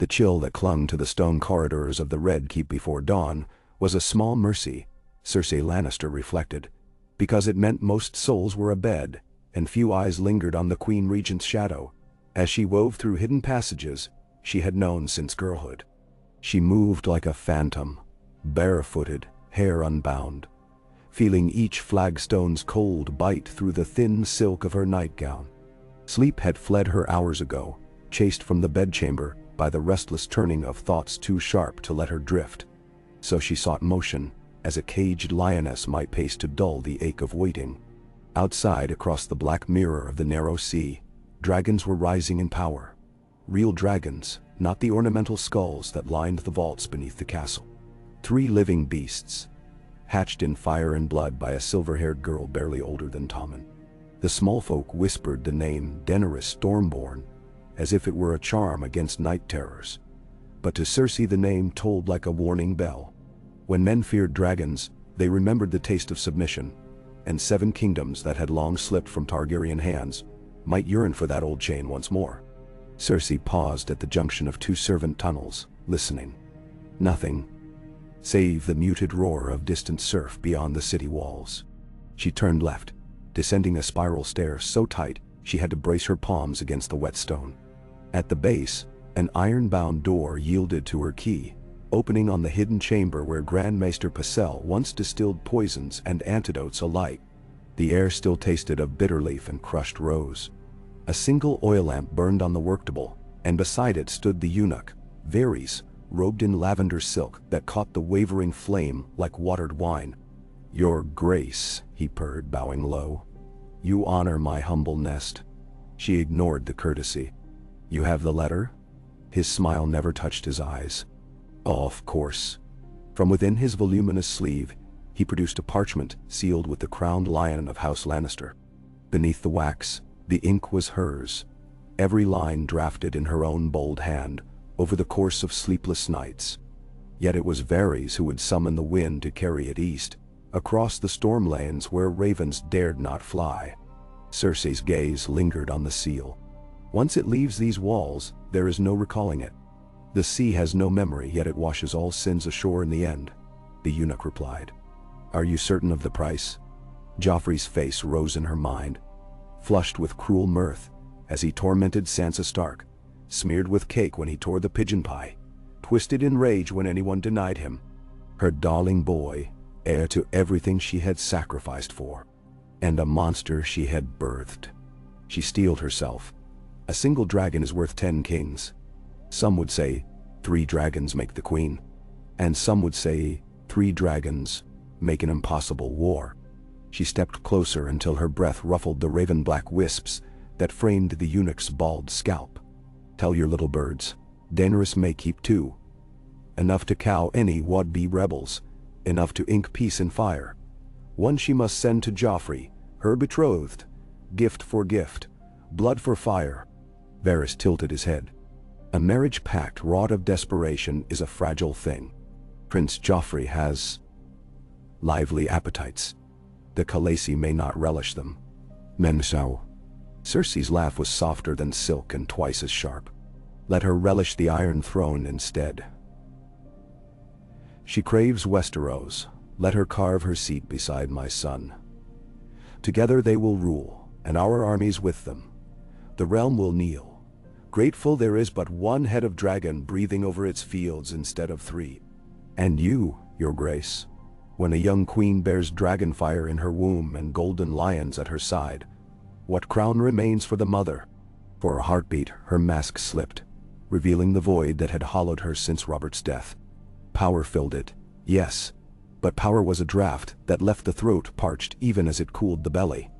The chill that clung to the stone corridors of the Red Keep before dawn was a small mercy, Cersei Lannister reflected, because it meant most souls were abed, and few eyes lingered on the Queen Regent's shadow, as she wove through hidden passages she had known since girlhood. She moved like a phantom, barefooted, hair unbound, feeling each flagstone's cold bite through the thin silk of her nightgown. Sleep had fled her hours ago, chased from the bedchamber by the restless turning of thoughts too sharp to let her drift. So she sought motion, as a caged lioness might pace to dull the ache of waiting. Outside, across the black mirror of the narrow sea, dragons were rising in power. Real dragons, not the ornamental skulls that lined the vaults beneath the castle. 3 living beasts, hatched in fire and blood by a silver-haired girl barely older than Tommen. The small folk whispered the name Daenerys Stormborn, as if it were a charm against night terrors. But to Cersei the name tolled like a warning bell. When men feared dragons, they remembered the taste of submission, and 7 kingdoms that had long slipped from Targaryen hands might yearn for that old chain once more. Cersei paused at the junction of 2 servant tunnels, listening. Nothing, save the muted roar of distant surf beyond the city walls. She turned left, descending a spiral stair so tight she had to brace her palms against the wet stone. At the base, an iron-bound door yielded to her key, opening on the hidden chamber where Grand Maester Pycelle once distilled poisons and antidotes alike. The air still tasted of bitter leaf and crushed rose. A single oil lamp burned on the worktable, and beside it stood the eunuch, Varys, robed in lavender silk that caught the wavering flame like watered wine. "Your Grace," he purred, bowing low. "You honor my humble nest." She ignored the courtesy. "You have the letter?" His smile never touched his eyes. "Oh, of course." From within his voluminous sleeve, he produced a parchment sealed with the crowned lion of House Lannister. Beneath the wax, the ink was hers, every line drafted in her own bold hand, over the course of sleepless nights. Yet it was Varys who would summon the wind to carry it east, across the storm lanes where ravens dared not fly. Cersei's gaze lingered on the seal. Once it leaves these walls, there is no recalling it. "The sea has no memory, yet it washes all sins ashore in the end," the eunuch replied. "Are you certain of the price?" Joffrey's face rose in her mind, flushed with cruel mirth, as he tormented Sansa Stark, smeared with cake when he tore the pigeon pie, twisted in rage when anyone denied him. Her darling boy, heir to everything she had sacrificed for, and a monster she had birthed. She steeled herself. A single dragon is worth 10 kings. Some would say 3 dragons make the queen, and some would say 3 dragons make an impossible war. She stepped closer until her breath ruffled the raven-black wisps that framed the eunuch's bald scalp. "Tell your little birds, Daenerys may keep 2. Enough to cow any would-be rebels, enough to ink peace in fire. One she must send to Joffrey, her betrothed, gift for gift, blood for fire." Varys tilted his head. "A marriage pact wrought of desperation is a fragile thing. Prince Joffrey has lively appetites. The Khaleesi may not relish them. Men shall." Cersei's laugh was softer than silk and twice as sharp. "Let her relish the Iron Throne instead. She craves Westeros. Let her carve her seat beside my son. Together they will rule, and our armies with them. The realm will kneel, grateful there is but one head of dragon breathing over its fields instead of 3. And you, your grace, when a young queen bears dragonfire in her womb and golden lions at her side, what crown remains for the mother?" For a heartbeat, her mask slipped, revealing the void that had hollowed her since Robert's death. Power filled it, yes, but power was a draft that left the throat parched even as it cooled the belly.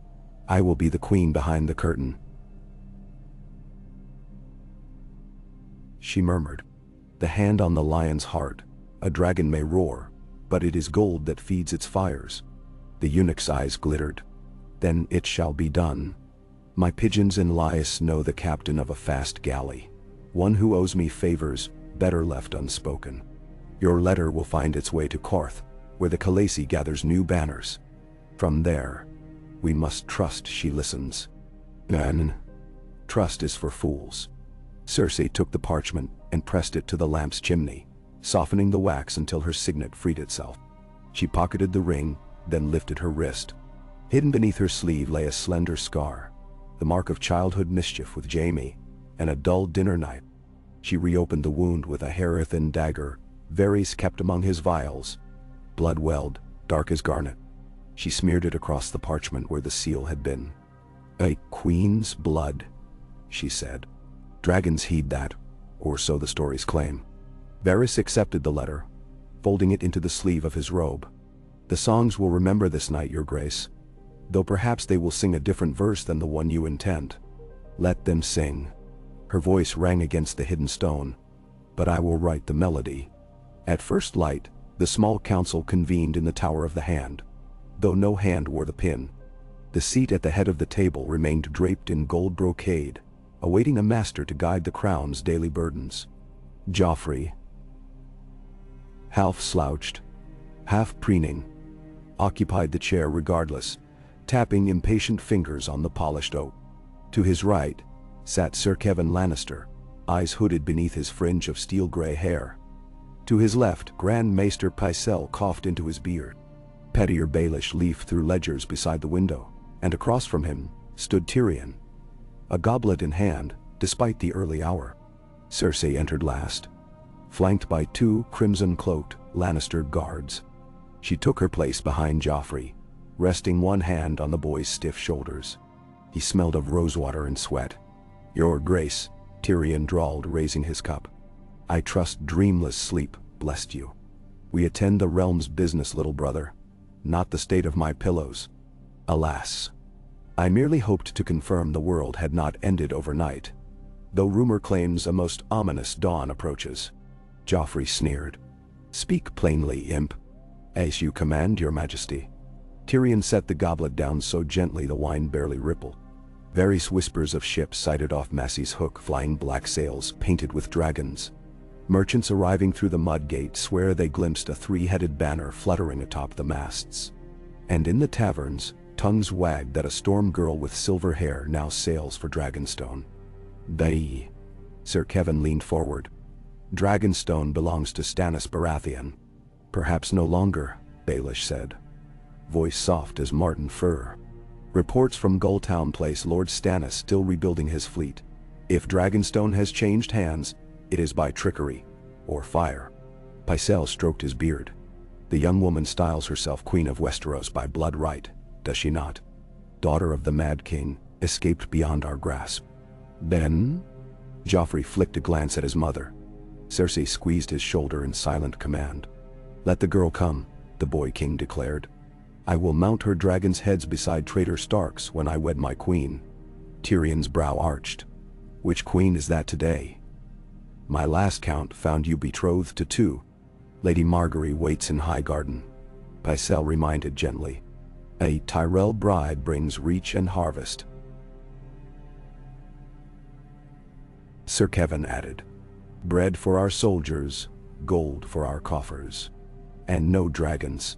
"I will be the queen behind the curtain," she murmured. "The hand on the lion's heart. A dragon may roar, but it is gold that feeds its fires." The eunuch's eyes glittered. "Then it shall be done. My pigeons in Lys know the captain of a fast galley, one who owes me favors better left unspoken. Your letter will find its way to Qarth, where the Khaleesi gathers new banners. From there, we must trust she listens. Then, trust is for fools." Cersei took the parchment and pressed it to the lamp's chimney, softening the wax until her signet freed itself. She pocketed the ring, then lifted her wrist. Hidden beneath her sleeve lay a slender scar, the mark of childhood mischief with Jaime, and a dull dinner knife. She reopened the wound with a hair-thin dagger Varys kept among his vials. Blood welled, dark as garnet. She smeared it across the parchment where the seal had been. "A queen's blood," she said. "Dragons heed that, or so the stories claim." Varys accepted the letter, folding it into the sleeve of his robe. "The songs will remember this night, your grace, though perhaps they will sing a different verse than the one you intend. Let them sing." Her voice rang against the hidden stone. "But I will write the melody." At first light, the small council convened in the Tower of the Hand, though no hand wore the pin. The seat at the head of the table remained draped in gold brocade, awaiting a master to guide the crown's daily burdens. Joffrey, half slouched, half preening, occupied the chair regardless, tapping impatient fingers on the polished oak. To his right sat Sir Kevan Lannister, eyes hooded beneath his fringe of steel-gray hair. To his left, Grand Maester Pycelle coughed into his beard. Pettier Baelish leafed through ledgers beside the window, and across from him stood Tyrion, a goblet in hand, despite the early hour. Cersei entered last, flanked by two crimson-cloaked Lannister guards. She took her place behind Joffrey, resting one hand on the boy's stiff shoulders. He smelled of rosewater and sweat. "Your Grace," Tyrion drawled, raising his cup. "I trust dreamless sleep blessed you. We attend the realm's business, little brother, not the state of my pillows. Alas. I merely hoped to confirm the world had not ended overnight, though rumor claims a most ominous dawn approaches." Joffrey sneered. "Speak plainly, imp." "As you command, your majesty." Tyrion set the goblet down so gently the wine barely rippled. Various whispers of ships sighted off Massey's Hook, flying black sails painted with dragons. Merchants arriving through the mud gate swear they glimpsed a three-headed banner fluttering atop the masts. And in the taverns, tongues wagged that a storm girl with silver hair now sails for Dragonstone. Dany. Sir Kevan leaned forward. "Dragonstone belongs to Stannis Baratheon." "Perhaps no longer," Baelish said, voice soft as marten fur. "Reports from Gulltown place Lord Stannis still rebuilding his fleet. If Dragonstone has changed hands, it is by trickery, or fire." Pycelle stroked his beard. "The young woman styles herself Queen of Westeros by blood right, does she not? Daughter of the Mad King, escaped beyond our grasp." "Then?" Joffrey flicked a glance at his mother. Cersei squeezed his shoulder in silent command. "Let the girl come," the boy king declared. "I will mount her dragon's heads beside traitor Starks when I wed my queen." Tyrion's brow arched. "Which queen is that today?" "My last count found you betrothed to two. Lady Margaery waits in Highgarden," Pycelle reminded gently. "A Tyrell bride brings reach and harvest." Sir Kevan added, "Bread for our soldiers, gold for our coffers. And no dragons."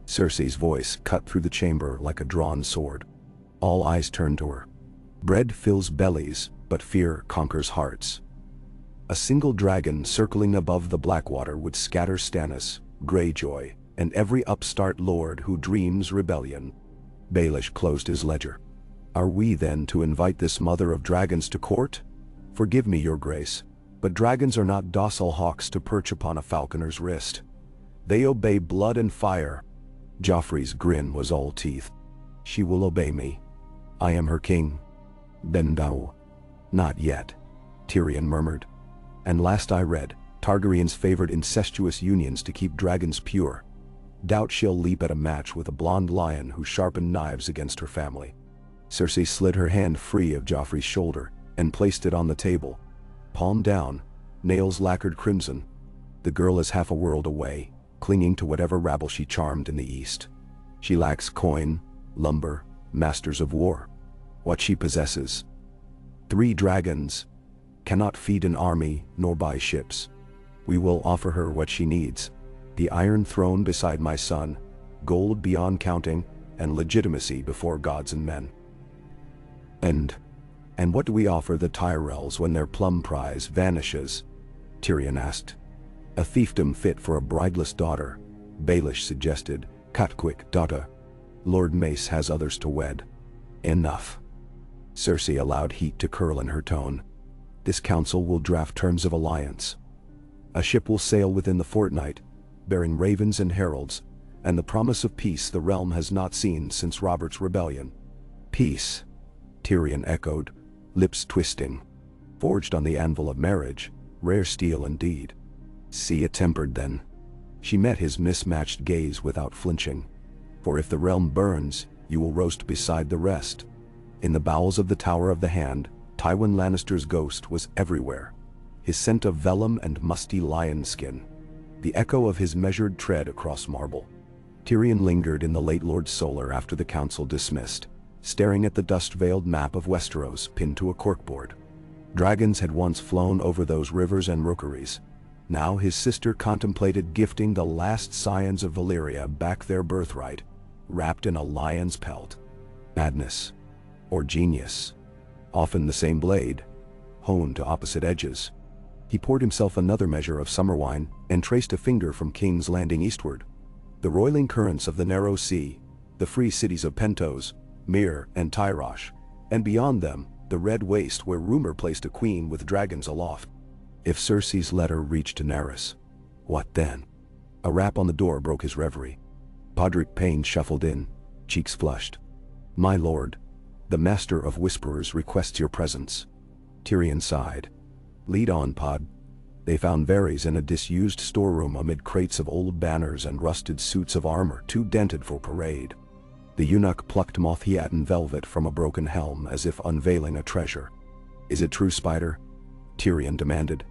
Cersei's voice cut through the chamber like a drawn sword. All eyes turned to her. "Bread fills bellies, but fear conquers hearts. A single dragon circling above the Blackwater would scatter Stannis, Greyjoy, and every upstart lord who dreams rebellion." Baelish closed his ledger. "Are we then to invite this mother of dragons to court? Forgive me, your grace, but dragons are not docile hawks to perch upon a falconer's wrist. They obey blood and fire." Joffrey's grin was all teeth. "She will obey me. I am her king." "Then thou." "Not yet," Tyrion murmured. "And last I read, Targaryens favored incestuous unions to keep dragons pure. Doubt she'll leap at a match with a blonde lion who sharpened knives against her family." Cersei slid her hand free of Joffrey's shoulder and placed it on the table. Palm down, nails lacquered crimson. "The girl is half a world away, clinging to whatever rabble she charmed in the east. She lacks coin, lumber, masters of war. What she possesses: 3 dragons. Cannot feed an army nor buy ships. We will offer her what she needs: the Iron Throne beside my son, gold beyond counting, and legitimacy before gods and men." "And "And what do we offer the Tyrells when their plum prize vanishes?" Tyrion asked. "A fiefdom fit for a brideless daughter," Baelish suggested. "Catquick daughter. Lord Mace has others to wed." "Enough." Cersei allowed heat to curl in her tone. "This council will draft terms of alliance. A ship will sail within the fortnight, bearing ravens and heralds, and the promise of peace the realm has not seen since Robert's rebellion." "Peace," Tyrion echoed, lips twisting. "Forged on the anvil of marriage, rare steel indeed." "See it tempered then." She met his mismatched gaze without flinching. "For if the realm burns, you will roast beside the rest." In the bowels of the Tower of the Hand, Tywin Lannister's ghost was everywhere. His scent of vellum and musty lion skin. The echo of his measured tread across marble. Tyrion lingered in the late Lord Solar after the council dismissed, staring at the dust-veiled map of Westeros pinned to a corkboard. Dragons had once flown over those rivers and rookeries. Now his sister contemplated gifting the last scions of Valyria back their birthright, wrapped in a lion's pelt. Madness. Or genius. Often the same blade, honed to opposite edges. He poured himself another measure of summer wine and traced a finger from King's Landing eastward. The roiling currents of the narrow sea, the free cities of Pentos, Myr, and Tyrosh, and beyond them, the red waste where rumor placed a queen with dragons aloft. If Cersei's letter reached Daenerys, what then? A rap on the door broke his reverie. Podrick Payne shuffled in, cheeks flushed. "My lord, the Master of Whisperers requests your presence." Tyrion sighed. "Lead on, Pod." They found Varys in a disused storeroom amid crates of old banners and rusted suits of armor too dented for parade. The eunuch plucked moth-eaten velvet from a broken helm as if unveiling a treasure. "Is it true, Spider?" Tyrion demanded.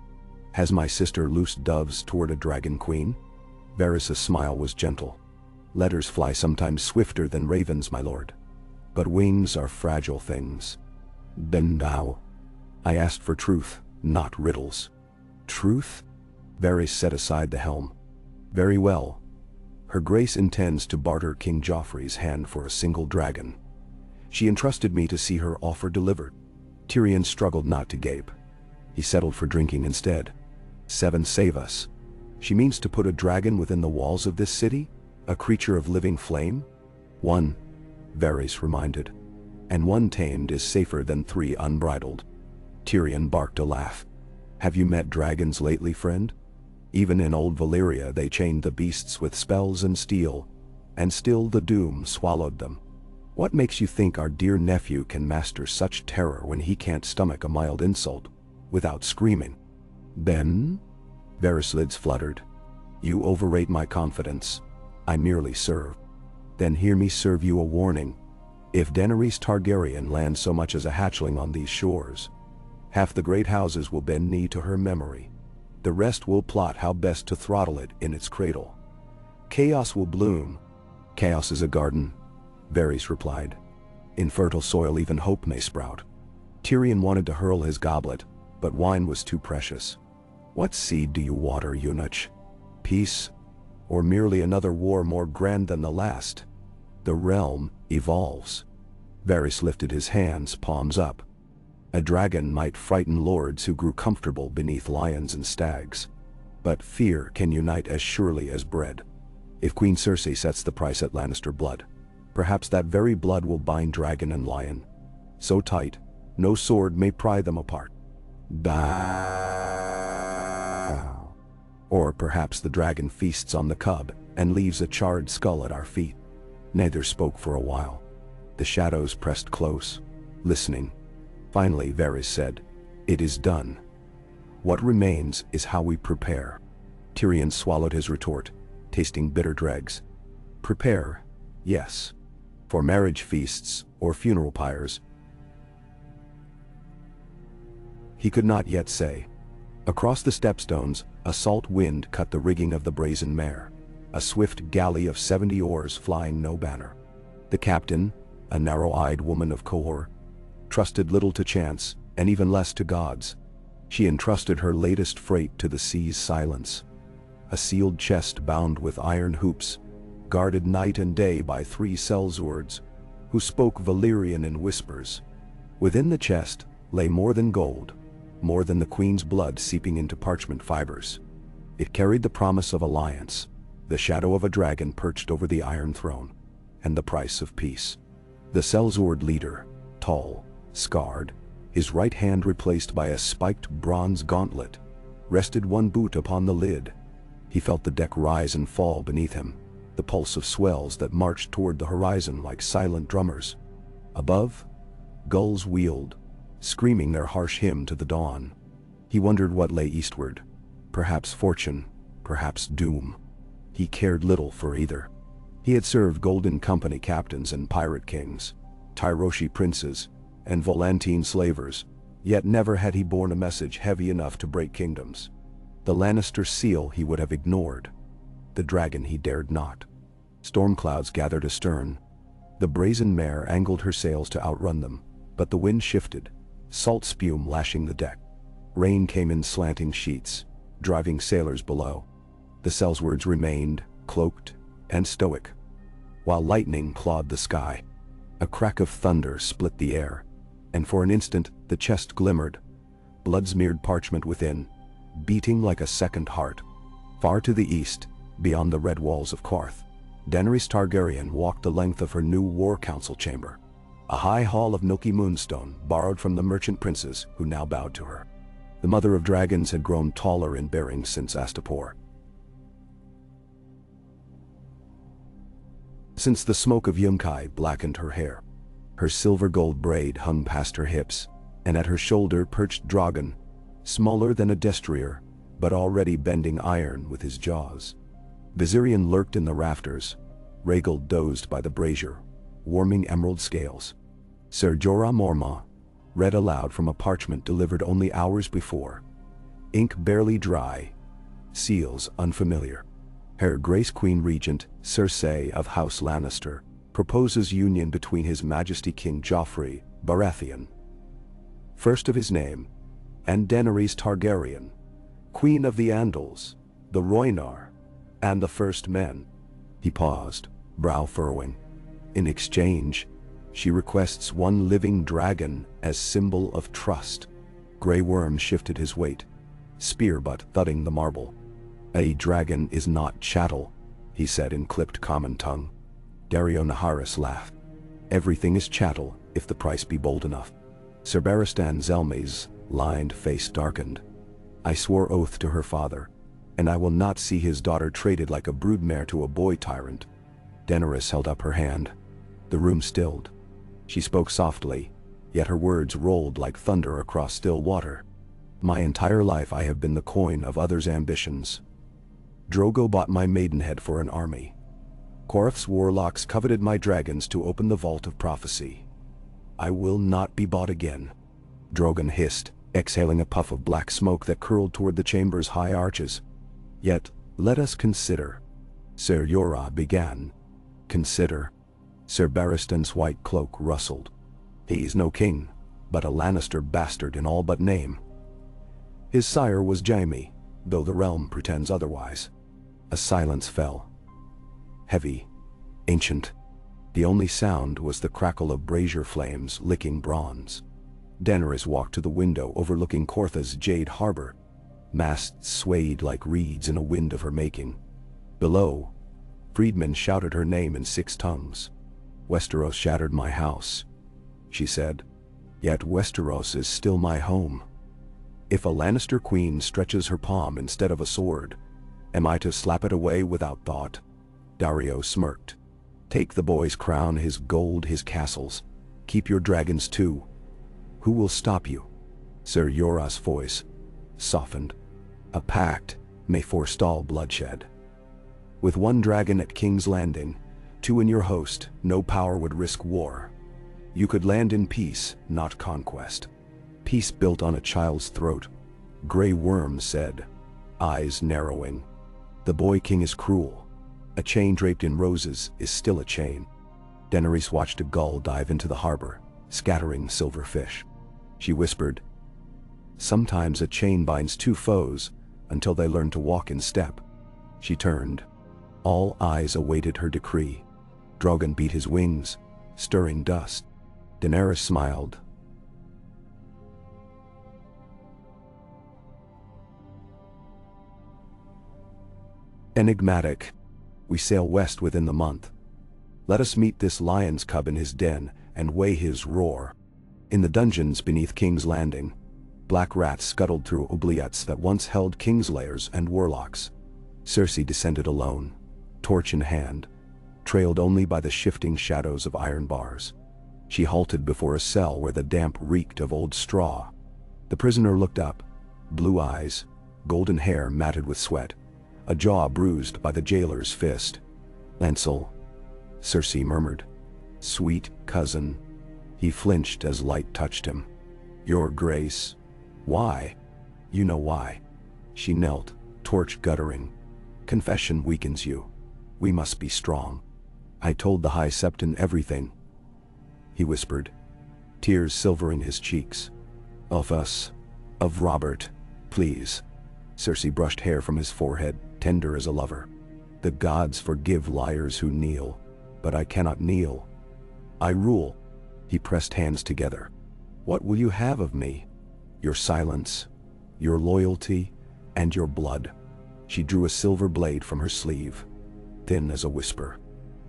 "Has my sister loosed doves toward a dragon queen?" Varys' smile was gentle. "Letters fly sometimes swifter than ravens, my lord. But wings are fragile things." "Then thou?" "I asked for truth, not riddles." "Truth?" Varys set aside the helm. "Very well. Her Grace intends to barter King Joffrey's hand for a single dragon. She entrusted me to see her offer delivered." Tyrion struggled not to gape. He settled for drinking instead. "Seven save us. She means to put a dragon within the walls of this city? A creature of living flame?" "One," Varys reminded. "And one tamed is safer than three unbridled." Tyrion barked a laugh. "Have you met dragons lately, friend? Even in old Valyria they chained the beasts with spells and steel, and still the doom swallowed them. What makes you think our dear nephew can master such terror when he can't stomach a mild insult without screaming?" "Ben?" Varys' lids fluttered. "You overrate my confidence. I merely serve." "Then hear me serve you a warning. If Daenerys Targaryen lands so much as a hatchling on these shores, half the great houses will bend knee to her memory. The rest will plot how best to throttle it in its cradle. Chaos will bloom." "Chaos is a garden," Varys replied. "In fertile soil even hope may sprout." Tyrion wanted to hurl his goblet, but wine was too precious. "What seed do you water, eunuch? Peace? Or merely another war more grand than the last? The realm evolves." Varys lifted his hands, palms up. "A dragon might frighten lords who grew comfortable beneath lions and stags. But fear can unite as surely as bread. If Queen Cersei sets the price at Lannister blood, perhaps that very blood will bind dragon and lion. So tight, no sword may pry them apart. Bah. Or perhaps the dragon feasts on the cub and leaves a charred skull at our feet." Neither spoke for a while. The shadows pressed close, listening. Finally, Varys said, "It is done. What remains is how we prepare." Tyrion swallowed his retort, tasting bitter dregs. "Prepare, yes. For marriage feasts or funeral pyres." He could not yet say. Across the stepstones, a salt wind cut the rigging of the brazen mare, a swift galley of 70 oars flying no banner. The captain, a narrow-eyed woman of Qohor, trusted little to chance, and even less to gods. She entrusted her latest freight to the sea's silence. A sealed chest bound with iron hoops, guarded night and day by 3 sellswords, who spoke Valyrian in whispers. Within the chest, lay more than gold, more than the queen's blood seeping into parchment fibers. It carried the promise of alliance, the shadow of a dragon perched over the Iron Throne, and the price of peace. The sellsword leader, tall, scarred, his right hand replaced by a spiked bronze gauntlet, rested one boot upon the lid. He felt the deck rise and fall beneath him, the pulse of swells that marched toward the horizon like silent drummers. Above, gulls wheeled, screaming their harsh hymn to the dawn. He wondered what lay eastward. Perhaps fortune, perhaps doom. He cared little for either. He had served Golden Company captains and pirate kings, Tyroshi princes, and Volantine slavers, yet never had he borne a message heavy enough to break kingdoms. The Lannister seal he would have ignored. The dragon he dared not. Storm clouds gathered astern. The brazen mare angled her sails to outrun them, but the wind shifted, salt spume lashing the deck. Rain came in slanting sheets, driving sailors below. The sellswords remained, cloaked and stoic, while lightning clawed the sky. A crack of thunder split the air, and for an instant the chest glimmered, blood-smeared parchment within, beating like a second heart. Far to the east, beyond the red walls of Qarth, Daenerys Targaryen walked the length of her new war council chamber, a high hall of milky moonstone borrowed from the merchant princes who now bowed to her. The mother of dragons had grown taller in bearing since Astapor. Since the smoke of Yunkai blackened her hair. Her silver-gold braid hung past her hips, and at her shoulder perched Drogon, smaller than a destrier, but already bending iron with his jaws. Viserion lurked in the rafters. Rhaegal dozed by the brazier, warming emerald scales. Ser Jorah Mormont read aloud from a parchment delivered only hours before. Ink barely dry, seals unfamiliar. Her Grace Queen Regent, Cersei of House Lannister, proposes union between His Majesty King Joffrey, Baratheon, first of his name, and Daenerys Targaryen, Queen of the Andals, the Rhoynar, and the First Men. He paused, brow furrowing. In exchange, she requests one living dragon as symbol of trust. Grey Worm shifted his weight, spear butt thudding the marble. A dragon is not chattel, he said in clipped common tongue. Dario Naharis laughed. Everything is chattel if the price be bold enough. Ser Barristan Zelmay's lined face darkened. I swore oath to her father, and I will not see his daughter traded like a broodmare to a boy tyrant. Daenerys held up her hand. The room stilled. She spoke softly, yet her words rolled like thunder across still water. My entire life I have been the coin of others' ambitions. Drogo bought my maidenhead for an army. Qarth's warlocks coveted my dragons to open the vault of prophecy. I will not be bought again. Drogon hissed, exhaling a puff of black smoke that curled toward the chamber's high arches. Yet, let us consider. Ser Jorah began. Consider. Ser Barristan's white cloak rustled. He's no king, but a Lannister bastard in all but name. His sire was Jaime, though the realm pretends otherwise. A silence fell. Heavy, ancient. The only sound was the crackle of brazier flames licking bronze. Daenerys walked to the window overlooking Cortha's jade harbor. Masts swayed like reeds in a wind of her making. Below, freedmen shouted her name in 6 tongues. Westeros shattered my house, she said. Yet Westeros is still my home. If a Lannister queen stretches her palm instead of a sword, am I to slap it away without thought? Dario smirked. Take the boy's crown, his gold, his castles. Keep your dragons too. Who will stop you? Ser Jorah's voice softened. A pact may forestall bloodshed. With 1 dragon at King's Landing, 2 in your host, no power would risk war. You could land in peace, not conquest. Peace built on a child's throat, Grey Worm said, eyes narrowing. The boy king is cruel. A chain draped in roses is still a chain. Daenerys watched a gull dive into the harbor, scattering silver fish. She whispered, sometimes a chain binds 2 foes until they learn to walk in step. She turned. All eyes awaited her decree. Drogon beat his wings, stirring dust. Daenerys smiled. Enigmatic. We sail west within the month. Let us meet this lion's cub in his den, and weigh his roar. In the dungeons beneath King's Landing, black rats scuttled through oubliettes that once held kingslayers and warlocks. Cersei descended alone, torch in hand, trailed only by the shifting shadows of iron bars. She halted before a cell where the damp reeked of old straw. The prisoner looked up, blue eyes, golden hair matted with sweat, a jaw bruised by the jailer's fist. "Lancel," Cersei murmured. "Sweet cousin." He flinched as light touched him. "Your Grace." "Why?" "You know why." She knelt, torch guttering. "Confession weakens you. We must be strong. I told the High Septon everything," he whispered, tears silvering his cheeks. "Of us. Of Robert. Please." Cersei brushed hair from his forehead, tender as a lover. "The gods forgive liars who kneel, but I cannot kneel. I rule." He pressed hands together. "What will you have of me?" "Your silence, your loyalty, and your blood." She drew a silver blade from her sleeve, thin as a whisper.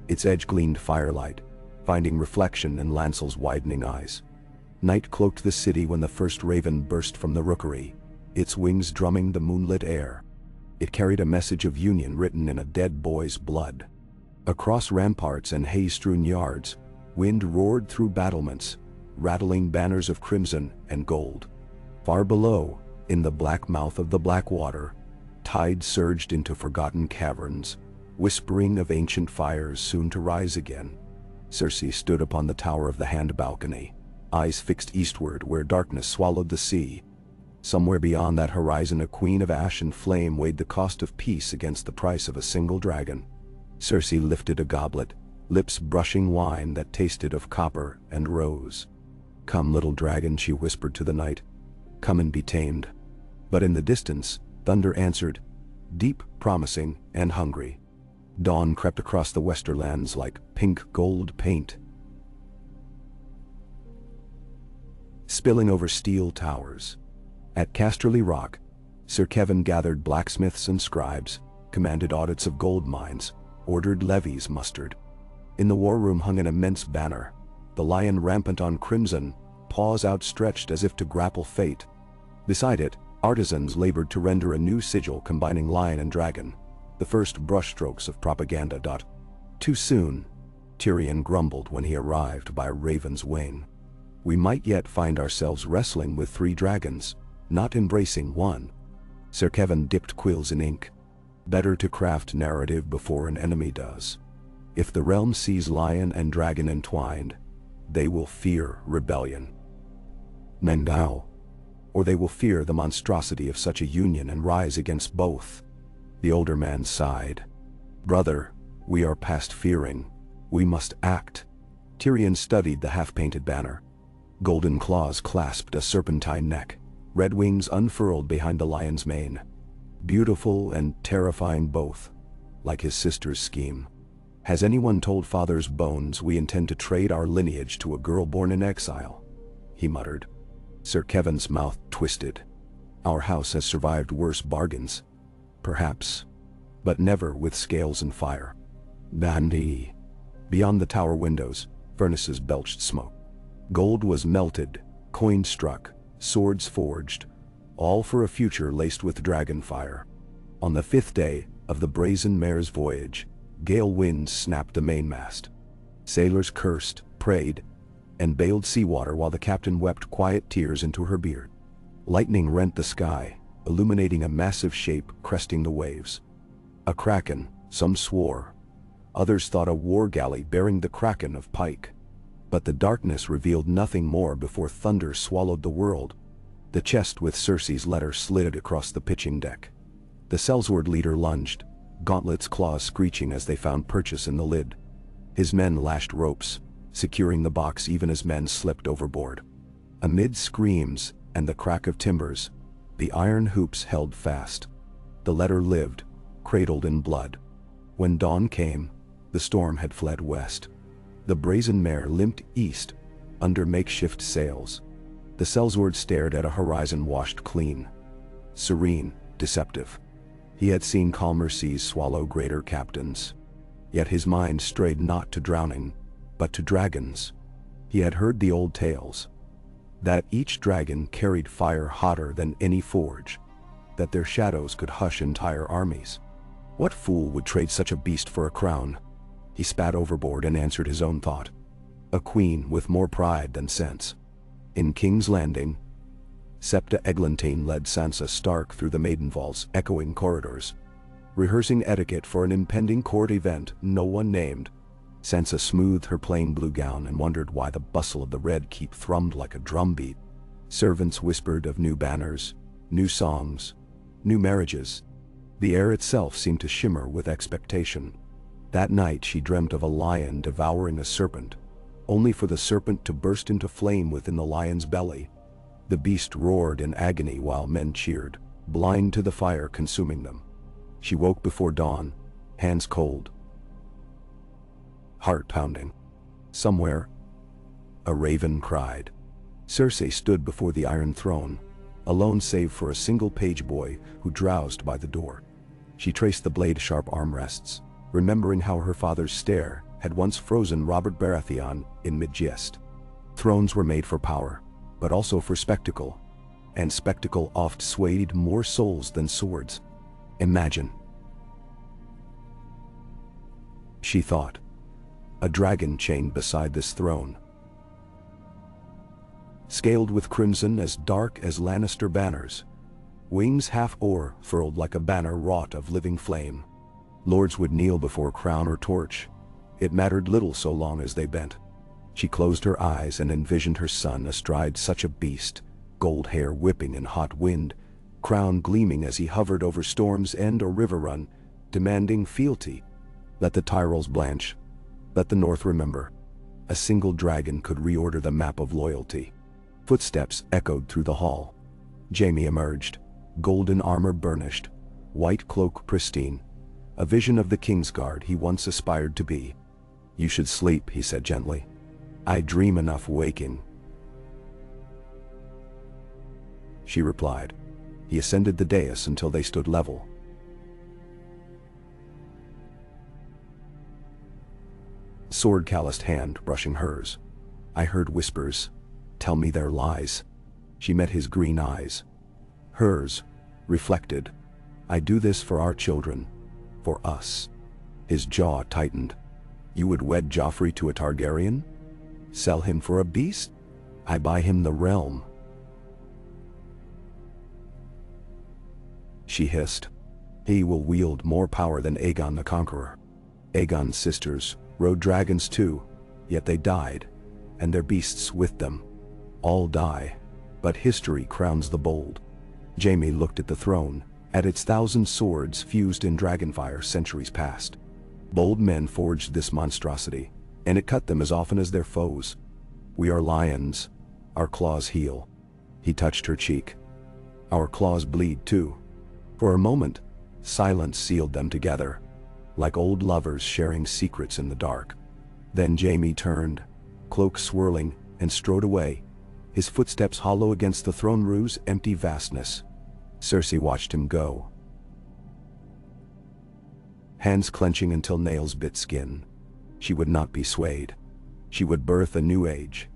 Its edge gleamed firelight, finding reflection in Lancel's widening eyes. Night cloaked the city when the first raven burst from the rookery, its wings drumming the moonlit air. It carried a message of union written in a dead boy's blood. Across ramparts and hay-strewn yards, wind roared through battlements, rattling banners of crimson and gold. Far below, in the black mouth of the black water, tide surged into forgotten caverns, whispering of ancient fires soon to rise again. Cersei stood upon the tower of the hand balcony, eyes fixed eastward where darkness swallowed the sea. Somewhere beyond that horizon a queen of ash and flame weighed the cost of peace against the price of a single dragon. Cersei lifted a goblet, lips brushing wine that tasted of copper and rose. "Come, little dragon," she whispered to the night. "Come and be tamed." But in the distance, thunder answered, deep, promising, and hungry. Dawn crept across the westerlands like pink gold paint, spilling over steel towers. At Casterly Rock, Sir Kevin gathered blacksmiths and scribes, commanded audits of gold mines, ordered levies mustered. In the war room hung an immense banner, the lion rampant on crimson, paws outstretched as if to grapple fate. Beside it, artisans labored to render a new sigil combining lion and dragon, the first brushstrokes of propaganda. "Too soon," Tyrion grumbled when he arrived by Raven's wing. "We might yet find ourselves wrestling with 3 dragons, not embracing one." Sir Kevin dipped quills in ink. "Better to craft narrative before an enemy does. If the realm sees lion and dragon entwined, they will fear rebellion. Mendao. Or they will fear the monstrosity of such a union and rise against both." The older man sighed. "Brother, we are past fearing. We must act." Tyrion studied the half-painted banner. Golden claws clasped a serpentine neck, red wings unfurled behind the lion's mane. Beautiful and terrifying both, like his sister's scheme. "Has anyone told Father's bones we intend to trade our lineage to a girl born in exile?" he muttered. Sir Kevin's mouth twisted. "Our house has survived worse bargains. Perhaps. But never with scales and fire." Dany. Beyond the tower windows, furnaces belched smoke. Gold was melted, coins struck, swords forged, all for a future laced with dragon fire. On the 5th day of the Brazen Mare's voyage, gale winds snapped the mainmast. Sailors cursed, prayed, and bailed seawater while the captain wept quiet tears into her beard. Lightning rent the sky, illuminating a massive shape cresting the waves. A kraken, some swore. Others thought a war galley bearing the kraken of Pike. But the darkness revealed nothing more before thunder swallowed the world. The chest with Cersei's letter slid across the pitching deck. The sellsword leader lunged, gauntlets claws screeching as they found purchase in the lid. His men lashed ropes, securing the box even as men slipped overboard. Amid screams and the crack of timbers, the iron hoops held fast. The letter lived, cradled in blood. When dawn came, the storm had fled west. The Brazen Mare limped east, under makeshift sails. The sellsword stared at a horizon washed clean. Serene, deceptive. He had seen calmer seas swallow greater captains. Yet his mind strayed not to drowning, but to dragons. He had heard the old tales, that each dragon carried fire hotter than any forge, that their shadows could hush entire armies. What fool would trade such a beast for a crown? He spat overboard and answered his own thought. A queen with more pride than sense. In King's Landing, Septa Eglantine led Sansa Stark through the Maidenvault's echoing corridors, rehearsing etiquette for an impending court event no one named. Sansa smoothed her plain blue gown and wondered why the bustle of the Red Keep thrummed like a drumbeat. Servants whispered of new banners, new songs, new marriages. The air itself seemed to shimmer with expectation. That night she dreamt of a lion devouring a serpent, only for the serpent to burst into flame within the lion's belly. The beast roared in agony while men cheered, blind to the fire consuming them. She woke before dawn, hands cold, heart pounding. Somewhere, a raven cried. Cersei stood before the Iron Throne, alone save for a single page boy who drowsed by the door. She traced the blade-sharp armrests, remembering how her father's stare had once frozen Robert Baratheon in mid-jest. Thrones were made for power, but also for spectacle, and spectacle oft swayed more souls than swords. Imagine, she thought, a dragon chained beside this throne, scaled with crimson as dark as Lannister banners, wings half o'er furled like a banner wrought of living flame. Lords would kneel before crown or torch. It mattered little so long as they bent. She closed her eyes and envisioned her son astride such a beast, gold hair whipping in hot wind, crown gleaming as he hovered over Storm's End or River Run, demanding fealty. Let the Tyrells blanch, let the North remember. A single dragon could reorder the map of loyalty. Footsteps echoed through the hall. Jaime emerged, golden armor burnished, white cloak pristine, a vision of the Kingsguard he once aspired to be. "You should sleep," he said gently. "I dream enough waking." She replied. He ascended the dais until they stood level. Sword-calloused hand brushing hers. "I heard whispers. Tell me their lies." She met his green eyes. Hers reflected. "I do this for our children, for us." His jaw tightened. "You would wed Joffrey to a Targaryen? Sell him for a beast? I buy him the realm." She hissed. "He will wield more power than Aegon the Conqueror." Aegon's sisters rode dragons too, yet they died, and their beasts with them. All die, but history crowns the bold. Jaime looked at the throne, at its 1,000 swords fused in dragonfire centuries past. Bold men forged this monstrosity, and it cut them as often as their foes. "We are lions. Our claws heal." He touched her cheek. "Our claws bleed too." For a moment, silence sealed them together, like old lovers sharing secrets in the dark. Then Jaime turned, cloak swirling, and strode away, his footsteps hollow against the throne room's empty vastness. Cersei watched him go, hands clenching until nails bit skin. She would not be swayed. She would birth a new age,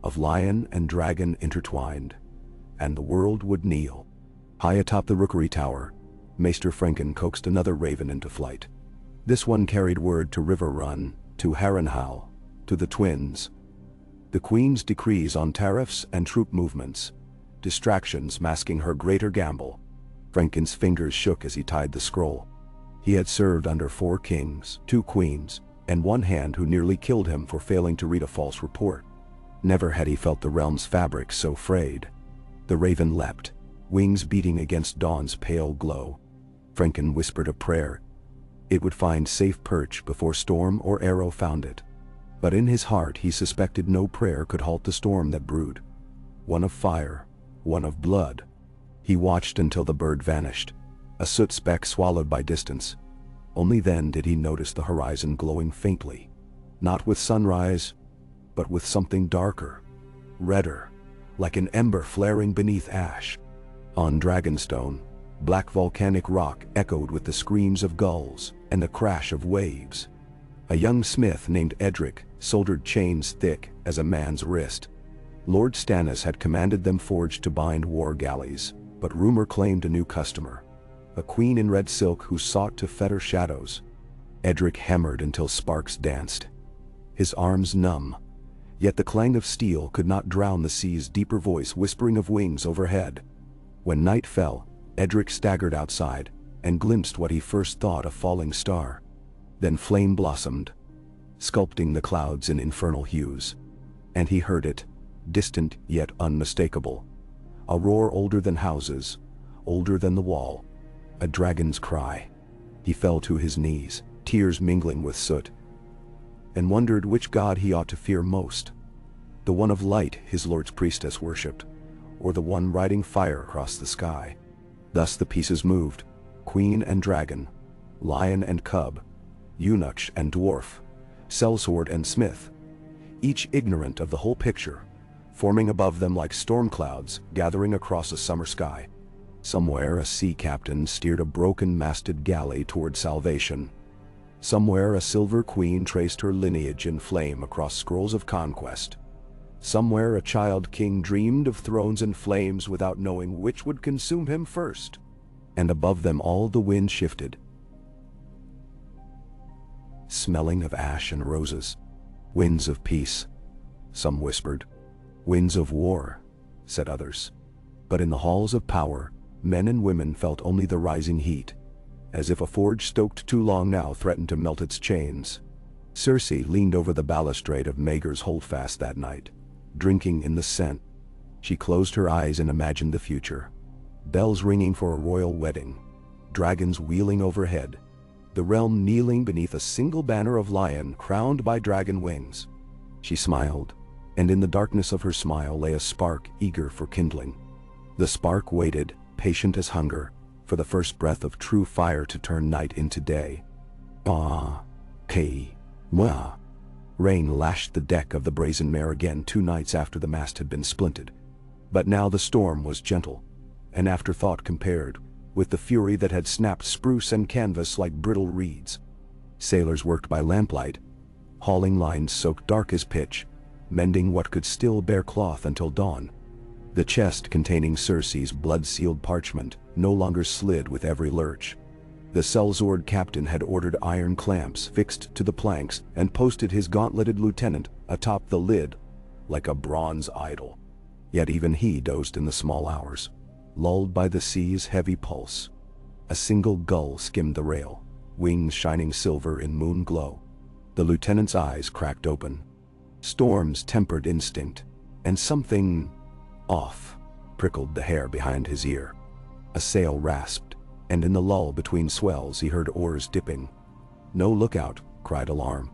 of lion and dragon intertwined, and the world would kneel. High atop the rookery tower, Maester Franken coaxed another raven into flight. This one carried word to River Run, to Harrenhal, to the twins. The Queen's decrees on tariffs and troop movements, distractions masking her greater gamble. Franken's fingers shook as he tied the scroll. He had served under 4 kings, 2 queens, and one hand who nearly killed him for failing to read a false report. Never had he felt the realm's fabric so frayed. The raven leapt, wings beating against dawn's pale glow. Franken whispered a prayer. It would find safe perch before storm or arrow found it. But in his heart he suspected no prayer could halt the storm that brewed. One of fire, one of blood. He watched until the bird vanished, a soot speck swallowed by distance. Only then did he notice the horizon glowing faintly, not with sunrise, but with something darker, redder, like an ember flaring beneath ash. On Dragonstone, Black volcanic rock echoed with the screams of gulls and the crash of waves. A young smith named Edric soldered chains thick as a man's wrist. Lord Stannis had commanded them forged to bind war galleys, but rumor claimed a new customer, a queen in red silk who sought to fetter shadows. Edric hammered until sparks danced, his arms numb, yet the clang of steel could not drown the sea's deeper voice whispering of wings overhead. When night fell, Edric staggered outside and glimpsed what he first thought a falling star. Then flame blossomed, sculpting the clouds in infernal hues. And he heard it, distant yet unmistakable. A roar older than houses, older than the wall. A dragon's cry. He fell to his knees, tears mingling with soot, and wondered which god he ought to fear most. The one of light his lord's priestess worshipped, or the one riding fire across the sky. Thus the pieces moved, queen and dragon, lion and cub, eunuch and dwarf, sellsword and smith, each ignorant of the whole picture, forming above them like storm clouds gathering across a summer sky. Somewhere a sea captain steered a broken-masted galley toward salvation. Somewhere a silver queen traced her lineage in flame across scrolls of conquest. Somewhere a child king dreamed of thrones and flames without knowing which would consume him first. And above them all the wind shifted, smelling of ash and roses. Winds of peace, some whispered. Winds of war, said others. But in the halls of power, men and women felt only the rising heat, as if a forge stoked too long now threatened to melt its chains. Cersei leaned over the balustrade of Maegor's holdfast that night, drinking in the scent. She closed her eyes and imagined the future. Bells ringing for a royal wedding, dragons wheeling overhead, the realm kneeling beneath a single banner of lion crowned by dragon wings. She smiled, and in the darkness of her smile lay a spark eager for kindling. The spark waited, patient as hunger, for the first breath of true fire to turn night into day. Ah, K. Mwah. Rain lashed the deck of the brazen mare again 2 nights after the mast had been splinted. But now the storm was gentle, an afterthought compared with the fury that had snapped spruce and canvas like brittle reeds. Sailors worked by lamplight, hauling lines soaked dark as pitch, mending what could still bear cloth until dawn. The chest containing Cersei's blood-sealed parchment no longer slid with every lurch. The sellsword captain had ordered iron clamps fixed to the planks and posted his gauntleted lieutenant atop the lid like a bronze idol. Yet even he dozed in the small hours, lulled by the sea's heavy pulse. A single gull skimmed the rail, wings shining silver in moon glow. The lieutenant's eyes cracked open. Storms tempered instinct, and something off prickled the hair behind his ear. A sail rasped, and in the lull between swells he heard oars dipping. "No lookout," cried alarm.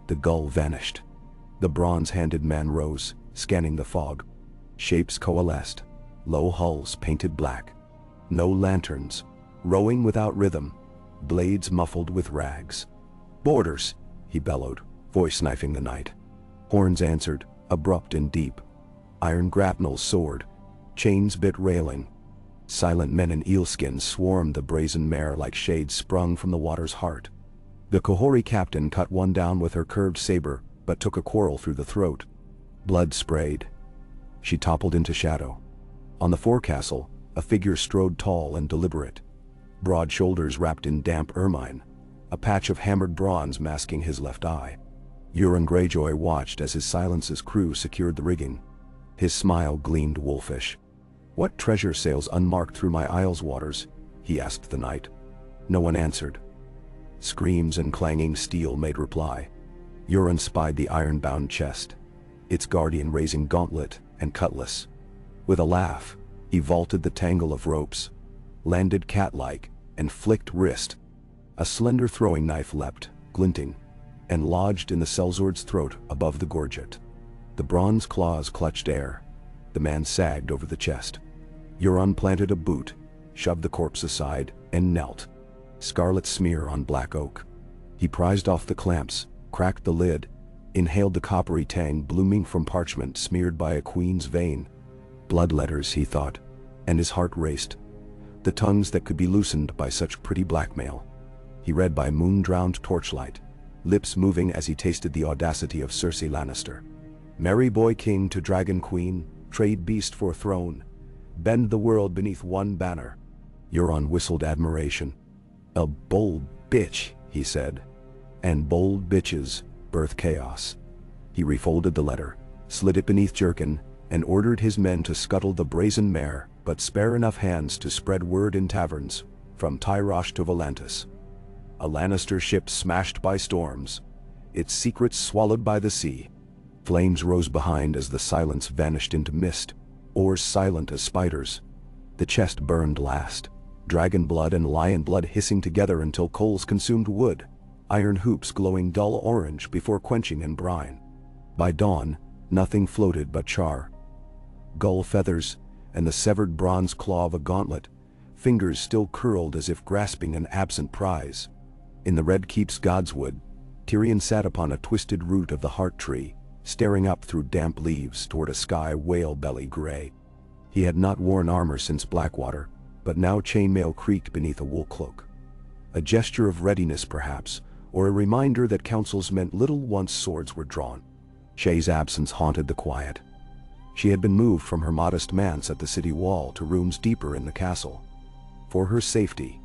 The gull vanished. The bronze-handed man rose, scanning the fog. Shapes coalesced, low hulls painted black. No lanterns, rowing without rhythm, blades muffled with rags. "Boarders," he bellowed, voice knifing the night. Horns answered, abrupt and deep. Iron grapnels soared, chains bit railing. Silent men in eelskins swarmed the brazen mare like shades sprung from the water's heart. The Kahori captain cut one down with her curved saber, but took a quarrel through the throat. Blood sprayed. She toppled into shadow. On the forecastle, a figure strode tall and deliberate, broad shoulders wrapped in damp ermine, a patch of hammered bronze masking his left eye. Euron Greyjoy watched as his Silence's crew secured the rigging. His smile gleamed wolfish. "What treasure sails unmarked through my isle's waters?" he asked the knight. No one answered. Screams and clanging steel made reply. Euron spied the iron-bound chest, its guardian raising gauntlet and cutlass. With a laugh, he vaulted the tangle of ropes, landed cat-like, and flicked wrist. A slender throwing knife leapt, glinting, and lodged in the sellsword's throat above the gorget. The bronze claws clutched air. The man sagged over the chest. Euron planted a boot, shoved the corpse aside, and knelt. Scarlet smear on black oak. He prized off the clamps, cracked the lid, inhaled the coppery tang blooming from parchment smeared by a queen's vein. Blood letters, he thought, and his heart raced. The tongues that could be loosened by such pretty blackmail. He read by moon-drowned torchlight, lips moving as he tasted the audacity of Cersei Lannister. Marry boy king to dragon queen, trade beast for throne, bend the world beneath one banner. Euron whistled admiration. A bold bitch, he said. And bold bitches birth chaos. He refolded the letter, slid it beneath jerkin, and ordered his men to scuttle the brazen mare, but spare enough hands to spread word in taverns, from Tyrosh to Volantis. A Lannister ship smashed by storms, its secrets swallowed by the sea. Flames rose behind as the silence vanished into mist, oars silent as spiders. The chest burned last, dragon blood and lion blood hissing together until coals consumed wood, iron hoops glowing dull orange before quenching in brine. By dawn, nothing floated but char. Gull feathers, and the severed bronze claw of a gauntlet, fingers still curled as if grasping an absent prize. In the Red Keep's Godswood, Tyrion sat upon a twisted root of the heart tree, staring up through damp leaves toward a sky whale-belly gray. He had not worn armor since Blackwater, but now chainmail creaked beneath a wool cloak. A gesture of readiness perhaps, or a reminder that councils meant little once swords were drawn. Shay's absence haunted the quiet. She had been moved from her modest manse at the city wall to rooms deeper in the castle. For her safety.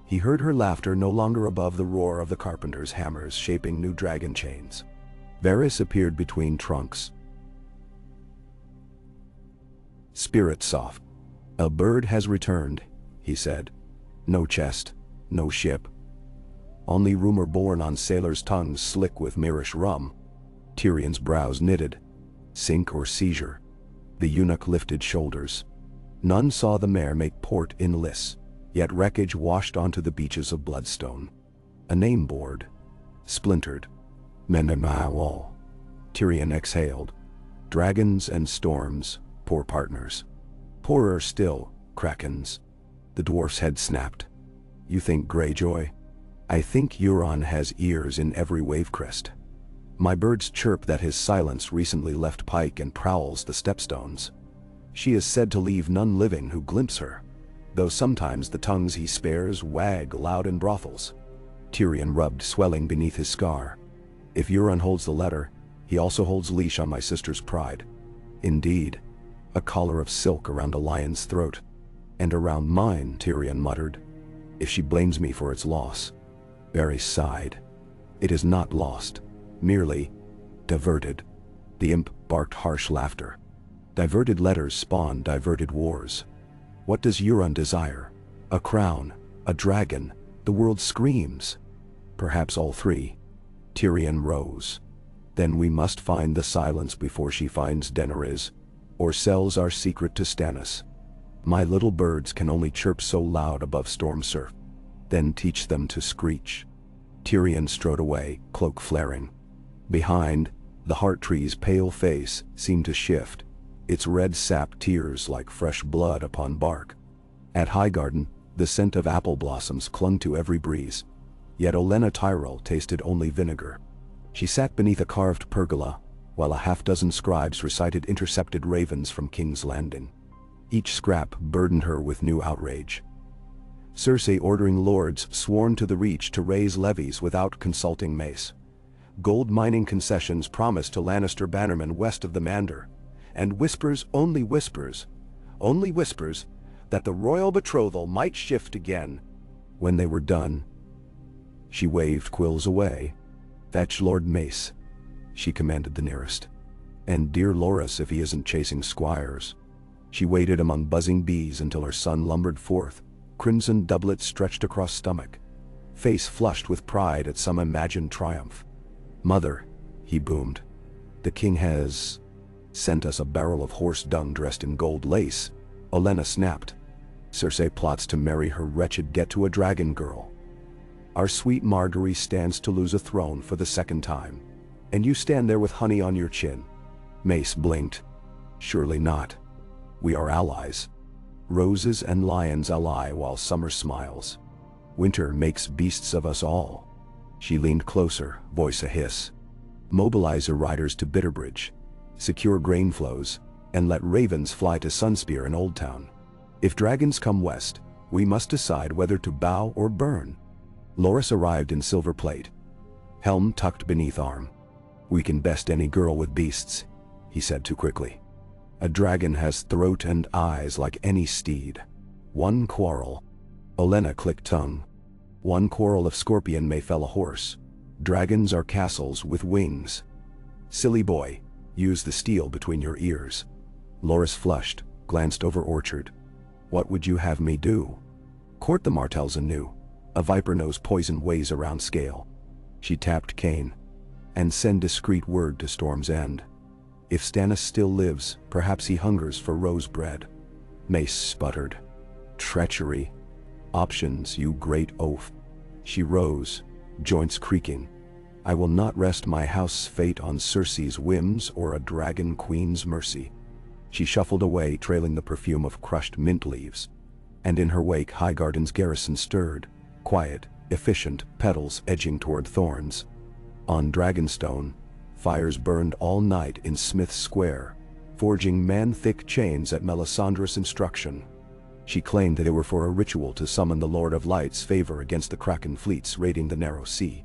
He heard her laughter no longer above the roar of the carpenter's hammers shaping new dragon chains. Varys appeared between trunks. Spirit soft. A bird has returned, he said. No chest, no ship. Only rumor born on sailors' tongues slick with Mirish rum. Tyrion's brows knitted. Sink or seizure. The eunuch lifted shoulders. None saw the mare make port in Lys, yet wreckage washed onto the beaches of Bloodstone. A name board. Splintered. Menenmawal. Tyrion exhaled. Dragons and storms, poor partners. Poorer still, krakens. The dwarf's head snapped. You think Greyjoy? I think Euron has ears in every wave crest. My birds chirp that his silence recently left Pike and prowls the stepstones. She is said to leave none living who glimpse her, though sometimes the tongues he spares wag loud in brothels. Tyrion rubbed swelling beneath his scar. If Euron holds the letter, he also holds leash on my sister's pride. Indeed, a collar of silk around a lion's throat. And around mine, Tyrion muttered, if she blames me for its loss. Varys sighed. It is not lost, merely diverted. The imp barked harsh laughter. Diverted letters spawn diverted wars. What does Euron desire? A crown, a dragon, the world screams. Perhaps all three. Tyrion rose. Then we must find the silence before she finds Daenerys, or sells our secret to Stannis. My little birds can only chirp so loud above storm surf. Then teach them to screech. Tyrion strode away, cloak flaring. Behind, the heart tree's pale face seemed to shift, its red sap tears like fresh blood upon bark. At Highgarden, the scent of apple blossoms clung to every breeze, yet Olenna Tyrell tasted only vinegar. She sat beneath a carved pergola, while a half-dozen scribes recited intercepted ravens from King's Landing. Each scrap burdened her with new outrage. Cersei ordering lords sworn to the Reach to raise levies without consulting Mace. Gold mining concessions promised to Lannister bannermen west of the Mander. And whispers, that the royal betrothal might shift again. When they were done, she waved quills away. Fetch Lord Mace, she commanded the nearest. And dear Loras if he isn't chasing squires. She waited among buzzing bees until her son lumbered forth, crimson doublet stretched across stomach, face flushed with pride at some imagined triumph. Mother, he boomed, the king has sent us a barrel of horse dung dressed in gold lace. Olenna snapped. Cersei plots to marry her wretched get-to-a-dragon girl. Our sweet Margaery stands to lose a throne for the second time. And you stand there with honey on your chin. Mace blinked. Surely not. We are allies. Roses and lions ally while summer smiles. Winter makes beasts of us all. She leaned closer, voice a hiss. Mobilize her riders to Bitterbridge. Secure grain flows, and let ravens fly to Sunspear in Old Town. If dragons come west, we must decide whether to bow or burn. Loras arrived in silver plate, helm tucked beneath arm. We can best any girl with beasts, he said too quickly. A dragon has throat and eyes like any steed. One quarrel. Olenna clicked tongue. One quarrel of scorpion may fell a horse. Dragons are castles with wings. Silly boy, use the steel between your ears. Loras flushed, glanced over orchard. What would you have me do? Court the Martells anew. A viper knows poison weighs around scale. She tapped Cain. And send discreet word to Storm's End. If Stannis still lives, perhaps he hungers for rose bread. Mace sputtered. Treachery. Options, you great oaf. She rose, joints creaking. I will not rest my house's fate on Cersei's whims or a dragon queen's mercy. She shuffled away, trailing the perfume of crushed mint leaves. And in her wake Highgarden's garrison stirred, quiet, efficient, petals edging toward thorns. On Dragonstone, fires burned all night in Smith's Square, forging man-thick chains at Melisandre's instruction. She claimed that they were for a ritual to summon the Lord of Light's favor against the Kraken fleets raiding the Narrow Sea.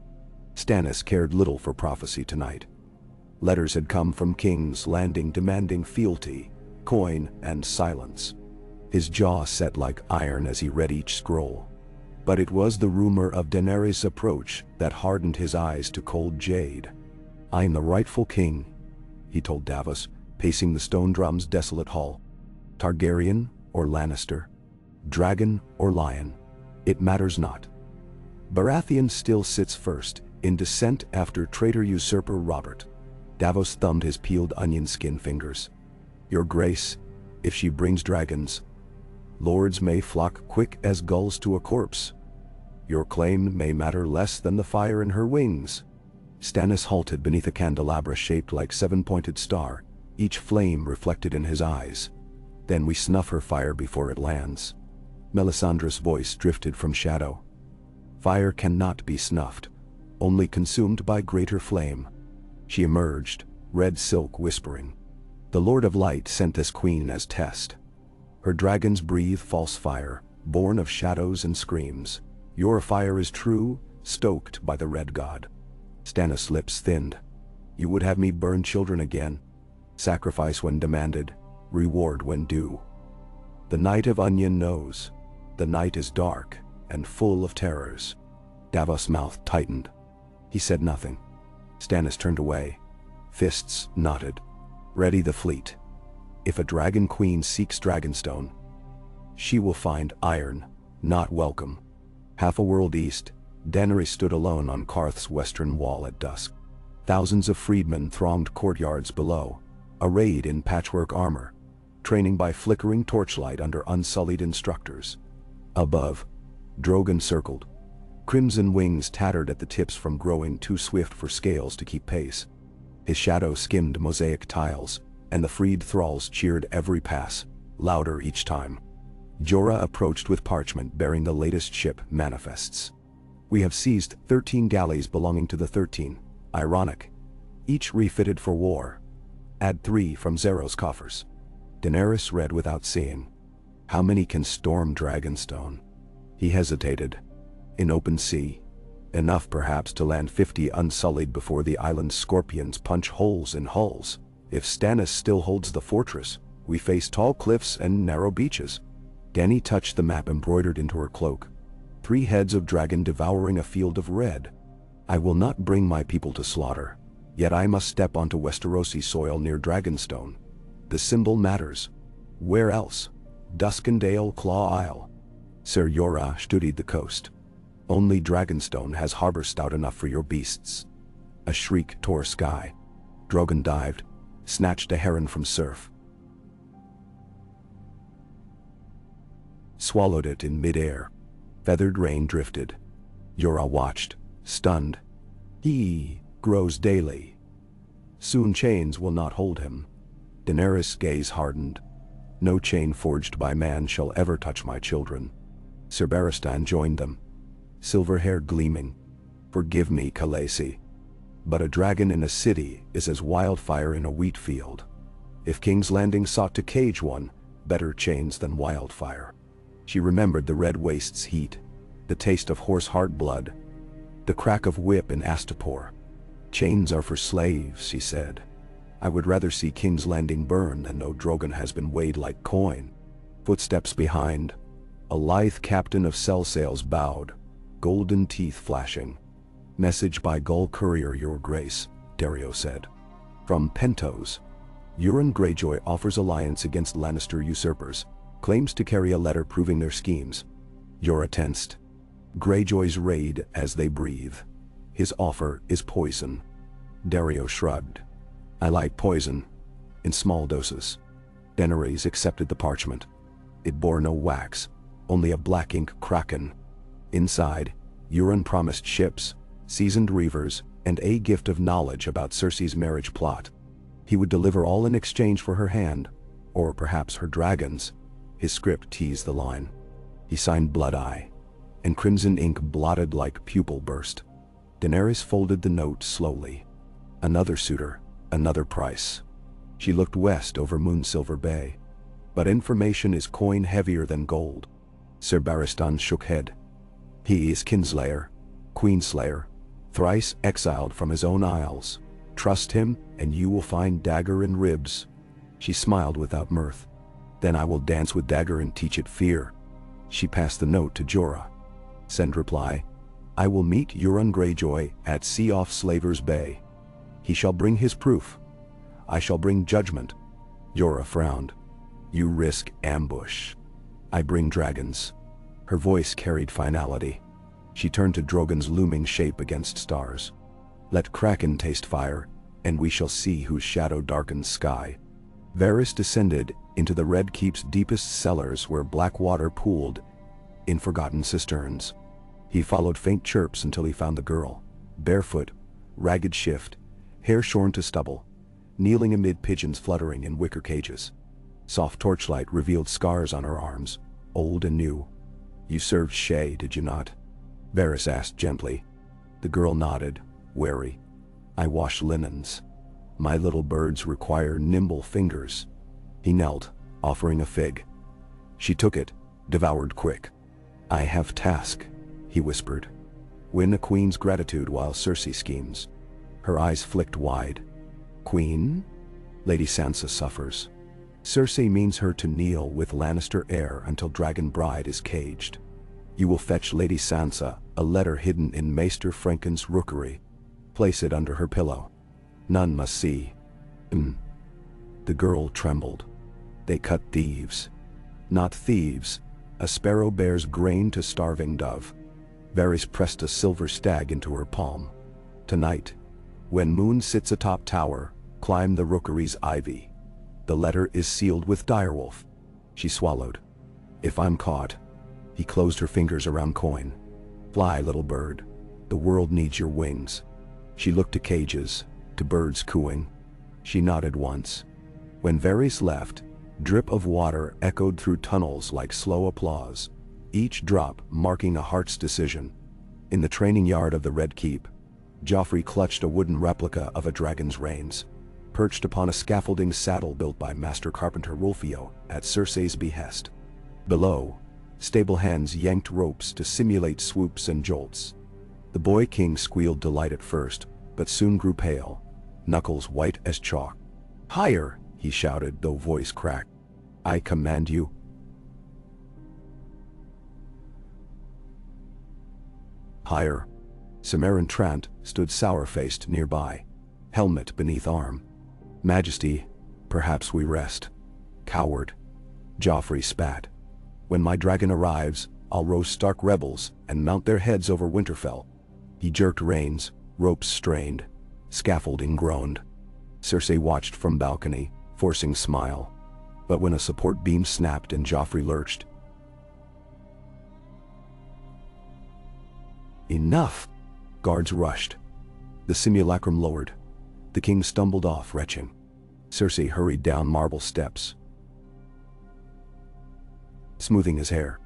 Stannis cared little for prophecy tonight. Letters had come from King's Landing demanding fealty, coin, and silence. His jaw set like iron as he read each scroll. But it was the rumor of Daenerys' approach that hardened his eyes to cold jade. I am the rightful king, he told Davos, pacing the stone drum's desolate hall. Targaryen or Lannister, dragon or lion, it matters not. Baratheon still sits first, in descent after traitor usurper Robert. Davos thumbed his peeled onion skin fingers. Your grace, if she brings dragons, lords may flock quick as gulls to a corpse. Your claim may matter less than the fire in her wings. Stannis halted beneath a candelabra shaped like seven-pointed star, each flame reflected in his eyes. Then we snuff her fire before it lands. Melisandre's voice drifted from shadow. Fire cannot be snuffed, only consumed by greater flame. She emerged, red silk whispering. The Lord of Light sent this queen as test. Her dragons breathe false fire, born of shadows and screams. Your fire is true, stoked by the Red God. Stannis' lips thinned. You would have me burn children again. Sacrifice when demanded, reward when due. The Night of Onion knows. The night is dark and full of terrors. Davos' mouth tightened. He said nothing. Stannis turned away. Fists knotted. Ready the fleet. If a dragon queen seeks Dragonstone, she will find iron, not welcome. Half a world east, Dany stood alone on Qarth's western wall at dusk. Thousands of freedmen thronged courtyards below, arrayed in patchwork armor, training by flickering torchlight under unsullied instructors. Above, Drogon circled, crimson wings tattered at the tips from growing too swift for scales to keep pace. His shadow skimmed mosaic tiles, and the freed thralls cheered every pass, louder each time. Jorah approached with parchment bearing the latest ship manifests. We have seized 13 galleys belonging to the 13. Ironic. Each refitted for war. Add 3 from Zero's coffers. Daenerys read without seeing. How many can storm Dragonstone? He hesitated. In open sea. Enough perhaps to land 50 unsullied before the island's scorpions punch holes in hulls. If Stannis still holds the fortress, we face tall cliffs and narrow beaches. Dany touched the map embroidered into her cloak. 3 heads of dragon devouring a field of red. I will not bring my people to slaughter, yet I must step onto Westerosi soil near Dragonstone. The symbol matters. Where else? Duskendale Claw Isle. Ser Jorah studied the coast. Only Dragonstone has harbor stout enough for your beasts. A shriek tore sky. Drogon dived, snatched a heron from surf. Swallowed it in mid-air. Feathered rain drifted. Jorah watched, stunned. He grows daily. Soon chains will not hold him. Daenerys' gaze hardened. No chain forged by man shall ever touch my children. Ser Barristan joined them, silver hair gleaming. Forgive me, Khaleesi, but a dragon in a city is as wildfire in a wheat field. If King's Landing sought to cage one, better chains than wildfire. She remembered the red waste's heat, the taste of horse heart blood, the crack of whip in Astapor. Chains are for slaves, she said. I would rather see King's Landing burn than know Drogon has been weighed like coin. Footsteps behind. A lithe captain of cell sails bowed, golden teeth flashing. Message by Gull Courier, Your Grace, Dario said. From Pentos. Euron Greyjoy offers alliance against Lannister usurpers, claims to carry a letter proving their schemes. Yora tensed. Greyjoy's raid as they breathe. His offer is poison. Dario shrugged. I like poison. In small doses. Daenerys accepted the parchment. It bore no wax, only a black ink kraken. Inside, Euron promised ships, seasoned reavers, and a gift of knowledge about Cersei's marriage plot. He would deliver all in exchange for her hand, or perhaps her dragons. His script teased the line. He signed Blood Eye, and crimson ink blotted like pupil burst. Daenerys folded the note slowly. Another suitor, another price. She looked west over Moonsilver Bay. But information is coin heavier than gold. Ser Barristan shook head. He is Kinslayer, Queenslayer, thrice exiled from his own isles. Trust him, and you will find dagger in ribs. She smiled without mirth. Then I will dance with dagger and teach it fear. She passed the note to Jorah. Send reply. I will meet Euron Greyjoy at sea off Slaver's Bay. He shall bring his proof. I shall bring judgment. Jorah frowned. You risk ambush. I bring dragons. Her voice carried finality. She turned to Drogon's looming shape against stars. Let Kraken taste fire, and we shall see whose shadow darkens sky. Varys descended into the Red Keep's deepest cellars where black water pooled in forgotten cisterns. He followed faint chirps until he found the girl, barefoot, ragged shift, hair shorn to stubble, kneeling amid pigeons fluttering in wicker cages. Soft torchlight revealed scars on her arms, old and new. You served Shay, did you not? Varys asked gently. The girl nodded, wary. I wash linens. My little birds require nimble fingers. He knelt, offering a fig. She took it, devoured quick. I have task, he whispered. Win a queen's gratitude while Cersei schemes. Her eyes flicked wide. Queen? Lady Sansa suffers. Cersei means her to kneel with Lannister heir until Dragon Bride is caged. You will fetch Lady Sansa a letter hidden in Maester Franken's rookery. Place it under her pillow. None must see. The girl trembled. They cut thieves. Not thieves. A sparrow bears grain to starving dove. Varys pressed a silver stag into her palm. Tonight, when moon sits atop tower, climb the rookery's ivy. The letter is sealed with direwolf. She swallowed. If I'm caught. He closed her fingers around coin. Fly, little bird. The world needs your wings. She looked to cages, to birds cooing. She nodded once. When Varys left, drip of water echoed through tunnels like slow applause, each drop marking a heart's decision. In the training yard of the Red Keep, Joffrey clutched a wooden replica of a dragon's reins, perched upon a scaffolding saddle built by master carpenter Rolfio at Cersei's behest. Below, stable hands yanked ropes to simulate swoops and jolts. The boy king squealed delight at first, but soon grew pale, knuckles white as chalk. Higher, he shouted, though voice cracked. I command you. Higher. Samarin Trant stood sour-faced nearby, helmet beneath arm. Majesty, perhaps we rest. Coward. Joffrey spat. When my dragon arrives, I'll roast Stark rebels and mount their heads over Winterfell. He jerked reins, ropes strained, scaffolding groaned. Cersei watched from balcony, forcing smile. But when a support beam snapped and Joffrey lurched. Enough! Guards rushed. The simulacrum lowered. The king stumbled off, retching. Cersei hurried down marble steps, smoothing his hair.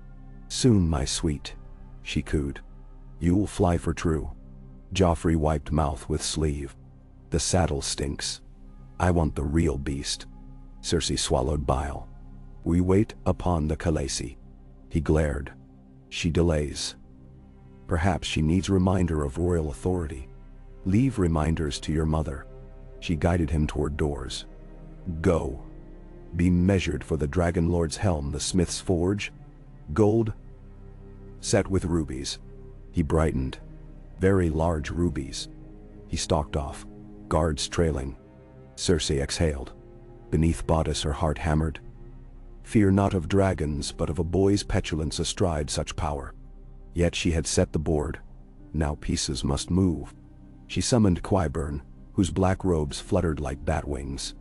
Soon, my sweet, she cooed. You'll fly for true. Joffrey wiped mouth with sleeve. The saddle stinks. I want the real beast. Cersei swallowed bile. We wait upon the Khaleesi. He glared. She delays. Perhaps she needs reminder of royal authority. Leave reminders to your mother. She guided him toward doors. Go. Be measured for the Dragon Lord's helm, the smith's forge. Gold, set with rubies. He brightened. Very large rubies. He stalked off, guards trailing. Cersei exhaled. Beneath bodice her heart hammered. Fear not of dragons, but of a boy's petulance astride such power. Yet she had set the board. Now pieces must move. She summoned Qyburn, whose black robes fluttered like bat wings.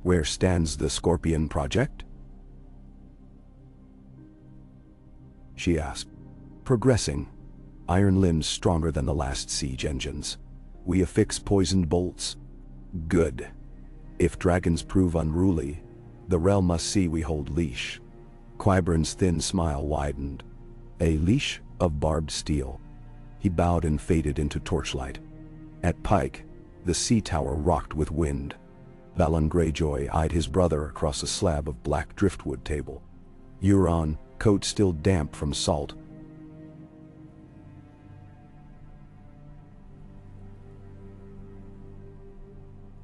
Where stands the Scorpion project? She asked. Progressing. Iron limbs stronger than the last siege engines. We affix poisoned bolts. Good. If dragons prove unruly, the realm must see we hold leash. Qyburn's thin smile widened. A leash of barbed steel. He bowed and faded into torchlight. At Pike, the sea tower rocked with wind. Balon Greyjoy eyed his brother across a slab of black driftwood table. Euron, coat still damp from salt.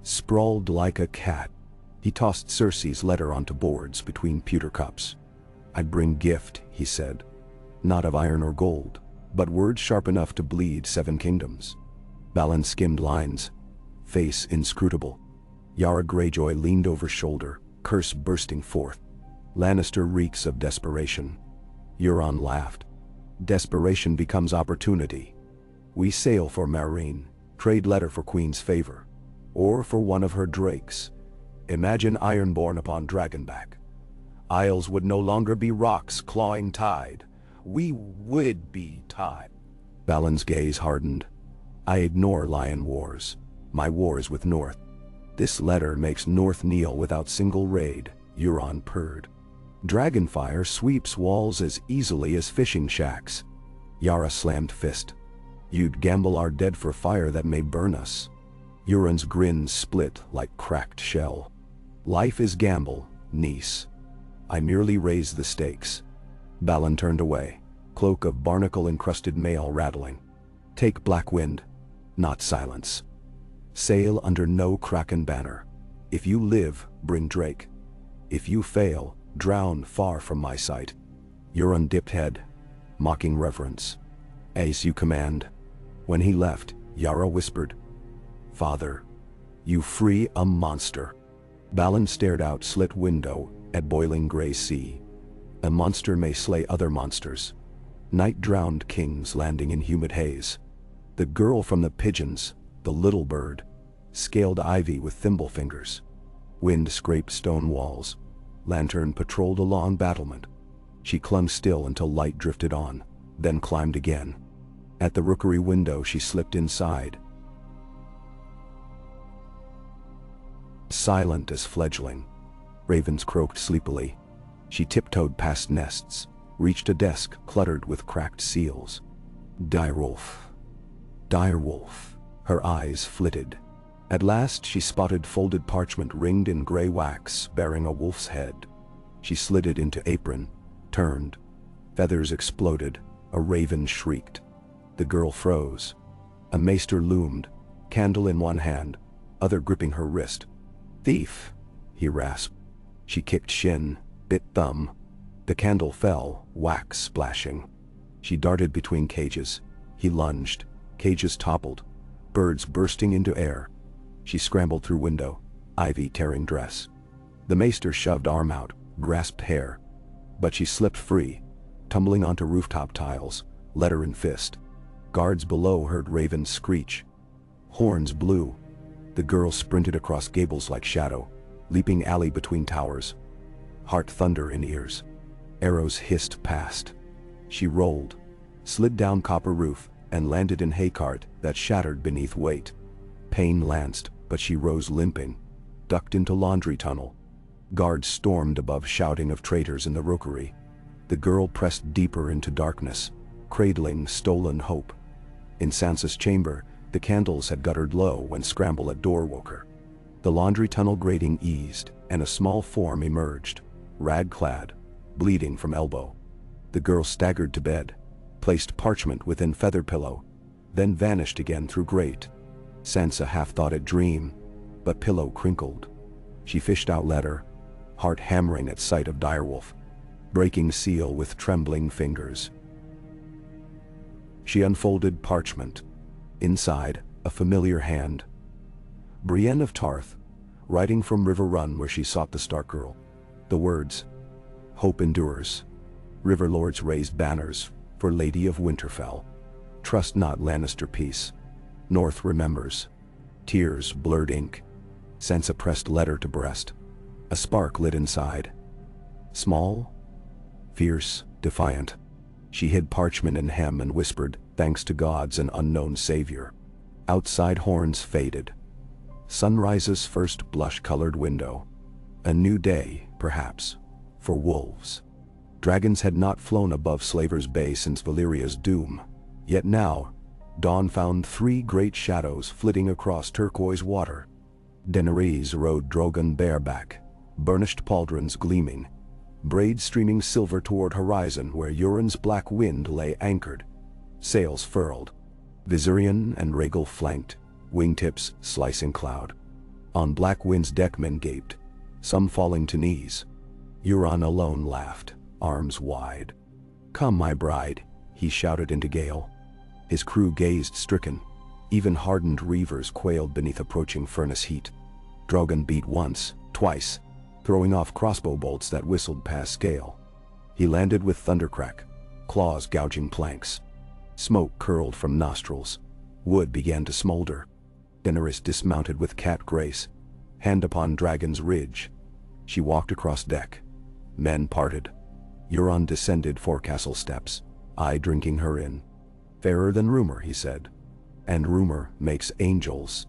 Sprawled like a cat. He tossed Cersei's letter onto boards between pewter cups. I'd bring gift, he said. Not of iron or gold, but words sharp enough to bleed 7 kingdoms. Balon skimmed lines. Face inscrutable. Yara Greyjoy leaned over shoulder, curse bursting forth. Lannister reeks of desperation. Euron laughed. Desperation becomes opportunity. We sail for Meereen, trade letter for Queen's favor. Or for one of her drakes. Imagine Ironborn upon Dragonback. Isles would no longer be rocks clawing tide. We would be tide. Balon's gaze hardened. I ignore Lion Wars. My war is with North. This letter makes North kneel without single raid, Euron purred. Dragonfire sweeps walls as easily as fishing shacks. Yara slammed fist. You'd gamble our dead for fire that may burn us. Euron's grin split like cracked shell. Life is gamble, niece. I merely raise the stakes. Balon turned away, cloak of barnacle-encrusted mail rattling. Take Black Wind, not silence. Sail under no Kraken banner. If you live, bring Drake. If you fail, drown far from my sight. Euron dipped head, mocking reverence. As you command. When he left, Yara whispered, Father, you free a monster. Balon stared out slit window at boiling gray sea. A monster may slay other monsters. Night-drowned kings landing in humid haze. The girl from the pigeons, the little bird, scaled ivy with thimble fingers. Wind scraped stone walls. Lantern patrolled a long battlement. She clung still until light drifted on, then climbed again. At the rookery window she slipped inside. Silent as fledgling. Ravens croaked sleepily. She tiptoed past nests, reached a desk cluttered with cracked seals. Direwolf. Direwolf. Her eyes flitted. At last she spotted folded parchment ringed in gray wax bearing a wolf's head. She slid it into apron, turned. Feathers exploded. A raven shrieked. The girl froze. A maester loomed, candle in one hand, other gripping her wrist. Thief, he rasped. She kicked shin, bit thumb. The candle fell, wax splashing. She darted between cages. He lunged. Cages toppled. Birds bursting into air. She scrambled through window, ivy tearing dress. The maester shoved arm out, grasped hair. But she slipped free, tumbling onto rooftop tiles, letter in fist. Guards below heard ravens screech. Horns blew. The girl sprinted across gables like shadow, leaping alley between towers. Heart thunder in ears. Arrows hissed past. She rolled, slid down copper roof, and landed in haycart that shattered beneath weight. Pain lanced, but she rose limping, ducked into laundry tunnel. Guards stormed above shouting of traitors in the rookery. The girl pressed deeper into darkness, cradling stolen hope. In Sansa's chamber, the candles had guttered low when scramble at door woke her. The laundry tunnel grating eased, and a small form emerged. rag-clad, bleeding from elbow. The girl staggered to bed, placed parchment within feather pillow, then vanished again through grate. Sansa half thought it dream, but pillow crinkled. She fished out letter, heart hammering at sight of direwolf, breaking seal with trembling fingers. She unfolded parchment. Inside, a familiar hand. Brienne of Tarth, writing from River Run where she sought the Stark girl. The words, "Hope endures. River lords raised banners for Lady of Winterfell. Trust not Lannister peace. North remembers." Tears blurred ink. Sansa pressed letter to breast. A spark lit inside. Small, fierce, defiant. She hid parchment in hem and whispered, "Thanks to gods and unknown savior." Outside horns faded. Sunrise's first blush-colored window. A new day, perhaps, for wolves. Dragons had not flown above Slaver's Bay since Valyria's doom. Yet now, dawn found 3 great shadows flitting across turquoise water. Daenerys rode Drogon bareback, burnished pauldrons gleaming, braids streaming silver toward horizon where Euron's black wind lay anchored, sails furled. Viserion and Rhaegal flanked, wingtips slicing cloud. On Black Wind's deck men gaped, some falling to knees. Euron alone laughed, arms wide. "Come, my bride," he shouted into gale. His crew gazed stricken. Even hardened reavers quailed beneath approaching furnace heat. Drogon beat once, twice, throwing off crossbow bolts that whistled past scale. He landed with thundercrack, claws gouging planks. Smoke curled from nostrils. Wood began to smolder. Daenerys dismounted with cat grace, hand upon Dragon's Ridge. She walked across deck. Men parted. Euron descended forecastle steps, eye drinking her in. "Fairer than rumor," he said. "And rumor makes angels."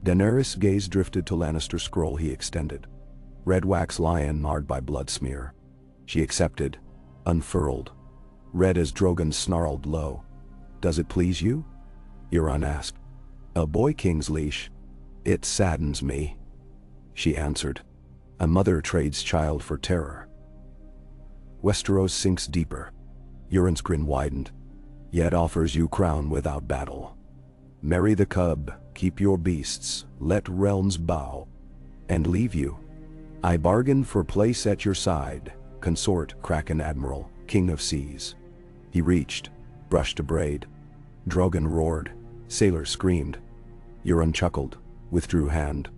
Daenerys' gaze drifted to Lannister scroll he extended. Red wax lion marred by blood smear. She accepted, unfurled. Read as Drogon snarled low. "Does it please you?" Euron asked. "A boy king's leash. It saddens me," she answered. "A mother trades child for terror." Westeros sinks deeper. Euron's grin widened. "Yet offers you crown without battle. Marry the cub, keep your beasts, let realms bow, and leave you. I bargain for place at your side, consort Kraken Admiral, King of Seas." He reached, brushed a braid. Drogon roared, sailors screamed. Euron chuckled, withdrew hand.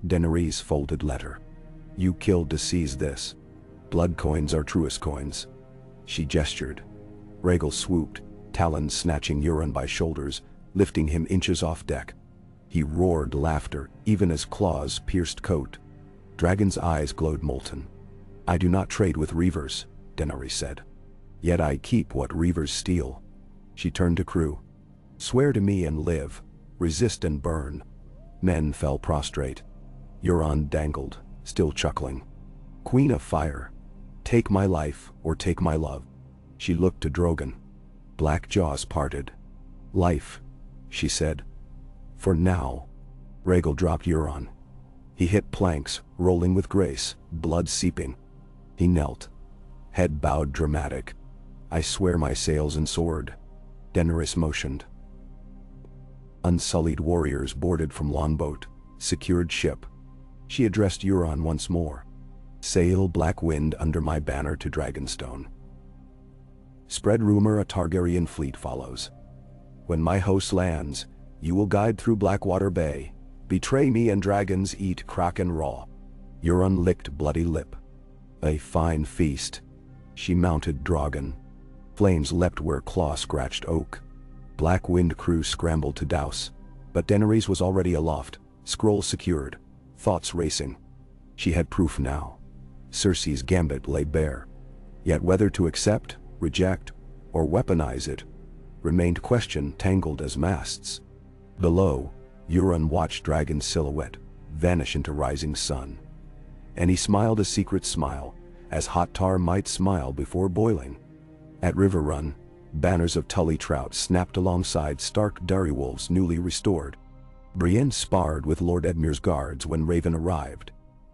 Daenerys folded letter. "You killed to seize this. Blood coins are truest coins." She gestured. Rhaegal swooped, talons snatching Euron by shoulders, lifting him inches off deck. He roared laughter, even as claws pierced coat. Dragon's eyes glowed molten. "I do not trade with reavers," Daenerys said. "Yet I keep what reavers steal." She turned to crew. "Swear to me and live, resist and burn." Men fell prostrate. Euron dangled, still chuckling. "Queen of Fire, take my life or take my love." She looked to Drogon. Black jaws parted. "Life," she said. "For now." Rhaegal dropped Euron. He hit planks, rolling with grace, blood seeping. He knelt, head bowed dramatic. "I swear my sails and sword." Daenerys motioned. Unsullied warriors boarded from longboat, secured ship. She addressed Euron once more. "Sail Black Wind under my banner to Dragonstone. Spread rumor a Targaryen fleet follows. When my host lands, you will guide through Blackwater Bay. Betray me and dragons eat Kraken raw." Euron licked bloody lip. "A fine feast." She mounted Drogon. Flames leapt where claw scratched oak. Black Wind crew scrambled to douse, but Daenerys was already aloft, scroll secured, thoughts racing. She had proof now. Cersei's gambit lay bare. Yet whether to accept, reject, or weaponize it remained question tangled as masts. Below, Euron watched Dragon's silhouette vanish into rising sun. And he smiled a secret smile, as hot tar might smile before boiling. At River Run, banners of Tully trout snapped alongside stark direwolves newly restored. Brienne sparred with Lord Edmure's guards when Raven arrived.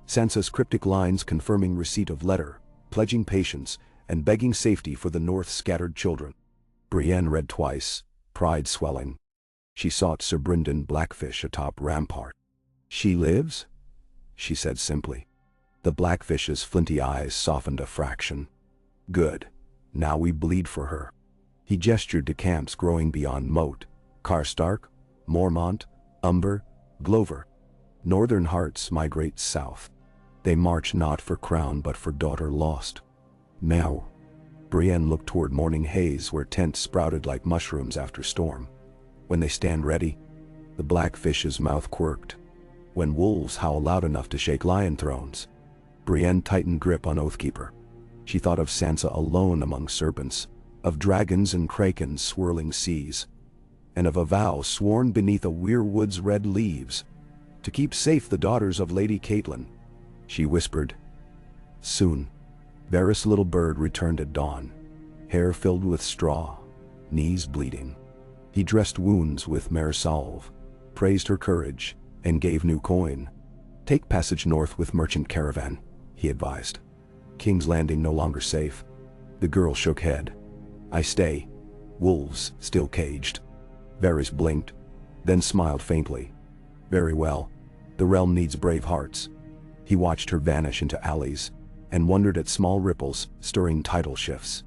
Sansa's cryptic lines confirming receipt of letter pledging patience and begging safety for the North's scattered children. Brienne read twice, pride swelling. She sought Sir Brynden Blackfish atop rampart. "She lives?" she said simply. The Blackfish's flinty eyes softened a fraction. "Good. Now we bleed for her." He gestured to camps growing beyond Moat: Karstark, Mormont, Umber, Glover. Northern hearts migrate south. They march not for crown but for daughter lost. Now. Brienne looked toward morning haze where tents sprouted like mushrooms after storm. "When they stand ready," the Blackfish's mouth quirked. "When wolves howl loud enough to shake lion thrones." Brienne tightened grip on Oathkeeper. She thought of Sansa alone among serpents, of dragons and krakens swirling seas, and of a vow sworn beneath a weirwood's red leaves, to keep safe the daughters of Lady Catelyn. She whispered, "Soon." Varys' little bird returned at dawn, hair filled with straw, knees bleeding. He dressed wounds with mare salve, praised her courage, and gave new coin. "Take passage north with merchant caravan," he advised. "King's Landing no longer safe." The girl shook head. "I stay. Wolves still caged." Varys blinked, then smiled faintly. "Very well. The realm needs brave hearts." He watched her vanish into alleys, and wondered at small ripples stirring tidal shifts.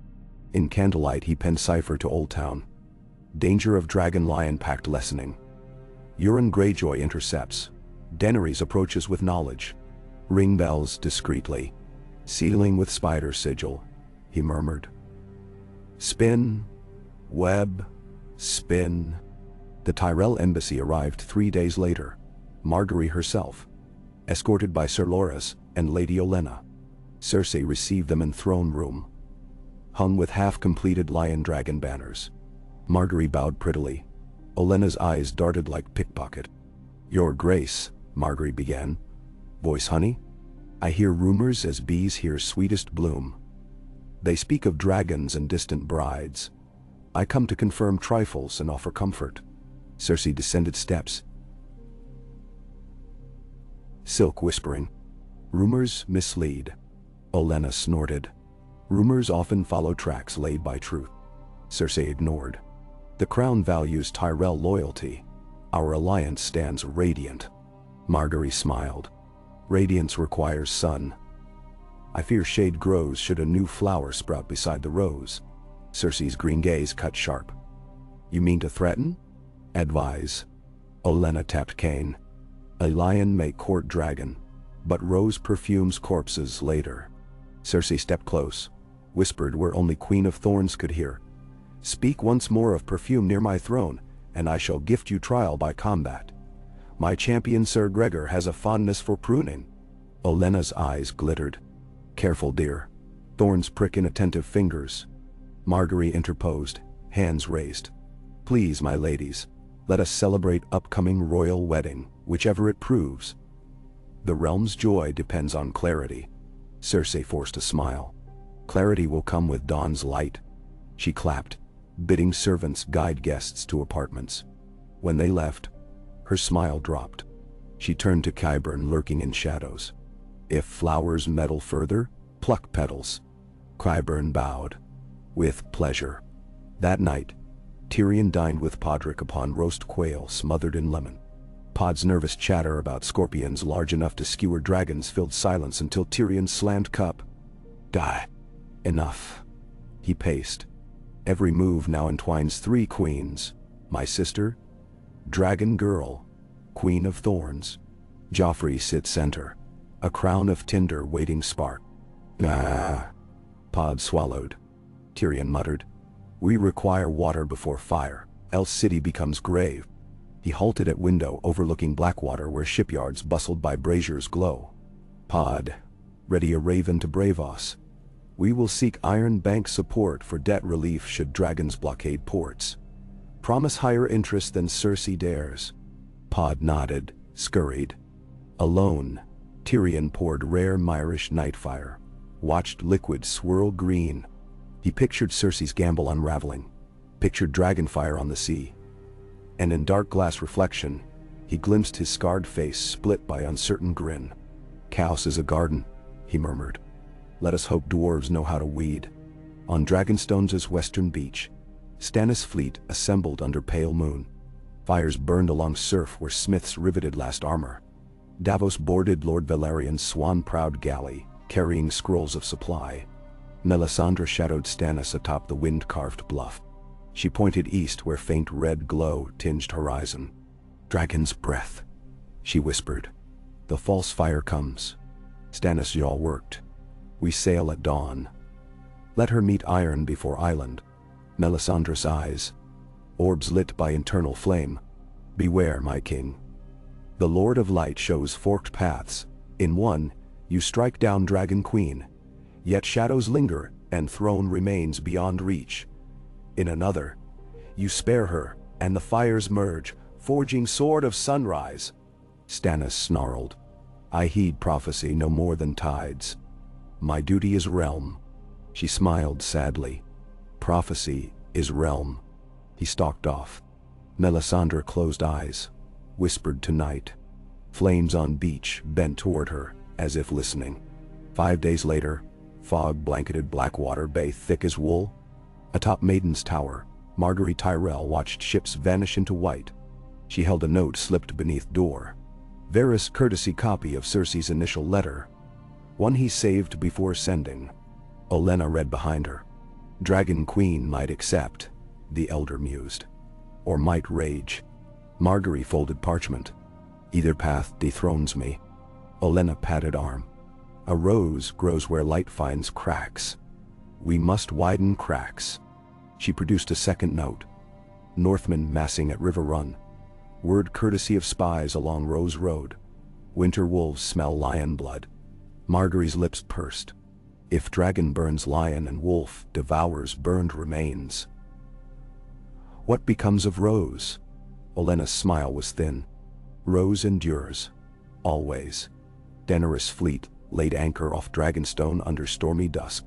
In candlelight he penned cipher to Old Town. "Danger of dragon lion pact lessening. Euron Greyjoy intercepts. Daenerys approaches with knowledge. Ring bells discreetly. Sealing with spider sigil," he murmured. "Spin, web, spin." The Tyrell embassy arrived 3 days later, Margaery herself, escorted by Sir Loras and Lady Olenna. Cersei received them in throne room, hung with half-completed lion-dragon banners. Margaery bowed prettily. Olenna's eyes darted like pickpocket. "Your Grace," Margaery began, voice honey, "I hear rumors as bees hear sweetest bloom. They speak of dragons and distant brides. I come to confirm trifles and offer comfort." Cersei descended steps, silk whispering. "Rumors mislead." Olenna snorted. "Rumors often follow tracks laid by truth." Cersei ignored. "The crown values Tyrell loyalty. Our alliance stands radiant." Margaery smiled. "Radiance requires sun. I fear shade grows should a new flower sprout beside the rose." Cersei's green gaze cut sharp. "You mean to threaten?" "Advise." Olenna tapped cane. "A lion may court dragon, but rose perfumes corpses later." Cersei stepped close, whispered where only Queen of Thorns could hear. "Speak once more of perfume near my throne, and I shall gift you trial by combat. My champion Sir Gregor has a fondness for pruning." Olenna's eyes glittered. "Careful, dear. Thorns prick inattentive fingers." Margaery interposed, hands raised. "Please, my ladies, let us celebrate upcoming royal wedding, whichever it proves. The realm's joy depends on clarity." Cersei forced a smile. "Clarity will come with dawn's light." She clapped, bidding servants guide guests to apartments. When they left, her smile dropped. She turned to Qyburn lurking in shadows. "If flowers meddle further, pluck petals." Qyburn bowed. "With pleasure." That night, Tyrion dined with Podrick upon roast quail smothered in lemon. Pod's nervous chatter about scorpions large enough to skewer dragons filled silence until Tyrion slammed cup. "Die. Enough." He paced. "Every move now entwines 3 queens. My sister, Dragon Girl, Queen of Thorns. Joffrey sits center, a crown of tinder waiting spark." "Ah." Pod swallowed. Tyrion muttered, "We require water before fire, else city becomes grave." He halted at window overlooking Blackwater where shipyards bustled by braziers glow. "Pod, ready a raven to Bravos. We will seek Iron Bank support for debt relief should dragons blockade ports. Promise higher interest than Cersei dares." Pod nodded, scurried. Alone, Tyrion poured rare Myrish nightfire, watched liquid swirl green. He pictured Cersei's gamble unraveling, pictured dragonfire on the sea. And in dark glass reflection, he glimpsed his scarred face split by uncertain grin. "Chaos is a garden," he murmured. Let us hope dwarves know how to weed. On Dragonstone's western beach, Stannis' fleet assembled under pale moon. Fires burned along surf where smiths riveted last armor. Davos boarded Lord Valerian's swan-prowed galley, carrying scrolls of supply. Melisandre shadowed Stannis atop the wind-carved bluff. She pointed east where faint red glow tinged horizon. "Dragon's breath," she whispered. "The false fire comes." Stannis' jaw worked. "We sail at dawn. Let her meet iron before island." Melisandre's eyes, orbs lit by internal flame. "Beware, my king. The Lord of Light shows forked paths. In one, you strike down Dragon Queen, yet shadows linger and throne remains beyond reach. In another, you spare her, and the fires merge, forging sword of sunrise." Stannis snarled. "I heed prophecy no more than tides. My duty is realm." She smiled sadly. "Prophecy is realm." He stalked off. Melisandre closed eyes, whispered to night. Flames on beach bent toward her, as if listening. 5 days later, fog-blanketed Blackwater Bay thick as wool. Atop Maiden's Tower, Marguerite Tyrell watched ships vanish into white. She held a note slipped beneath door. Varys' courtesy copy of Cersei's initial letter. One he saved before sending. Olenna read behind her. "Dragon Queen might accept," the elder mused. "Or might rage." Marguerite folded parchment. "Either path dethrones me." Olenna patted arm. "A rose grows where light finds cracks. We must widen cracks." She produced a second note. "Northmen massing at River Run. Word courtesy of spies along Rose Road. Winter wolves smell lion blood." Marguerite's lips pursed. "If dragon burns lion and wolf devours burned remains. What becomes of Rose?" Olenna's smile was thin. "Rose endures. Always." Daenerys' fleet laid anchor off Dragonstone under stormy dusk.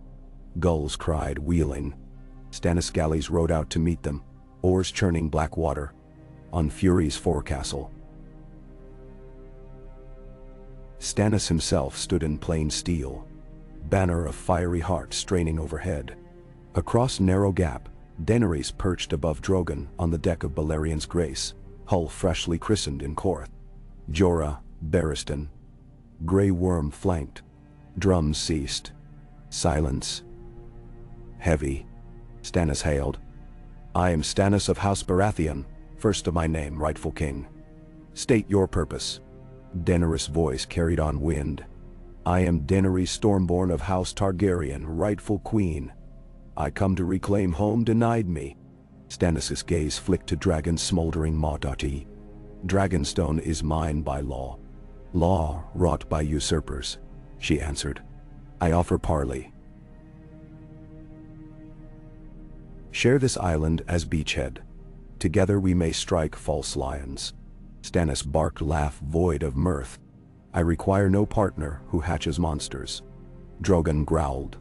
Gulls cried, wheeling. Stannis' galleys rowed out to meet them, oars churning black water. On Fury's forecastle, Stannis himself stood in plain steel, banner of fiery heart straining overhead. Across narrow gap, Daenerys perched above Drogon on the deck of Balerian's Grace, hull freshly christened in Korth. Jorah, Barristan. Grey Worm flanked. Drums ceased. Silence. Heavy. Stannis hailed. "I am Stannis of House Baratheon, first of my name, rightful king." "State your purpose." Daenerys' voice carried on wind. "I am Daenerys Stormborn of House Targaryen, rightful queen. I come to reclaim home denied me." Stannis' gaze flicked to Dragon's smoldering maw-dotty. "Dragonstone is mine by law. Law wrought by usurpers," she answered. "I offer parley. Share this island as beachhead. Together we may strike false lions." Stannis barked, laugh void of mirth. "I require no partner who hatches monsters." Drogon growled.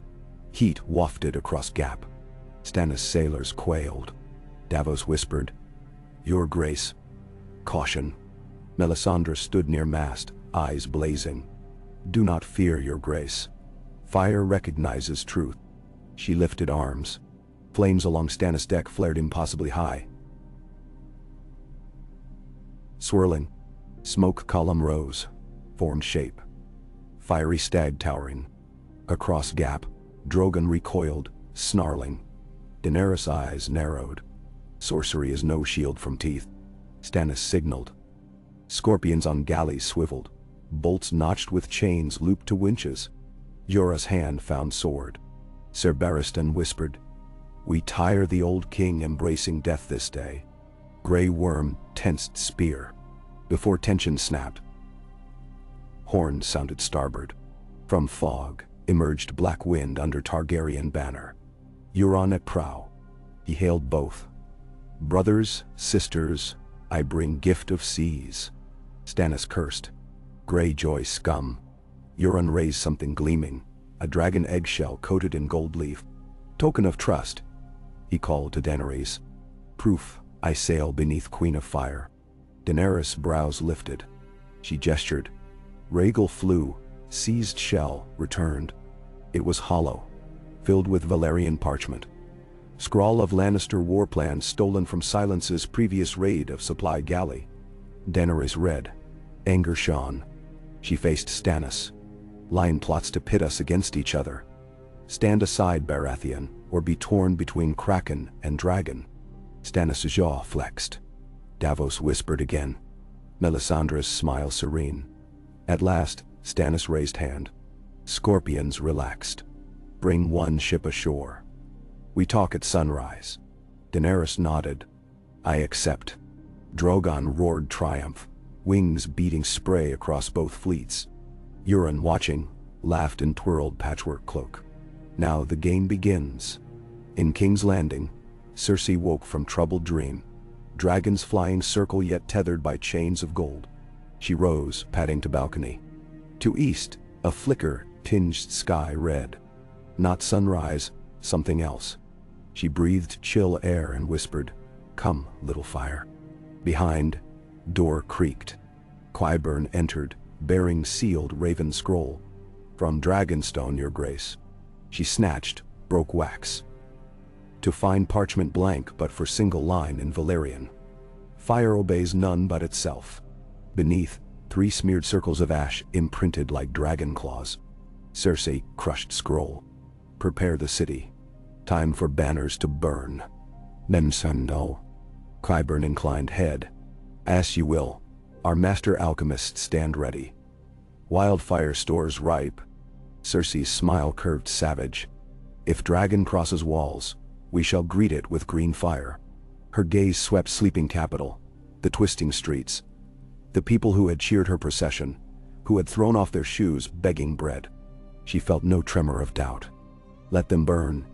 Heat wafted across gap. Stannis' sailors quailed. Davos whispered, "Your Grace." "Caution." Melisandre stood near mast, eyes blazing. "Do not fear, Your Grace. Fire recognizes truth." She lifted arms. Flames along Stannis' deck flared impossibly high. Swirling, smoke column rose, formed shape. Fiery stag towering. Across gap, Drogon recoiled, snarling. Daenerys' eyes narrowed. Sorcery is no shield from teeth. Stannis signaled. Scorpions on galleys swiveled. Bolts notched with chains looped to winches. Jorah's hand found sword. Ser Barristan whispered, "We tire the old king embracing death this day." Grey Worm tensed spear. Before tension snapped, horns sounded starboard. From fog emerged black wind under Targaryen banner. Euron at prow. He hailed both. "Brothers, sisters, I bring gift of seas." Stannis cursed. "Greyjoy scum." Euron raised something gleaming, a dragon eggshell coated in gold leaf. "Token of trust," he called to Daenerys. "Proof I sail beneath Queen of Fire." Daenerys' brows lifted. She gestured. Rhaegal flew, seized shell, returned. It was hollow, filled with Valyrian parchment. Scrawl of Lannister war plans stolen from Silence's previous raid of supply galley. Daenerys read. Anger shone. She faced Stannis. Lion plots to pit us against each other. Stand aside, Baratheon, or be torn between Kraken and Dragon. Stannis' jaw flexed. Davos whispered again. Melisandre's smile serene. At last, Stannis raised hand. Scorpions relaxed. Bring one ship ashore. We talk at sunrise. Daenerys nodded. I accept. Drogon roared triumph, wings beating spray across both fleets. Euron, watching, laughed and twirled patchwork cloak. Now the game begins. In King's Landing, Cersei woke from troubled dream. Dragons flying circle yet tethered by chains of gold. She rose, padding to balcony. To east, a flicker tinged sky red. Not sunrise, something else. She breathed chill air and whispered, "Come, little fire." Behind, door creaked. Qyburn entered, bearing sealed raven scroll. "From Dragonstone, your grace." She snatched, broke wax. To find parchment blank but for single line in Valyrian. Fire obeys none but itself. Beneath, 3 smeared circles of ash imprinted like dragon claws. Cersei crushed scroll. Prepare the city. Time for banners to burn. Memsundo. Qyburn inclined head. As you will. Our master alchemists stand ready. Wildfire stores ripe. Cersei's smile curved savage. If dragon crosses walls, we shall greet it with green fire. Her gaze swept sleeping capital, the twisting streets, the people who had cheered her procession, who had thrown off their shoes begging bread. She felt no tremor of doubt. Let them burn,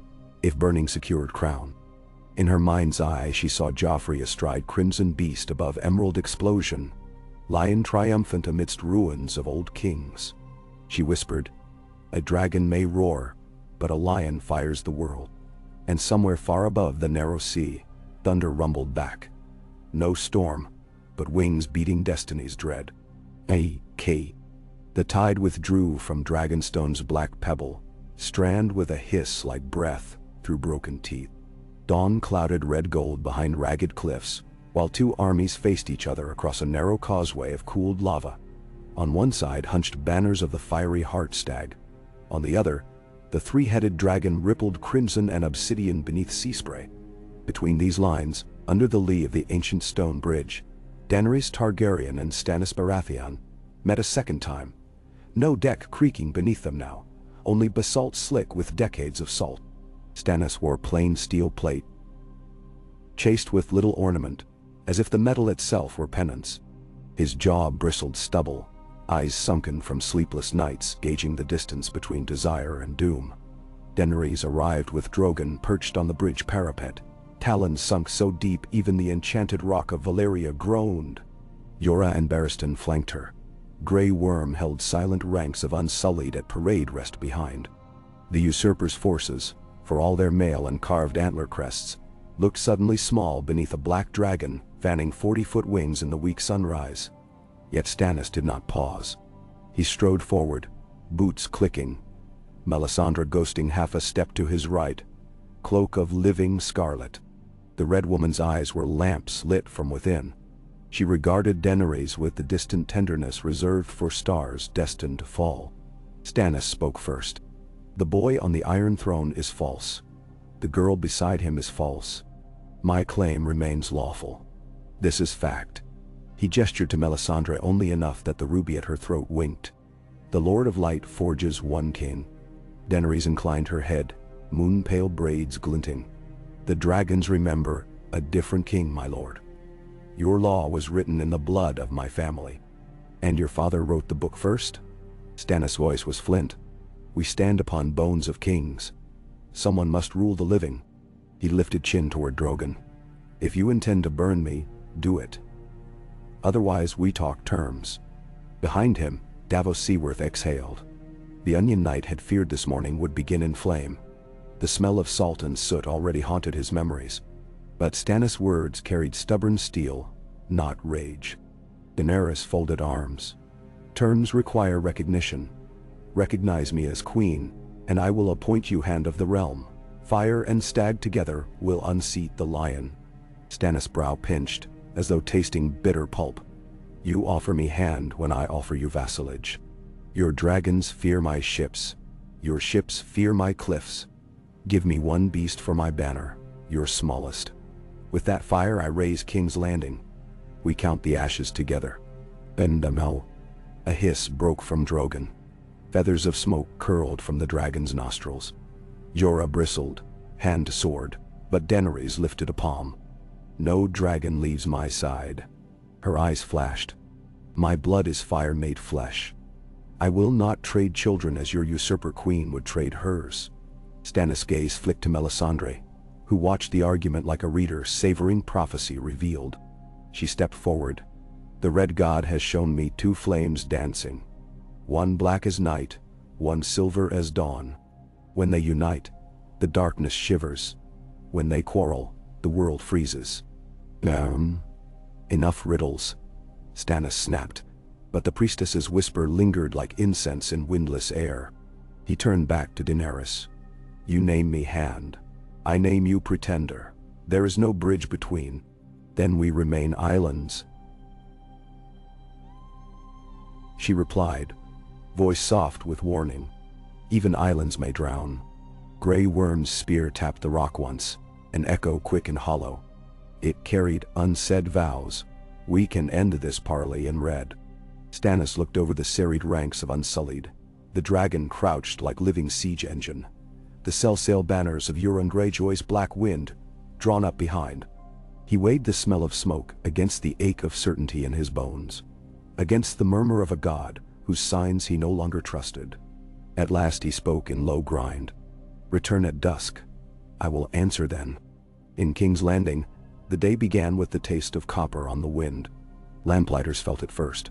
if burning secured crown. In her mind's eye she saw Joffrey astride crimson beast above emerald explosion, lion triumphant amidst ruins of old kings. She whispered, "A dragon may roar, but a lion fires the world." And somewhere far above the narrow sea, thunder rumbled back. No storm, but wings beating destiny's dread. A.K. The tide withdrew from Dragonstone's black pebble, strand with a hiss like breath through broken teeth. Dawn clouded red gold behind ragged cliffs, while 2 armies faced each other across a narrow causeway of cooled lava. On one side hunched banners of the fiery heart stag. On the other, the 3-headed dragon rippled crimson and obsidian beneath sea spray. Between these lines, under the lee of the ancient stone bridge, Daenerys Targaryen and Stannis Baratheon met a second time. No deck creaking beneath them now, only basalt slick with decades of salt. Stannis wore plain steel plate, chased with little ornament, as if the metal itself were penance. His jaw bristled stubble, eyes sunken from sleepless nights gauging the distance between desire and doom. Daenerys arrived with Drogon perched on the bridge parapet, talons sunk so deep even the enchanted rock of Valyria groaned. Jorah and Barristan flanked her. Grey Worm held silent ranks of Unsullied at parade rest behind. The usurpers' forces, for all their mail and carved antler crests, looked suddenly small beneath a black dragon fanning 40-foot wings in the weak sunrise. Yet Stannis did not pause. He strode forward, boots clicking, Melisandre ghosting half a step to his right, cloak of living scarlet. The Red Woman's eyes were lamps lit from within. She regarded Daenerys with the distant tenderness reserved for stars destined to fall. Stannis spoke first. "The boy on the Iron Throne is false. The girl beside him is false. My claim remains lawful. This is fact." He gestured to Melisandre only enough that the ruby at her throat winked. "The Lord of Light forges one king." Daenerys inclined her head, moon-pale braids glinting. "The dragons remember a different king, my lord. Your law was written in the blood of my family." "And your father wrote the book first?" Stannis' voice was flint. "We stand upon bones of kings. Someone must rule the living." He lifted chin toward Drogon. "If you intend to burn me, do it. Otherwise we talk terms." Behind him, Davos Seaworth exhaled. The Onion Knight had feared this morning would begin in flame. The smell of salt and soot already haunted his memories. But Stannis' words carried stubborn steel, not rage. Daenerys folded arms. "Terms require recognition. Recognize me as queen, And I will appoint you Hand of the Realm. Fire and stag together will unseat the lion. Stannis' brow pinched, as though tasting bitter pulp. You offer me hand when I offer you vassalage. Your dragons fear my ships. Your ships fear my cliffs. Give me one beast for my banner, your smallest. With that fire I raise King's Landing. We count the ashes together. Bendamel. A hiss broke from Drogon. Feathers of smoke curled from the dragon's nostrils. Jorah bristled, hand to sword, but Daenerys lifted a palm. No dragon leaves my side. Her eyes flashed. My blood is fire made flesh. I will not trade children as your usurper queen would trade hers. Stannis' gaze flicked to Melisandre, who watched the argument like a reader savoring prophecy revealed. She stepped forward. The red god has shown me two flames dancing. One black as night, one silver as dawn. When they unite, the darkness shivers. When they quarrel, the world freezes. Enough riddles, Stannis snapped, but the priestess's whisper lingered like incense in windless air. He turned back to Daenerys. You name me Hand. I name you Pretender. There is no bridge between. Then we remain islands. She replied, voice soft with warning. Even islands may drown. Grey Worm's spear tapped the rock once, an echo quick and hollow. It carried unsaid vows. We can end this parley in red. Stannis looked over the serried ranks of Unsullied. The dragon crouched like living siege engine. The cell-sail banners of Euron Greyjoy's Black Wind, drawn up behind. He weighed the smell of smoke against the ache of certainty in his bones, against the murmur of a god whose signs he no longer trusted. At last he spoke in low grind. Return at dusk. I will answer then. In King's Landing, the day began with the taste of copper on the wind. Lamplighters felt it first.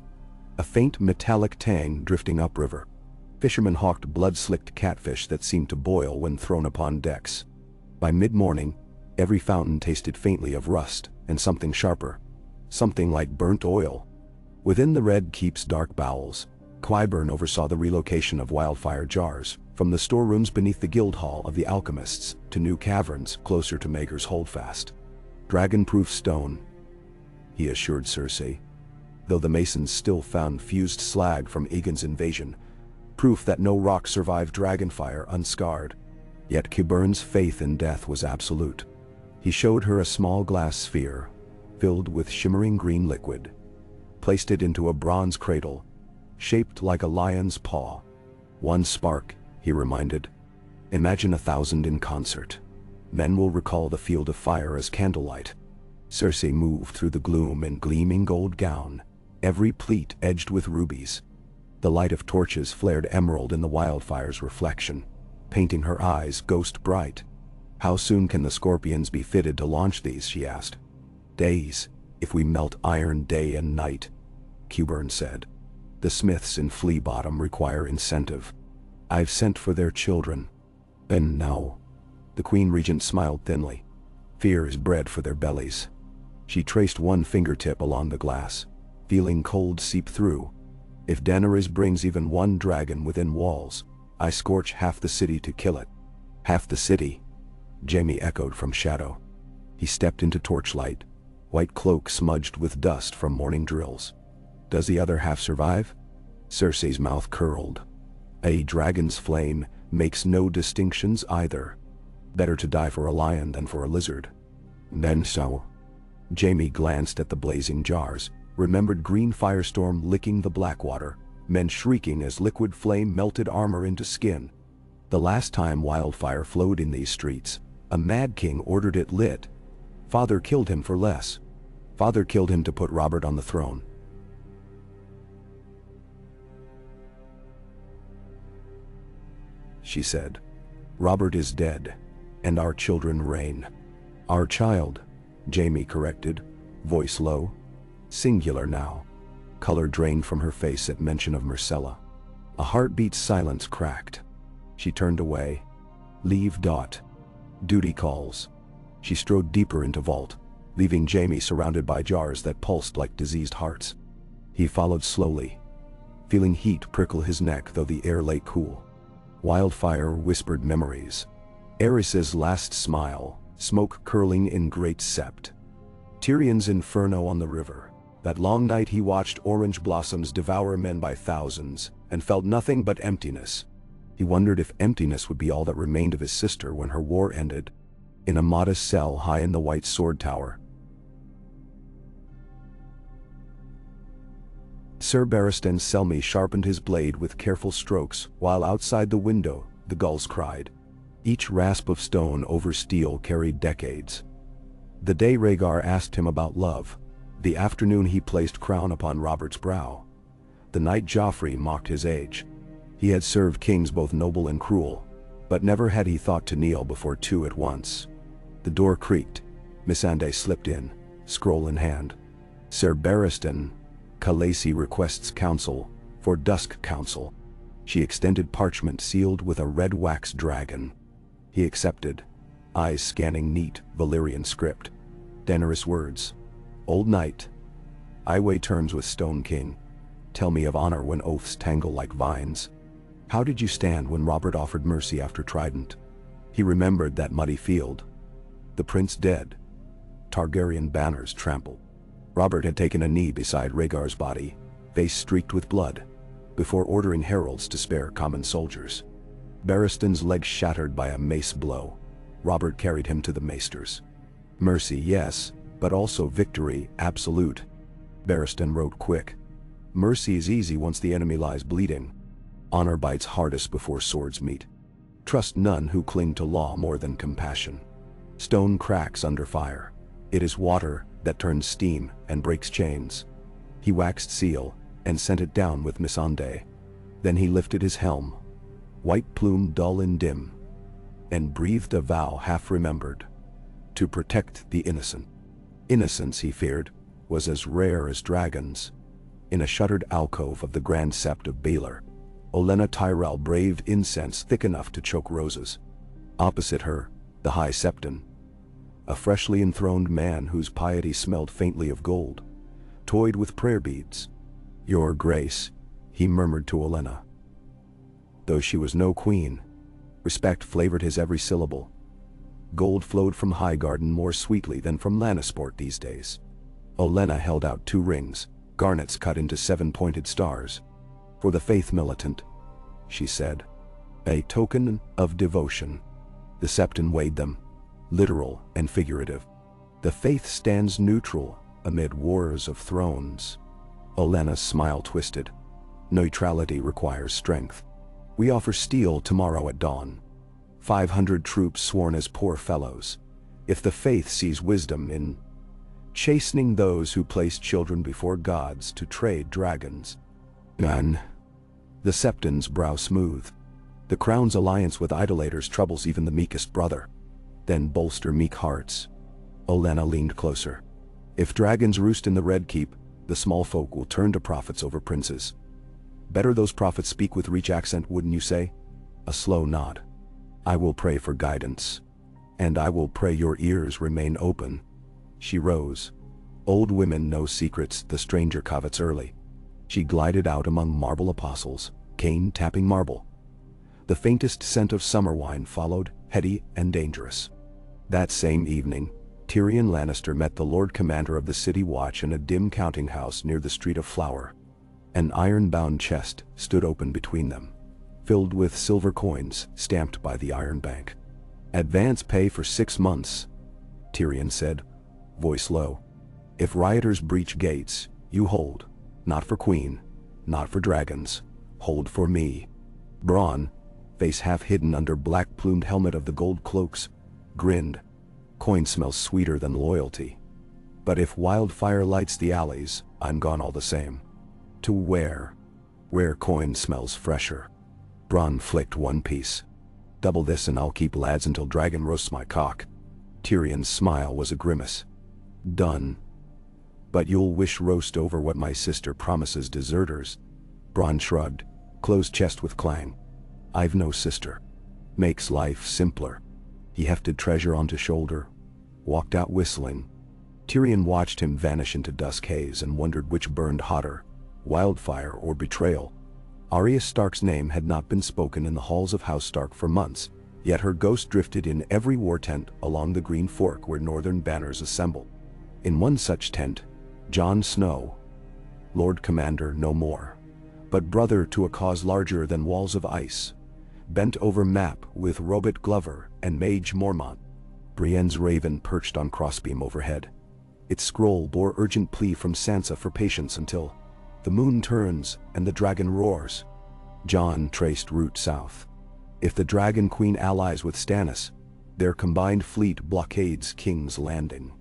A faint metallic tang drifting upriver. Fishermen hawked blood-slicked catfish that seemed to boil when thrown upon decks. By mid-morning, every fountain tasted faintly of rust and something sharper. Something like burnt oil. Within the Red Keep's dark bowels, Qyburn oversaw the relocation of wildfire jars from the storerooms beneath the Guildhall of the Alchemists to new caverns closer to Maegor's Holdfast. Dragon-proof stone, he assured Cersei, though the masons still found fused slag from Aegon's invasion, proof that no rock survived dragonfire unscarred. Yet Qyburn's faith in death was absolute. He showed her a small glass sphere, filled with shimmering green liquid, placed it into a bronze cradle, shaped like a lion's paw. One spark, he reminded. Imagine 1,000 in concert. Men will recall the field of fire as candlelight. Cersei moved through the gloom in gleaming gold gown, every pleat edged with rubies. The light of torches flared emerald in the wildfire's reflection, painting her eyes ghost bright. How soon can the scorpions be fitted to launch these, she asked. Days, if we melt iron day and night, Qyburn said. The smiths in Flea Bottom require incentive. I've sent for their children. And now, the Queen Regent smiled thinly. Fear is bread for their bellies. She traced one fingertip along the glass, feeling cold seep through. If Daenerys brings even one dragon within walls, I scorch half the city to kill it. Half the city, Jaime echoed from shadow. He stepped into torchlight, white cloak smudged with dust from morning drills. Does the other half survive? Cersei's mouth curled. A dragon's flame makes no distinctions either. Better to die for a lion than for a lizard. Then so. Jaime glanced at the blazing jars, remembered green firestorm licking the Blackwater, men shrieking as liquid flame melted armor into skin. The last time wildfire flowed in these streets, a mad king ordered it lit. Father killed him for less. Father killed him to put Robert on the throne. She said, Robert is dead, and our children reign. Our child, Jaime corrected, voice low. Singular now. Color drained from her face at mention of Myrcella. A heartbeat's silence cracked. She turned away. Leave. Duty calls. She strode deeper into vault, leaving Jaime surrounded by jars that pulsed like diseased hearts. He followed slowly, feeling heat prickle his neck though the air lay cool. Wildfire whispered memories. Aerys's last smile, smoke curling in great sept. Tyrion's inferno on the river. That long night he watched orange blossoms devour men by thousands, and felt nothing but emptiness. He wondered if emptiness would be all that remained of his sister when her war ended. In a modest cell high in the White Sword Tower, Sir Barristan Selmy sharpened his blade with careful strokes, while outside the window, the gulls cried. Each rasp of stone over steel carried decades. The day Rhaegar asked him about love, the afternoon he placed crown upon Robert's brow, the night Joffrey mocked his age. He had served kings both noble and cruel, but never had he thought to kneel before two at once. The door creaked. Missandei slipped in, scroll in hand. Sir Barristan, Khaleesi requests counsel, for Dusk Council. She extended parchment sealed with a red wax dragon. He accepted, eyes scanning neat Valyrian script. Daenerys words. Old Knight. I weigh terms with Stone King. Tell me of honor when oaths tangle like vines. How did you stand when Robert offered mercy after Trident? He remembered that muddy field. The prince dead. Targaryen banners trampled. Robert had taken a knee beside Rhaegar's body, face streaked with blood, before ordering heralds to spare common soldiers. Barristan's leg shattered by a mace blow. Robert carried him to the maesters. Mercy, yes, but also victory, absolute. Barristan wrote quick. Mercy is easy once the enemy lies bleeding. Honor bites hardest before swords meet. Trust none who cling to law more than compassion. Stone cracks under fire. It is water that turns steam and breaks chains. He waxed seal and sent it down with Missandei. Then he lifted his helm, white plume dull and dim, and breathed a vow half remembered, to protect the innocent. Innocence, he feared, was as rare as dragons. In a shuttered alcove of the Grand Sept of Baelor, Olenna Tyrell braved incense thick enough to choke roses. Opposite her, the High Septon, a freshly enthroned man whose piety smelled faintly of gold, toyed with prayer beads. Your Grace, he murmured to Olenna. Though she was no queen, respect flavored his every syllable. Gold flowed from Highgarden more sweetly than from Lannisport these days. Olenna held out 2 rings, garnets cut into 7-pointed stars. For the faith militant, she said. A token of devotion. The Septon weighed them, literal and figurative. The faith stands neutral amid wars of thrones. Olenna's smile twisted. Neutrality requires strength. We offer steel tomorrow at dawn. 500 troops sworn as poor fellows. If the faith sees wisdom in chastening those who place children before gods to trade dragons. None. The Septon's brow smooth. The crown's alliance with idolaters troubles even the meekest brother. Then bolster meek hearts. Olenna leaned closer. If dragons roost in the Red Keep, the small folk will turn to prophets over princes. Better those prophets speak with reach accent, wouldn't you say? A slow nod. I will pray for guidance. And I will pray your ears remain open. She rose. Old women know secrets the stranger covets early. She glided out among marble apostles, cane tapping marble. The faintest scent of summer wine followed, heady and dangerous. That same evening, Tyrion Lannister met the Lord Commander of the City Watch in a dim counting house near the Street of Flower. An iron-bound chest stood open between them, filled with silver coins stamped by the Iron Bank. Advance pay for 6 months, Tyrion said, voice low. If rioters breach gates, you hold. Not for queen, not for dragons, hold for me. Bronn, face half hidden under black-plumed helmet of the gold cloaks, grinned. Coin smells sweeter than loyalty. But if wildfire lights the alleys, I'm gone all the same. To where coin smells fresher. Bronn flicked 1 piece. Double this and I'll keep lads until dragon roasts my cock. Tyrion's smile was a grimace. Done. But you'll wish roast over what my sister promises deserters. Bronn shrugged, closed chest with clang. I've no sister. Makes life simpler. He hefted treasure onto shoulder, walked out whistling. Tyrion watched him vanish into dusk haze and wondered which burned hotter, wildfire or betrayal. Arya Stark's name had not been spoken in the halls of House Stark for months, yet her ghost drifted in every war tent along the Green Fork where northern banners assemble. In one such tent, Jon Snow, Lord Commander no more, but brother to a cause larger than walls of ice, bent over map with Robert Glover and Mage Mormont. Brienne's raven perched on crossbeam overhead. Its scroll bore urgent plea from Sansa for patience until the moon turns and the dragon roars. Jon traced route south. If the Dragon Queen allies with Stannis, their combined fleet blockades King's Landing.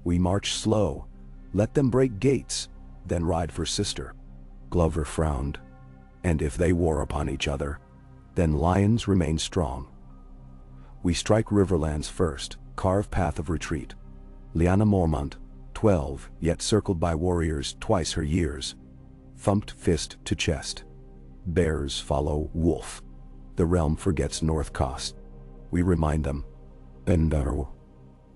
We march slow, let them break gates, then ride for sister. Glover frowned. And if they war upon each other, then lions remain strong. We strike Riverlands first, carve path of retreat. Lyanna Mormont, 12, yet circled by warriors twice her years, thumped fist to chest. Bears follow wolf. The realm forgets North Cost. We remind them. Endaro.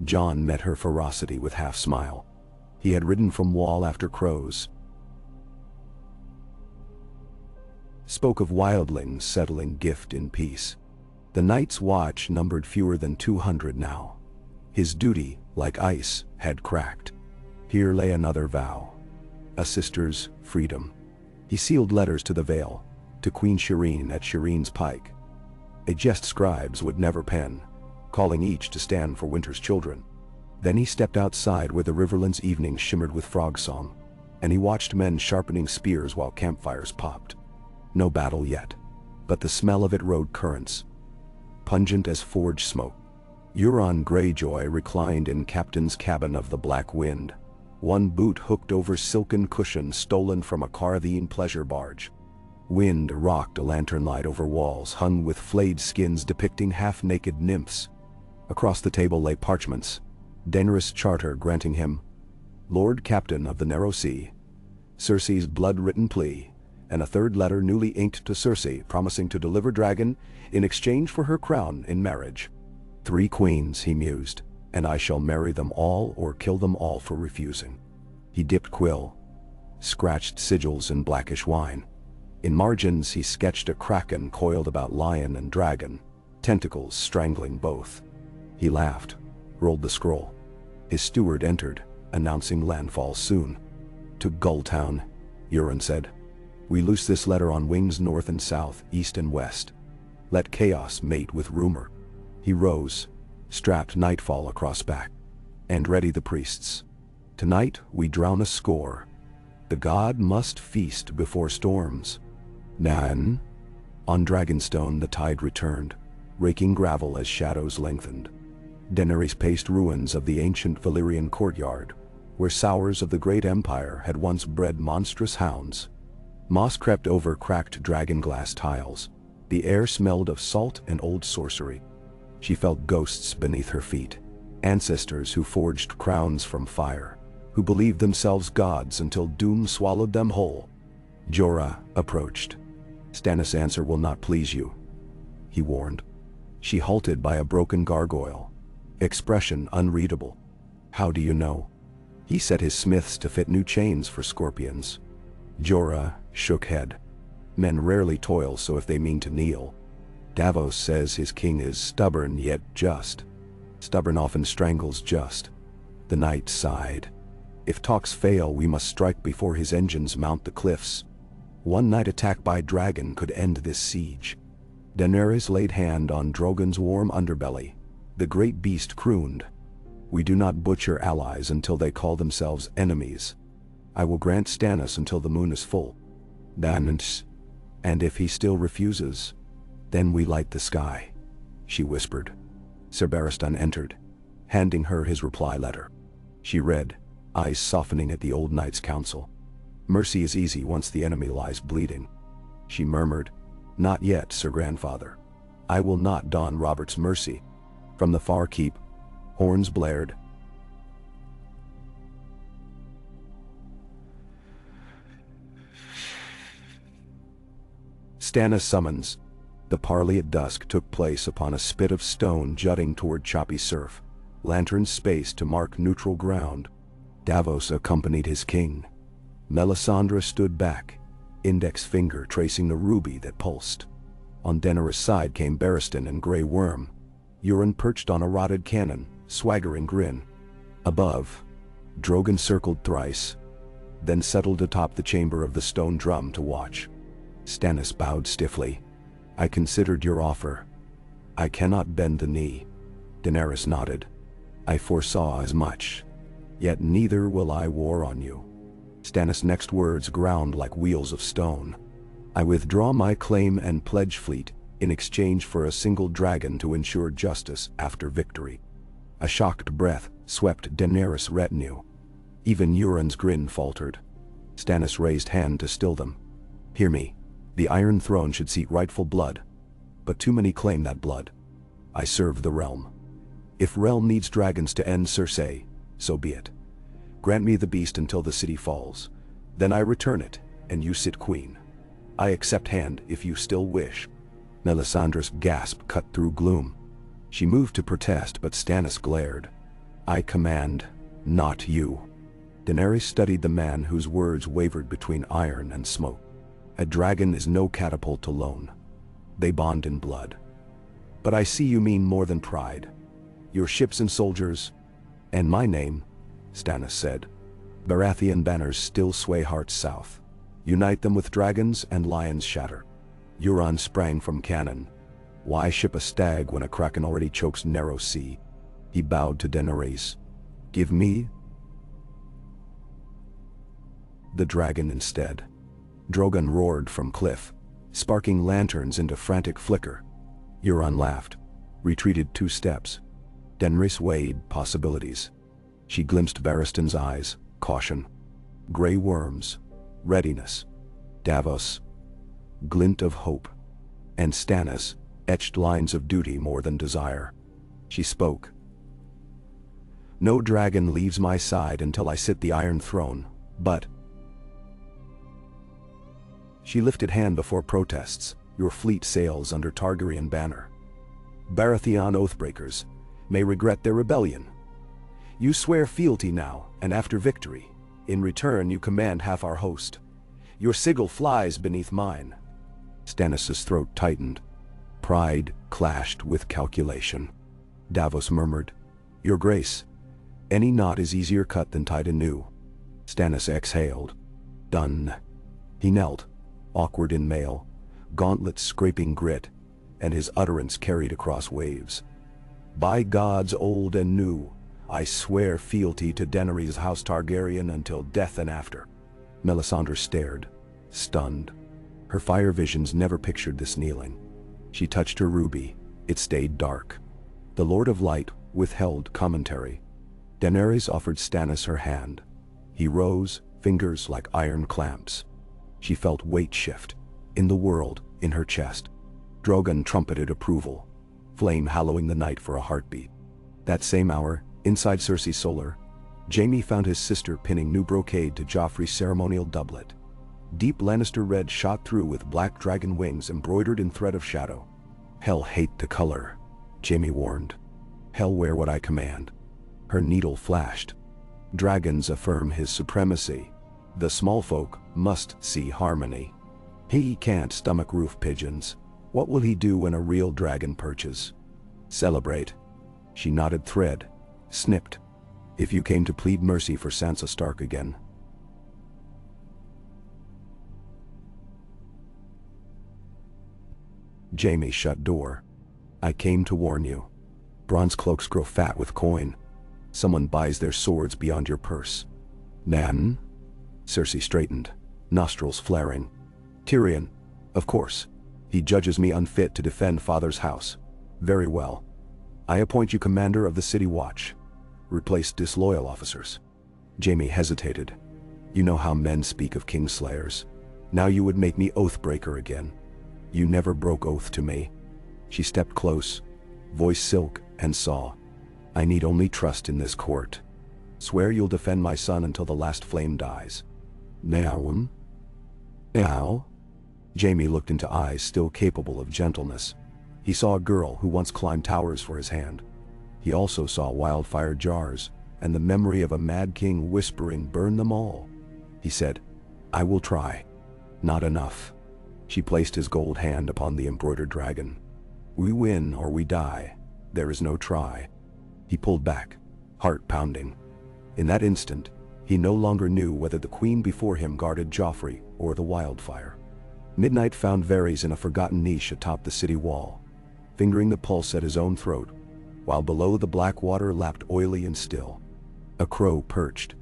Jon met her ferocity with half smile. He had ridden from Wall after crows. Spoke of wildlings settling gift in peace. The Night's Watch numbered fewer than 200 now. His duty, like ice, had cracked. Here lay another vow. A sister's freedom. He sealed letters to the Vale, to Queen Shireen at Shireen's Pike. A jest scribes would never pen, calling each to stand for winter's children. Then he stepped outside where the Riverlands evening shimmered with frog song, and he watched men sharpening spears while campfires popped. No battle yet, but the smell of it rode currents, pungent as forge smoke. Euron Greyjoy reclined in captain's cabin of the Black Wind, one boot hooked over silken cushion stolen from a Carthene pleasure barge. Wind rocked a lantern light over walls hung with flayed skins depicting half-naked nymphs. Across the table lay parchments, Daenerys' charter granting him, Lord Captain of the Narrow Sea, Cersei's blood-written plea, and a third letter newly inked to Cersei promising to deliver Dragon in exchange for her crown in marriage. 3 queens, he mused, and I shall marry them all or kill them all for refusing. He dipped quill, scratched sigils in blackish wine. In margins he sketched a kraken coiled about lion and dragon, tentacles strangling both. He laughed, rolled the scroll. His steward entered, announcing landfall soon. To Gulltown, Euron said. We loose this letter on wings north and south, east and west. Let chaos mate with rumor. He rose, strapped Nightfall across back, and ready the priests. Tonight we drown a score. The god must feast before storms. Nan. On Dragonstone the tide returned, raking gravel as shadows lengthened. Daenerys paced ruins of the ancient Valyrian courtyard, where sowers of the great empire had once bred monstrous hounds. Moss crept over cracked dragonglass tiles. The air smelled of salt and old sorcery. She felt ghosts beneath her feet, ancestors who forged crowns from fire, who believed themselves gods until doom swallowed them whole. Jorah approached. Stannis' answer will not please you, he warned. She halted by a broken gargoyle, expression unreadable. How do you know? He set his smiths to fit new chains for scorpions. Jorah shook head. Men rarely toil so if they mean to kneel. Davos says his king is stubborn yet just. Stubborn often strangles just. The knight sighed. If talks fail, we must strike before his engines mount the cliffs. One night attack by dragon could end this siege. Daenerys laid hand on Drogon's warm underbelly. The great beast crooned. We do not butcher allies until they call themselves enemies. I will grant Stannis until the moon is full. And if he still refuses, then we light the sky, she whispered. Ser Barristan entered, handing her his reply letter. She read, eyes softening at the old knight's counsel. Mercy is easy once the enemy lies bleeding. She murmured, Not yet, Sir Grandfather. I will not don Robert's mercy. From the far keep, horns blared. Stannis summons. The parley at dusk took place upon a spit of stone jutting toward choppy surf, lanterns spaced to mark neutral ground. Davos accompanied his king. Melisandre stood back, index finger tracing the ruby that pulsed. On Daenerys' side came Barristan and Grey Worm, Euron perched on a rotted cannon, swaggering grin. Above, Drogon circled thrice, then settled atop the chamber of the stone drum to watch. Stannis bowed stiffly. "I considered your offer. I cannot bend the knee." Daenerys nodded. "I foresaw as much. Yet neither will I war on you." Stannis' next words ground like wheels of stone. "I withdraw my claim and pledge fleet in exchange for a single dragon to ensure justice after victory." A shocked breath swept Daenerys' retinue. Even Euron's grin faltered. Stannis raised hand to still them. "Hear me. The Iron Throne should seat rightful blood. But too many claim that blood. I serve the realm. If realm needs dragons to end Cersei, so be it. Grant me the beast until the city falls. Then I return it, and you sit queen. I accept hand if you still wish." Melisandre's gasp cut through gloom. She moved to protest, but Stannis glared. "I command, not you." Daenerys studied the man whose words wavered between iron and smoke. "A dragon is no catapult alone. They bond in blood. But I see you mean more than pride. Your ships and soldiers, and my name," Stannis said. "Baratheon banners still sway hearts south. Unite them with dragons and lions shatter." Euron sprang from cannon. Why ship a stag when a kraken already chokes narrow sea? He bowed to Daenerys. "Give me the dragon instead." Drogon roared from cliff, sparking lanterns into frantic flicker. Euron laughed, retreated 2 steps. Daenerys weighed possibilities. She glimpsed Barristan's eyes, caution. Grey worms, readiness. Davos, glint of hope. And Stannis, etched lines of duty more than desire. She spoke. "No dragon leaves my side until I sit the Iron Throne, but..." She lifted hand before protests. "Your fleet sails under Targaryen banner. Baratheon oathbreakers may regret their rebellion. You swear fealty now, and after victory, in return you command half our host. Your sigil flies beneath mine." Stannis' throat tightened. Pride clashed with calculation. Davos murmured, "Your Grace, any knot is easier cut than tied anew." Stannis exhaled. "Done." He knelt, awkward in mail, gauntlets scraping grit, and his utterance carried across waves. "By gods old and new, I swear fealty to Daenerys House Targaryen until death and after." Melisandre stared, stunned. Her fire visions never pictured this kneeling. She touched her ruby. It stayed dark. The Lord of Light withheld commentary. Daenerys offered Stannis her hand. He rose, fingers like iron clamps. She felt weight shift, in the world, in her chest. Drogon trumpeted approval, flame hallowing the night for a heartbeat. That same hour, inside Cersei's solar, Jaime found his sister pinning new brocade to Joffrey's ceremonial doublet. Deep Lannister red shot through with black dragon wings embroidered in thread of shadow. "Hell hate the color," Jaime warned. "Hell wear what I command." Her needle flashed. "Dragons affirm his supremacy. The small folk must see harmony. He can't stomach roof pigeons. What will he do when a real dragon perches? Celebrate." She knotted thread, snipped. "If you came to plead mercy for Sansa Stark again." Jaime shut door. "I came to warn you. Bronze cloaks grow fat with coin. Someone buys their swords beyond your purse." "Nan?" Cersei straightened, nostrils flaring. "Tyrion, of course. He judges me unfit to defend father's house. Very well. I appoint you commander of the city watch. Replace disloyal officers." Jaime hesitated. "You know how men speak of kingslayers. Now you would make me oathbreaker again. You never broke oath to me." She stepped close, voice silk, and saw. "I need only trust in this court. Swear you'll defend my son until the last flame dies." "Now?" "Now?" Jaime looked into eyes still capable of gentleness. He saw a girl who once climbed towers for his hand. He also saw wildfire jars, and the memory of a mad king whispering, "Burn them all." He said, "I will try." Not enough. She placed his gold hand upon the embroidered dragon. We win or we die. There is no try. He pulled back, heart pounding. In that instant, he no longer knew whether the queen before him guarded Joffrey or the wildfire. Midnight found Varys in a forgotten niche atop the city wall, fingering the pulse at his own throat, while below the black water lapped oily and still. A crow perched,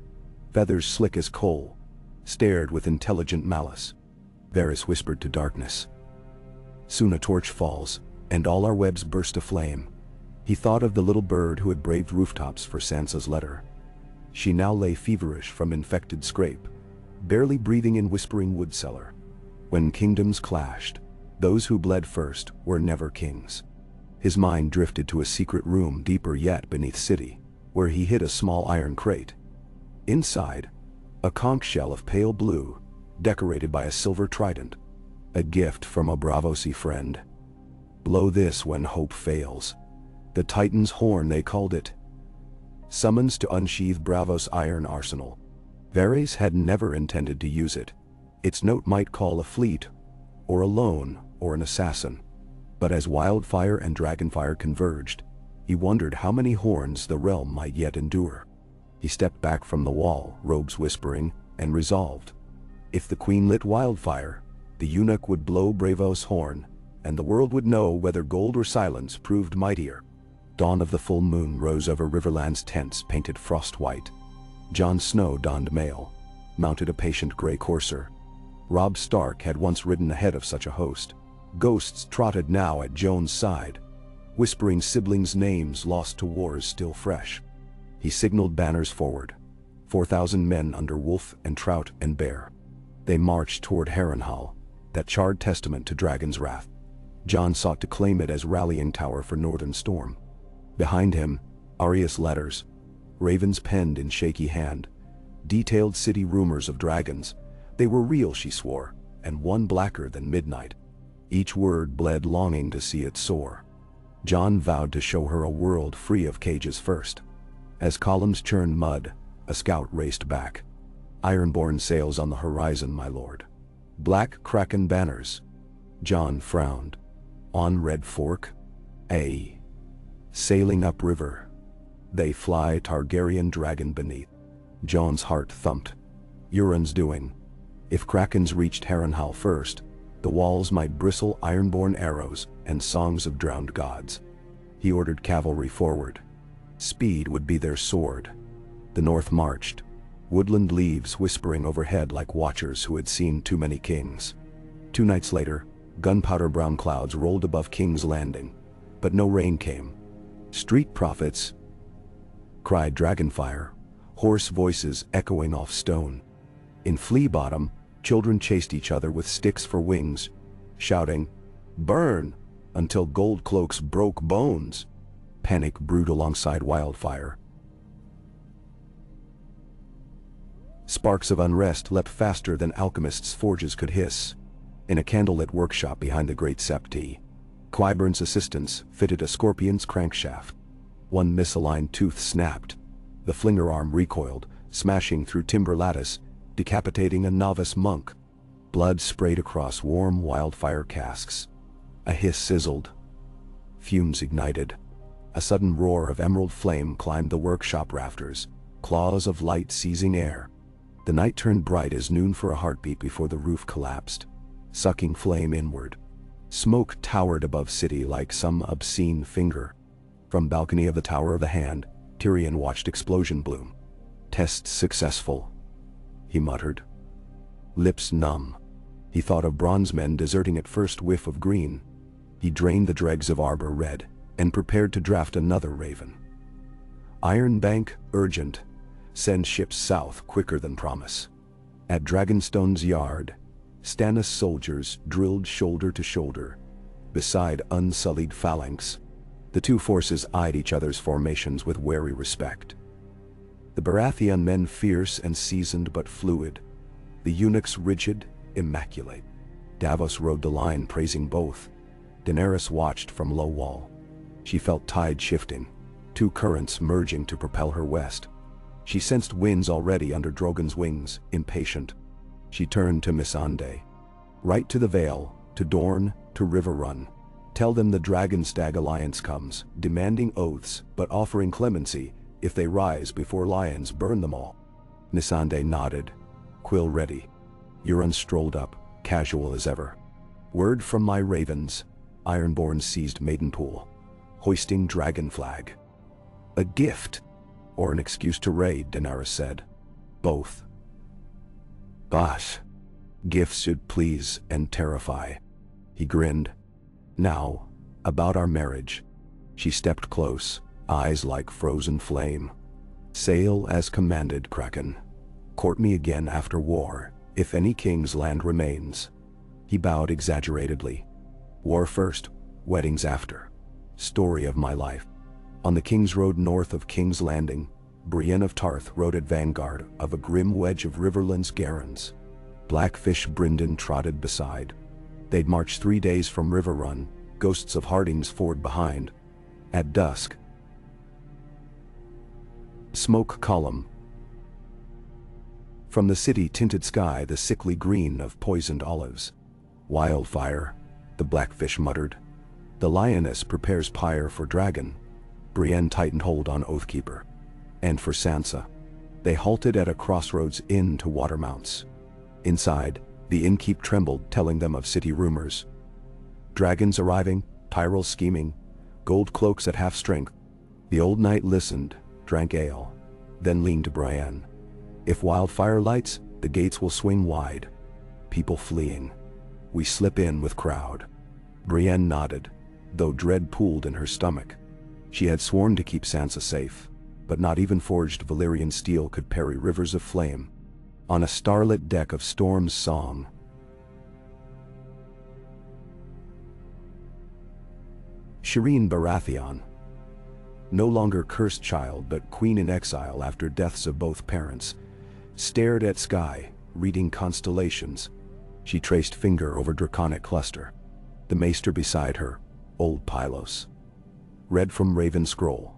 feathers slick as coal, stared with intelligent malice. Varys whispered to darkness. Soon a torch falls, and all our webs burst aflame. He thought of the little bird who had braved rooftops for Sansa's letter. She now lay feverish from infected scrape, barely breathing in whispering wood cellar. When kingdoms clashed, those who bled first were never kings. His mind drifted to a secret room deeper yet beneath city, where he hid a small iron crate. Inside, a conch shell of pale blue, decorated by a silver trident, a gift from a Braavosi friend. Blow this when hope fails. The Titan's horn they called it. Summons to unsheathe Braavos' iron arsenal. Varys had never intended to use it. Its note might call a fleet, or a lone, or an assassin. But as wildfire and dragonfire converged, he wondered how many horns the realm might yet endure. He stepped back from the wall, robes whispering, and resolved. If the queen lit wildfire, the eunuch would blow Braavos' horn, and the world would know whether gold or silence proved mightier. Dawn of the full moon rose over Riverland's tents painted frost white. Jon Snow donned mail, mounted a patient gray courser. Robb Stark had once ridden ahead of such a host. Ghosts trotted now at Jon's side, whispering siblings' names lost to wars still fresh. He signaled banners forward, 4,000 men under wolf and trout and bear. They marched toward Harrenhal, that charred testament to Dragon's wrath. Jon sought to claim it as rallying tower for Northern Storm. Behind him, Arya's letters, ravens penned in shaky hand, detailed city rumors of dragons. They were real, she swore, and one blacker than midnight. Each word bled longing to see it soar. Jon vowed to show her a world free of cages first. As columns churned mud, a scout raced back. Ironborn sails on the horizon, my lord. Black kraken banners. Jon frowned. On Red Fork? Ay. Sailing upriver. They fly Targaryen dragon beneath. Jon's heart thumped. Euron's doing. If krakens reached Harrenhal first, the walls might bristle ironborn arrows and songs of drowned gods. He ordered cavalry forward. Speed would be their sword. The north marched, woodland leaves whispering overhead like watchers who had seen too many kings. 2 nights later, gunpowder-brown clouds rolled above King's Landing, but no rain came. Street prophets, cried Dragonfire, hoarse voices echoing off stone. In Flea Bottom, children chased each other with sticks for wings, shouting, "Burn!" until gold cloaks broke bones. Panic brewed alongside wildfire. Sparks of unrest leapt faster than alchemists' forges could hiss. In a candlelit workshop behind the Great Septi, Qyburn's assistants fitted a scorpion's crankshaft. One misaligned tooth snapped. The flinger arm recoiled, smashing through timber lattice, decapitating a novice monk. Blood sprayed across warm wildfire casks. A hiss sizzled. Fumes ignited. A sudden roar of emerald flame climbed the workshop rafters, claws of light seizing air. The night turned bright as noon for a heartbeat before the roof collapsed, sucking flame inward. Smoke towered above city like some obscene finger. From balcony of the Tower of the Hand, Tyrion watched explosion bloom. Test successful, he muttered. Lips numb. He thought of bronze men deserting at first whiff of green. He drained the dregs of arbor red, and prepared to draft another raven. Iron Bank, urgent. Send ships south quicker than promise. At Dragonstone's yard, Stannis soldiers drilled shoulder to shoulder, beside unsullied phalanx. The two forces eyed each other's formations with wary respect. The Baratheon men fierce and seasoned but fluid, the eunuchs rigid, immaculate. Davos rode the line praising both. Daenerys watched from low wall. She felt tide shifting, 2 currents merging to propel her west. She sensed winds already under Drogon's wings, impatient. She turned to Missandei. Write to the Vale, to Dorne, to Riverrun. Tell them the Dragonstag Alliance comes, demanding oaths but offering clemency if they rise before lions burn them all." Missandei nodded, quill ready. Euron strolled up, casual as ever. "Word from my ravens." Ironborn seized Maidenpool, hoisting dragon flag. "A gift, or an excuse to raid," Daenerys said. "Both. But gifts should please and terrify." He grinned. "Now, about our marriage." She stepped close, eyes like frozen flame. "Sail as commanded, Kraken. Court me again after war, if any king's land remains." He bowed exaggeratedly. "War first, weddings after. Story of my life." On the King's Road north of King's Landing, Brienne of Tarth rode at vanguard of a grim wedge of Riverland's Garrons. Blackfish Brynden trotted beside. They'd marched 3 days from Riverrun, ghosts of Harding's Ford behind. At dusk, smoke column. From the city-tinted sky, the sickly green of poisoned olives. "Wildfire," the Blackfish muttered. "The lioness prepares pyre for dragon." Brienne tightened hold on Oathkeeper. "And for Sansa." They halted at a crossroads inn to Watermounts. Inside, the innkeep trembled, telling them of city rumors. Dragons arriving, Tyrell scheming, gold cloaks at half strength. The old knight listened, drank ale, then leaned to Brienne. "If wildfire lights, the gates will swing wide. People fleeing. We slip in with crowd." Brienne nodded, though dread pooled in her stomach. She had sworn to keep Sansa safe, but not even forged Valyrian steel could parry rivers of flame. On a starlit deck of Storm's Song, Shireen Baratheon, no longer cursed child but queen in exile after deaths of both parents, stared at sky, reading constellations. She traced finger over draconic cluster. The maester beside her, old Pylos, read from Raven Scroll,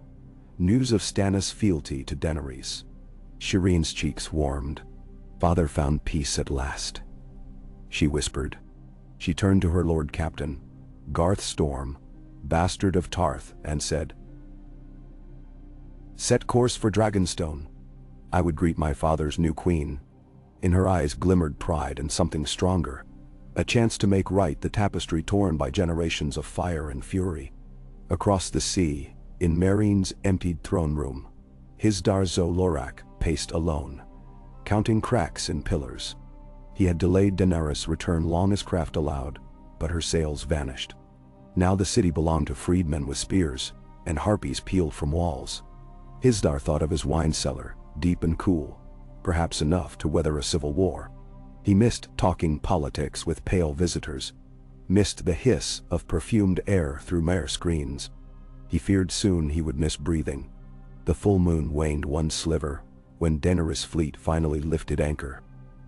news of Stannis' fealty to Daenerys. Shireen's cheeks warmed. "Father found peace at last," she whispered. She turned to her Lord Captain, Garth Storm, Bastard of Tarth, and said, "Set course for Dragonstone. I would greet my father's new queen." In her eyes glimmered pride and something stronger, a chance to make right the tapestry torn by generations of fire and fury. Across the sea, in Meereen's emptied throne room, Hisdar zo Lorak paced alone, counting cracks in pillars. He had delayed Daenerys' return long as craft allowed, but her sails vanished. Now the city belonged to freedmen with spears, and harpies peeled from walls. Hisdar thought of his wine cellar, deep and cool, perhaps enough to weather a civil war. He missed talking politics with pale visitors, missed the hiss of perfumed air through Mare screens. He feared soon he would miss breathing. The full moon waned one sliver, when Daenerys' fleet finally lifted anchor.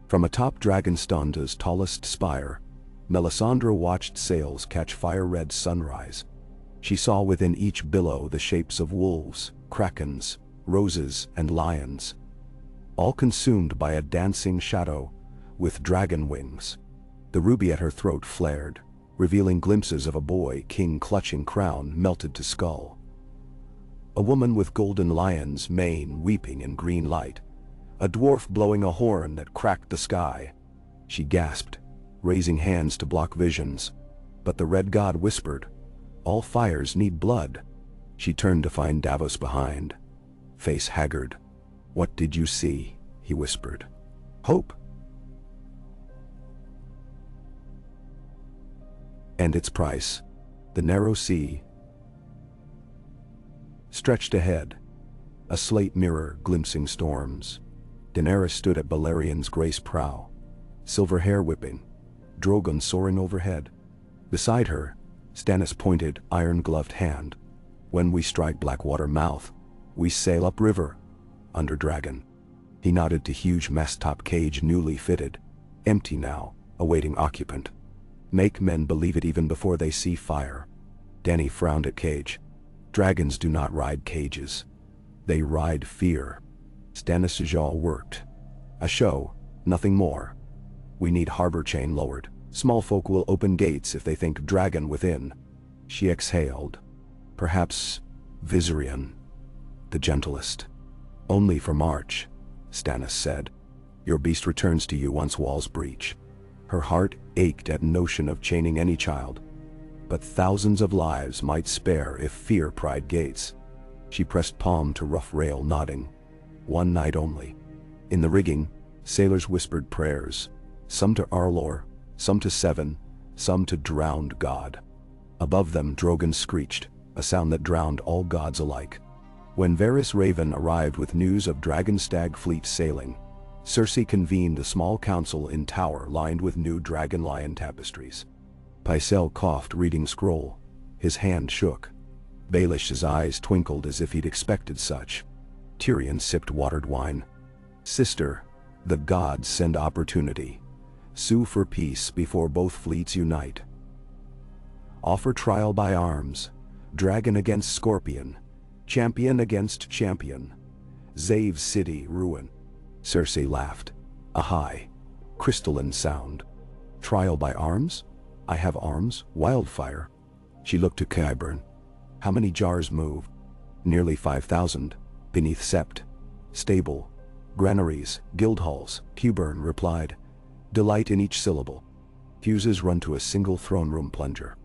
From atop Dragonstone's tallest spire, Melisandre watched sails catch fire-red sunrise. She saw within each billow the shapes of wolves, krakens, roses, and lions, all consumed by a dancing shadow with dragon wings. The ruby at her throat flared, revealing glimpses of a boy king clutching crown melted to skull. A woman with golden lion's mane weeping in green light. A dwarf blowing a horn that cracked the sky. She gasped, raising hands to block visions. But the red god whispered, "All fires need blood." She turned to find Davos behind, face haggard. "What did you see?" he whispered. "Hope. And its price." The narrow sea stretched ahead, a slate mirror glimpsing storms. Daenerys stood at Balerion's grace prow, silver hair whipping, Drogon soaring overhead. Beside her, Stannis pointed iron-gloved hand. "When we strike Blackwater mouth, we sail upriver, under dragon." He nodded to huge mast-top cage newly fitted, empty now, awaiting occupant. "Make men believe it even before they see fire." Dany frowned at cage. "Dragons do not ride cages. They ride fear." Stannis' jaw worked. "A show, nothing more. We need harbor chain lowered." Small folk will open gates if they think dragon within. She exhaled. Perhaps Viserion, the gentlest. Only for March, Stannis said. Your beast returns to you once walls breach. Her heart ached at notion of chaining any child. But thousands of lives might spare if fear pried gates. She pressed palm to rough rail, nodding. One night only. In the rigging, sailors whispered prayers, some to Arlor, some to Seven, some to drowned God. Above them Drogon screeched, a sound that drowned all gods alike. When Varys Raven arrived with news of Dragonstag fleet sailing, Cersei convened a small council in tower lined with new dragon lion tapestries. Pycelle coughed, reading scroll. His hand shook. Baelish's eyes twinkled as if he'd expected such. Tyrion sipped watered wine. Sister, the gods send opportunity. Sue for peace before both fleets unite. Offer trial by arms. Dragon against scorpion. Champion against champion. Zave's city ruin. Cersei laughed. A high, crystalline sound. Trial by arms? I have arms, wildfire. She looked to Qyburn. How many jars move? Nearly 5,000, beneath sept. Stable, granaries, guild halls, Qyburn replied. Delight in each syllable. Fuses run to a single throne room plunger.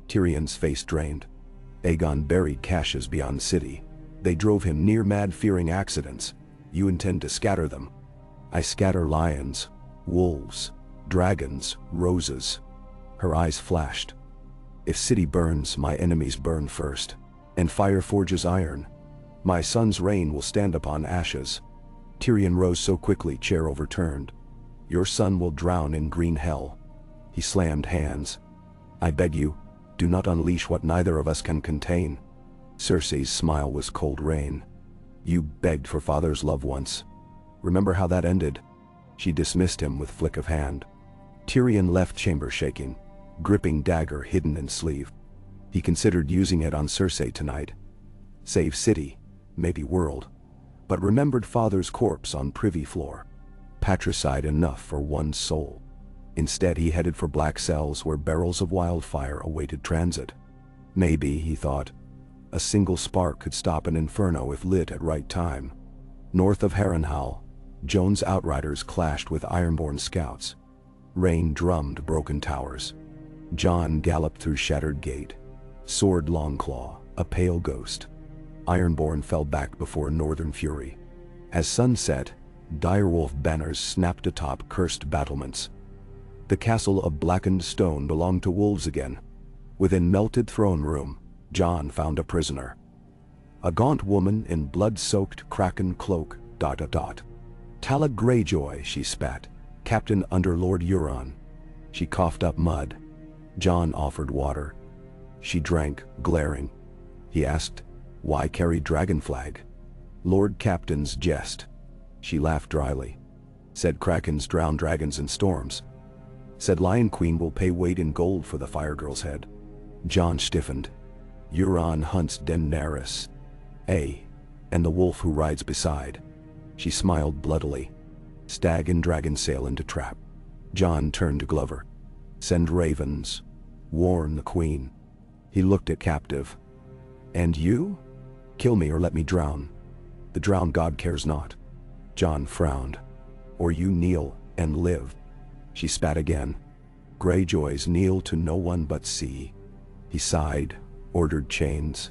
Tyrion's face drained. Aegon buried caches beyond city. They drove him near mad, fearing accidents. You intend to scatter them. I scatter lions, wolves, dragons, roses. Her eyes flashed. If city burns, my enemies burn first. And fire forges iron. My son's reign will stand upon ashes. Tyrion rose so quickly, chair overturned. Your son will drown in green hell. He slammed hands. I beg you, do not unleash what neither of us can contain. Cersei's smile was cold rain. You begged for father's love once. Remember how that ended? She dismissed him with flick of hand. Tyrion left chamber shaking, gripping dagger hidden in sleeve. He considered using it on Cersei tonight. Save city, maybe world. But remembered father's corpse on privy floor. Patricide enough for one soul. Instead he headed for black cells where barrels of wildfire awaited transit. Maybe, he thought, a single spark could stop an inferno if lit at right time. North of Harrenhal, Joan's outriders clashed with Ironborn scouts. Rain drummed broken towers. Jon galloped through shattered gate. Sword Longclaw, a pale ghost. Ironborn fell back before northern fury. As sun set, direwolf banners snapped atop cursed battlements. The castle of blackened stone belonged to wolves again. Within melted throne room, Jon found a prisoner. A gaunt woman in blood-soaked kraken cloak, ... Tala Greyjoy, she spat, Captain under Lord Euron. She coughed up mud. Jon offered water. She drank, glaring. He asked, why carry dragon flag? Lord Captain's jest. She laughed dryly. Said krakens drown dragons in storms. Said Lion Queen will pay weight in gold for the fire girl's head. Jon stiffened. Euron hunts Daenerys. And the wolf who rides beside. She smiled bloodily. Stag and dragon sail into trap. Jon turned to Glover. Send ravens. Warn the queen. He looked at captive. And you? Kill me or let me drown. The drowned god cares not. Jon frowned. Or you kneel and live. She spat again. Greyjoys kneel to no one but sea. He sighed, ordered chains.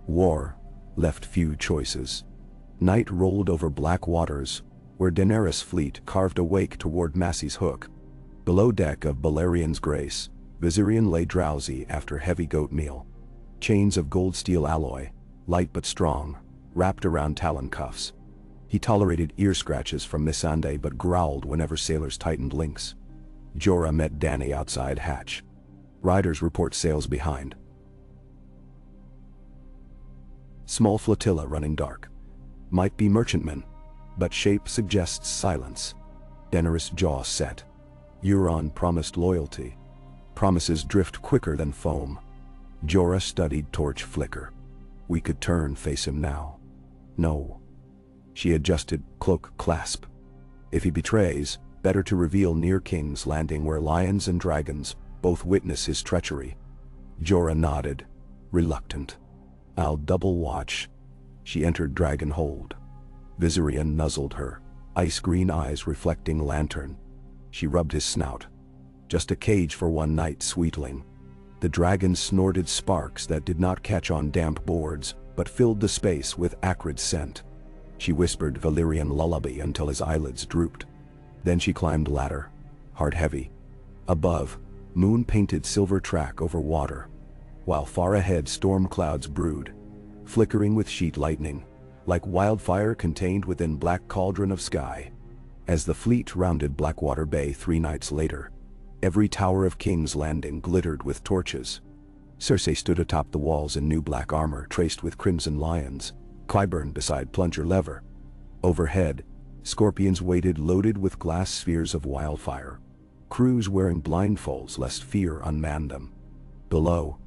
War left few choices. Night rolled over black waters, where Daenerys' fleet carved a wake toward Massey's Hook. Below deck of Balerion's Grace, Viserion lay drowsy after heavy goat meal. Chains of gold steel alloy, light but strong, wrapped around talon cuffs. He tolerated ear scratches from Missandei but growled whenever sailors tightened links. Jorah met Dany outside hatch. Riders report sails behind. Small flotilla running dark. Might be merchantmen, but shape suggests silence. Daenerys' jaw set. Euron promised loyalty. Promises drift quicker than foam. Jorah studied torch flicker. We could turn, face him now. No. She adjusted cloak clasp. If he betrays, Better to reveal near King's Landing where lions and dragons both witness his treachery. Jorah nodded, reluctant. I'll double watch. She entered Dragon Hold. Viserion nuzzled her, ice-green eyes reflecting lantern. She rubbed his snout. Just a cage for one night, sweetling. The dragon snorted sparks that did not catch on damp boards, but filled the space with acrid scent. She whispered Valyrian lullaby until his eyelids drooped. Then she climbed ladder, heart heavy. Above, moon-painted silver track over water, while far ahead storm clouds brewed, flickering with sheet lightning, like wildfire contained within black cauldron of sky. As the fleet rounded Blackwater Bay 3 nights later, every tower of King's Landing glittered with torches. Cersei stood atop the walls in new black armor traced with crimson lions, Qyburn beside plunger lever. Overhead, scorpions waited loaded with glass spheres of wildfire, crews wearing blindfolds lest fear unman them. Below,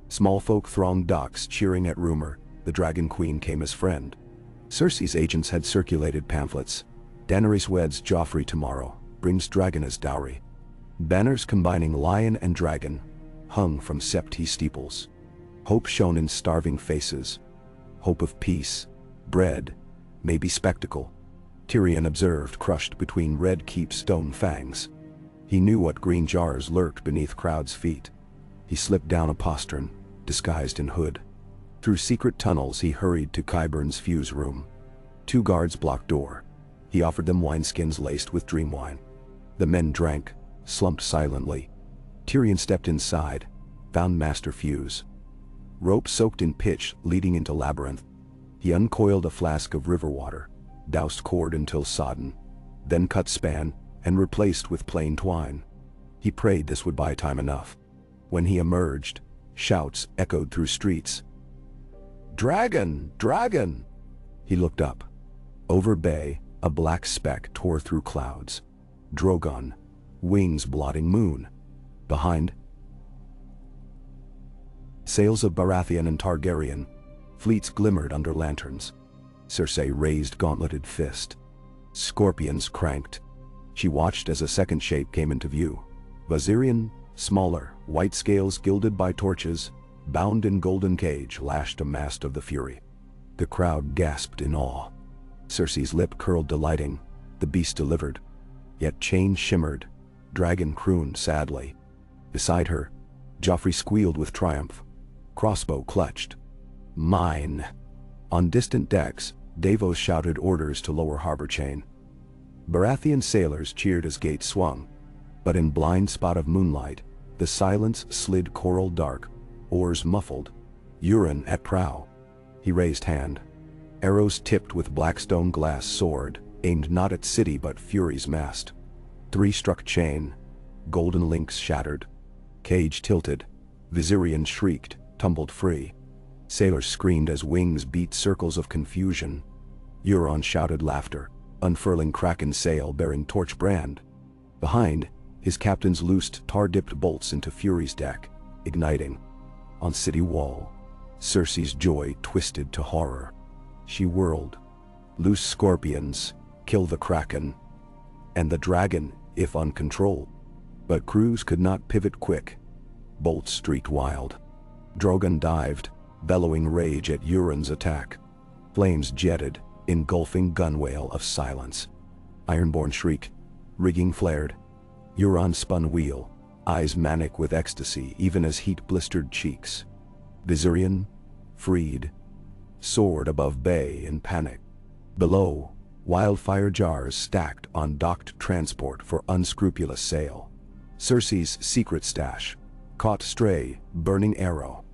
small folk thronged docks cheering at rumor the Dragon Queen came as friend. Cersei's agents had circulated pamphlets. Daenerys weds Joffrey tomorrow, brings dragon as dowry. Banners combining lion and dragon hung from Septi steeples. Hope shone in starving faces. Hope of peace, bread, maybe spectacle. Tyrion observed, crushed between Red Keep's stone fangs. He knew what green jars lurked beneath crowds' feet. He slipped down a postern, disguised in hood. Through secret tunnels he hurried to Qyburn's fuse room. 2 guards blocked door. He offered them wineskins laced with dream wine. The men drank, slumped silently. Tyrion stepped inside, found Master Fuse. Rope soaked in pitch leading into labyrinth. He uncoiled a flask of river water, doused cord until sodden, then cut span and replaced with plain twine. He prayed this would buy time enough. When he emerged, shouts echoed through streets. "Dragon! Dragon!" He looked up. Over bay, a black speck tore through clouds. Drogon, wings blotting moon. Behind, sails of Baratheon and Targaryen, fleets glimmered under lanterns. Cersei raised gauntleted fist. Scorpions cranked. She watched as a second shape came into view. Viserion, smaller, white scales gilded by torches, bound in golden cage, lashed a mast of the fury. The crowd gasped in awe. Cersei's lip curled delighting. The beast delivered. Yet chain shimmered. Dragon crooned sadly. Beside her, Joffrey squealed with triumph. Crossbow clutched. Mine. On distant decks, Davos shouted orders to lower harbor chain. Baratheon sailors cheered as gates swung. But in blind spot of moonlight, the silence slid coral dark, oars muffled. Euron at prow. He raised hand. Arrows tipped with blackstone glass sword, aimed not at city but Fury's mast. 3 struck chain. Golden links shattered. Cage tilted. Viserion shrieked, tumbled free. Sailors screamed as wings beat circles of confusion. Euron shouted laughter, unfurling kraken sail bearing torch brand. Behind, his captains loosed tar-dipped bolts into Fury's deck, igniting. On city wall, Cersei's joy twisted to horror. She whirled. Loose scorpions, kill the kraken. And the dragon, if uncontrolled. But crews could not pivot quick. Bolts streaked wild. Drogon dived, bellowing rage at Euron's attack. Flames jetted, engulfing gunwale of silence. Ironborn shriek. Rigging flared. Euron spun wheel, eyes manic with ecstasy even as heat blistered cheeks. Viserion, freed, soared above bay in panic. Below, wildfire jars stacked on docked transport for unscrupulous sale. Cersei's secret stash, caught stray, burning arrow.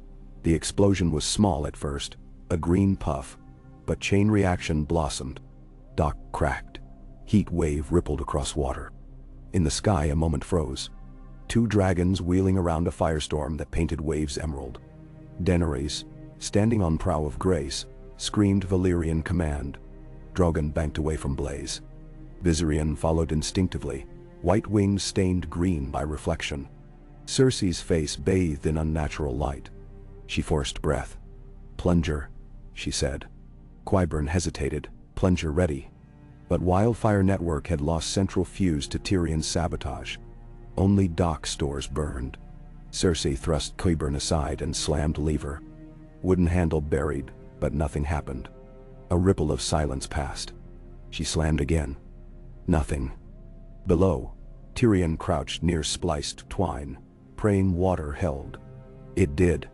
The explosion was small at first, a green puff, but chain reaction blossomed. Dock cracked. Heat wave rippled across water. In the sky a moment froze. 2 dragons wheeling around a firestorm that painted waves emerald. Daenerys, standing on prow of grace, screamed Valyrian command. Drogon banked away from blaze. Viserion followed instinctively, white wings stained green by reflection. Cersei's face bathed in unnatural light. She forced breath. "Plunger," she said. Qyburn hesitated, plunger ready. But Wildfire Network had lost central fuse to Tyrion's sabotage. Only dock stores burned. Cersei thrust Qyburn aside and slammed lever. Wooden handle buried, but nothing happened. A ripple of silence passed. She slammed again. Nothing. Below, Tyrion crouched near spliced twine, praying water held. It did.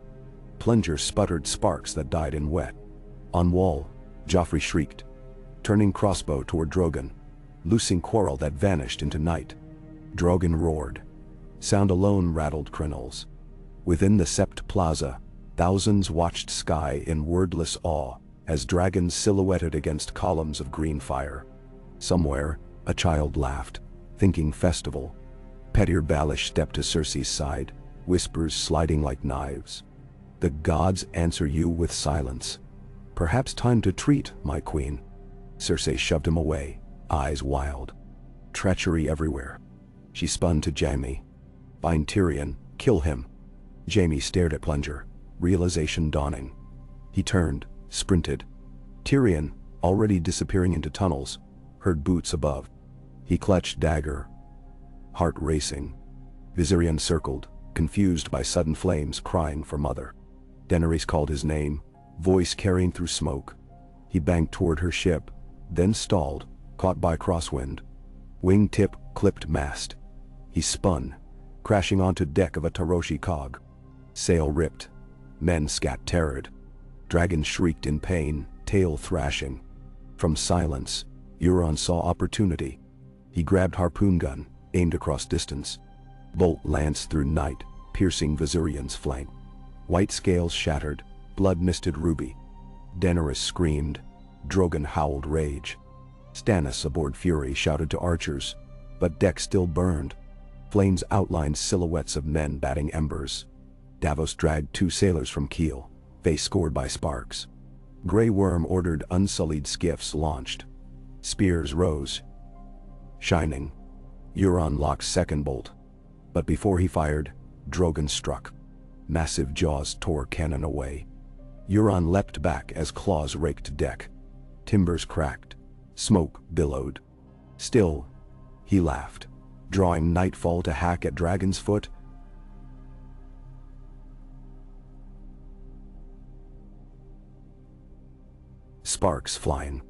Plunger sputtered sparks that died in wet. On wall, Joffrey shrieked, turning crossbow toward Drogon, loosing quarrel that vanished into night. Drogon roared. Sound alone rattled crenels. Within the Sept Plaza, thousands watched sky in wordless awe as dragons silhouetted against columns of green fire. Somewhere, a child laughed, thinking festival. Petyr Baelish stepped to Cersei's side, whispers sliding like knives. The gods answer you with silence. Perhaps time to treat, my queen. Cersei shoved him away, eyes wild. Treachery everywhere. She spun to Jaime. Find Tyrion, kill him. Jaime stared at Plunger, realization dawning. He turned, sprinted. Tyrion, already disappearing into tunnels, heard boots above. He clutched dagger, heart racing. Viserion circled, confused by sudden flames crying for mother. Daenerys called his name, voice carrying through smoke. He banked toward her ship, then stalled, caught by crosswind. Wingtip clipped mast. He spun, crashing onto deck of a Taroshi cog. Sail ripped. Men scat terrored. Dragons shrieked in pain, tail thrashing. From silence, Euron saw opportunity. He grabbed harpoon gun, aimed across distance. Bolt lanced through night, piercing Viserion's flank. White scales shattered, blood misted ruby. Daenerys screamed. Drogon howled rage. Stannis aboard Fury shouted to archers, but deck still burned. Flames outlined silhouettes of men batting embers. Davos dragged 2 sailors from keel, face scored by sparks. Grey Worm ordered unsullied skiffs launched. Spears rose, shining. Euron locked second bolt. But before he fired, Drogon struck. Massive jaws tore cannon away. Euron leapt back as claws raked deck. Timbers cracked. Smoke billowed. Still, he laughed, drawing nightfall to hack at Dragon's Foot. Sparks flying.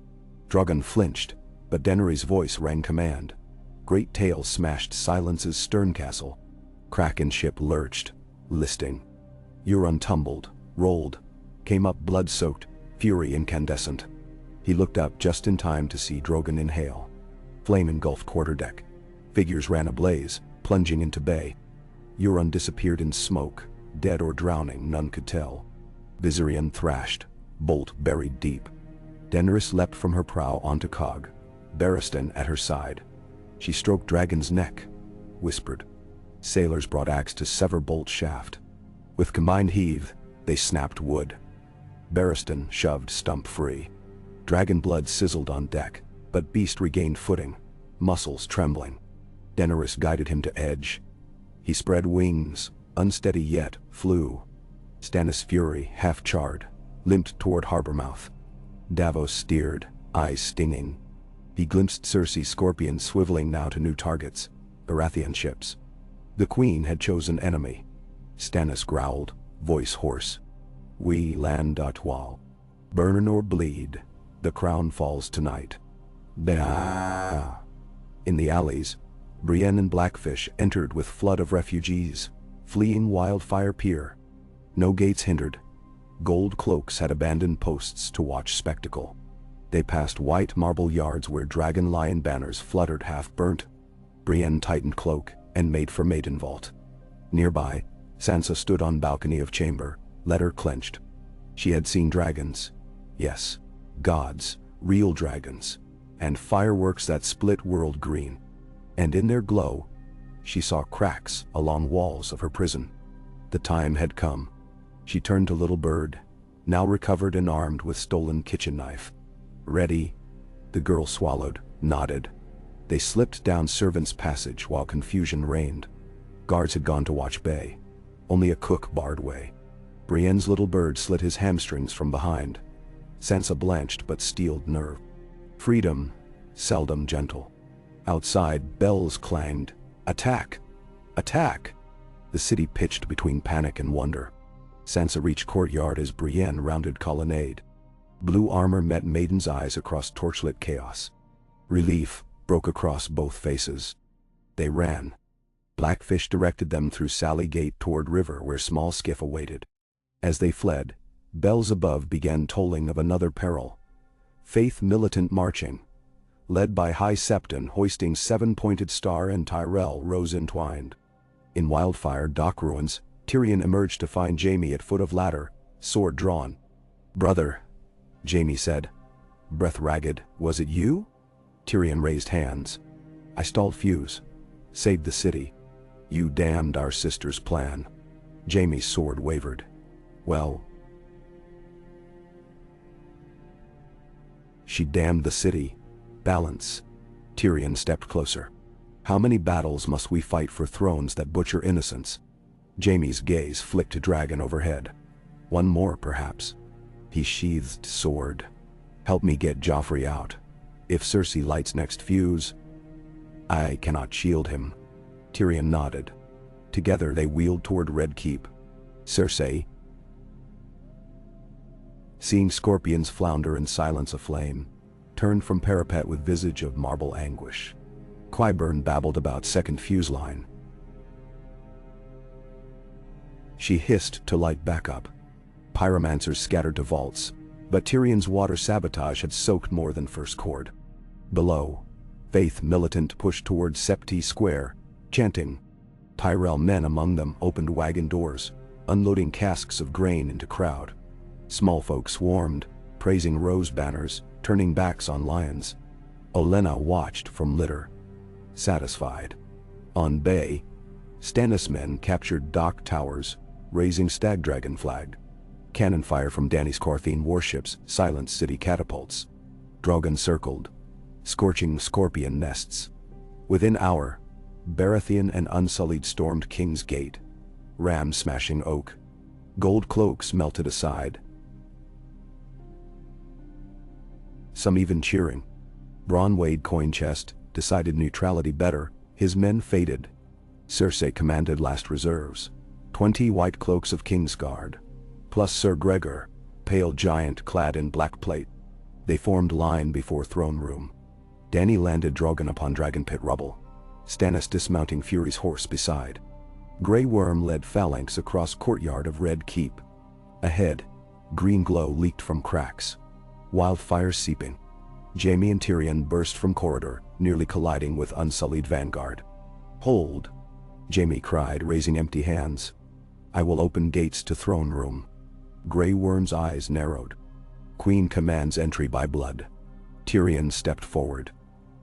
Drogon flinched, but Daenerys' voice rang command. Great tails smashed Silence's stern castle. Kraken ship lurched, listing. Euron tumbled, rolled, came up blood-soaked, fury incandescent. He looked up just in time to see Drogon inhale. Flame engulfed quarterdeck. Figures ran ablaze, plunging into bay. Euron disappeared in smoke, dead or drowning, none could tell. Viserion thrashed, bolt buried deep. Daenerys leapt from her prow onto cog, Barristan at her side. She stroked Dragon's neck, whispered. Sailors brought axe to sever bolt shaft. With combined heave, they snapped wood. Barristan shoved stump free. Dragon blood sizzled on deck, but beast regained footing, muscles trembling. Daenerys guided him to edge. He spread wings, unsteady yet, flew. Stannis' fury, half charred, limped toward harbor mouth. Davos steered, eyes stinging. He glimpsed Cersei's scorpion swiveling now to new targets, Baratheon ships. The queen had chosen enemy. Stannis growled, voice hoarse. We land Atwal. Burn or bleed, the crown falls tonight. Bah! In the alleys, Brienne and Blackfish entered with flood of refugees, fleeing Wildfire Pier. No gates hindered. Gold cloaks had abandoned posts to watch spectacle. They passed white marble yards where dragon lion banners fluttered half-burnt. Brienne tightened cloak and made for maiden vault. Nearby, Sansa stood on balcony of chamber, letter clenched. She had seen dragons. Yes, gods, real dragons, and fireworks that split world green. And in their glow, she saw cracks along walls of her prison. The time had come. She turned to Little Bird, now recovered and armed with stolen kitchen knife. Ready? The girl swallowed, nodded. They slipped down servants' passage while confusion reigned. Guards had gone to watch bay. Only a cook barred way. Brienne's Little Bird slit his hamstrings from behind. Sansa blanched but steeled nerve. Freedom, seldom gentle. Outside, bells clanged. Attack! Attack! The city pitched between panic and wonder. Sansa reached courtyard as Brienne rounded colonnade. Blue armor met Maiden's eyes across torchlit chaos. Relief broke across both faces. They ran. Blackfish directed them through Sally Gate toward river where small skiff awaited. As they fled, bells above began tolling of another peril. Faith militant marching. Led by High Septon hoisting seven-pointed star and Tyrell rose entwined. In Wildfire dock ruins, Tyrion emerged to find Jaime at foot of ladder, sword drawn. "Brother," Jaime said. Breath ragged, "Was it you?" Tyrion raised hands. "I stalled Fuse. Saved the city. You damned our sister's plan." Jaime's sword wavered. "Well, she damned the city. Balance." Tyrion stepped closer. "How many battles must we fight for thrones that butcher innocents?" Jaime's gaze flicked a dragon overhead. "One more, perhaps." He sheathed sword. "Help me get Joffrey out. If Cersei lights next fuse, I cannot shield him." Tyrion nodded. Together they wheeled toward Red Keep. Cersei, seeing scorpions flounder in silence aflame, turned from parapet with visage of marble anguish. Qyburn babbled about second fuse line. She hissed to light back up. Pyromancers scattered to vaults, but Tyrion's water sabotage had soaked more than first cord. Below, Faith militant pushed toward Septi Square, chanting. Tyrell men among them opened wagon doors, unloading casks of grain into crowd. Small folk swarmed, praising rose banners, turning backs on lions. Olenna watched from litter, satisfied. On bay, Stannis men captured dock towers, raising stag-dragon flag. Cannon fire from Dany's Carthene warships silenced city catapults. Drogon circled, scorching scorpion nests. Within hour, Baratheon and Unsullied stormed King's Gate, ram smashing oak. Gold cloaks melted aside, some even cheering. Bronn weighed coin chest, decided neutrality better, his men faded. Cersei commanded last reserves. 20 white cloaks of Kingsguard, plus Sir Gregor, pale giant clad in black plate. They formed line before throne room. Dany landed Drogon upon Dragon Pit rubble, Stannis dismounting Fury's horse beside. Grey Worm led phalanx across courtyard of Red Keep. Ahead, green glow leaked from cracks. Wildfire seeping. Jaime and Tyrion burst from corridor, nearly colliding with Unsullied vanguard. "Hold!" Jaime cried, raising empty hands. "I will open gates to throne room." Grey Worm's eyes narrowed. "Queen commands entry by blood." Tyrion stepped forward.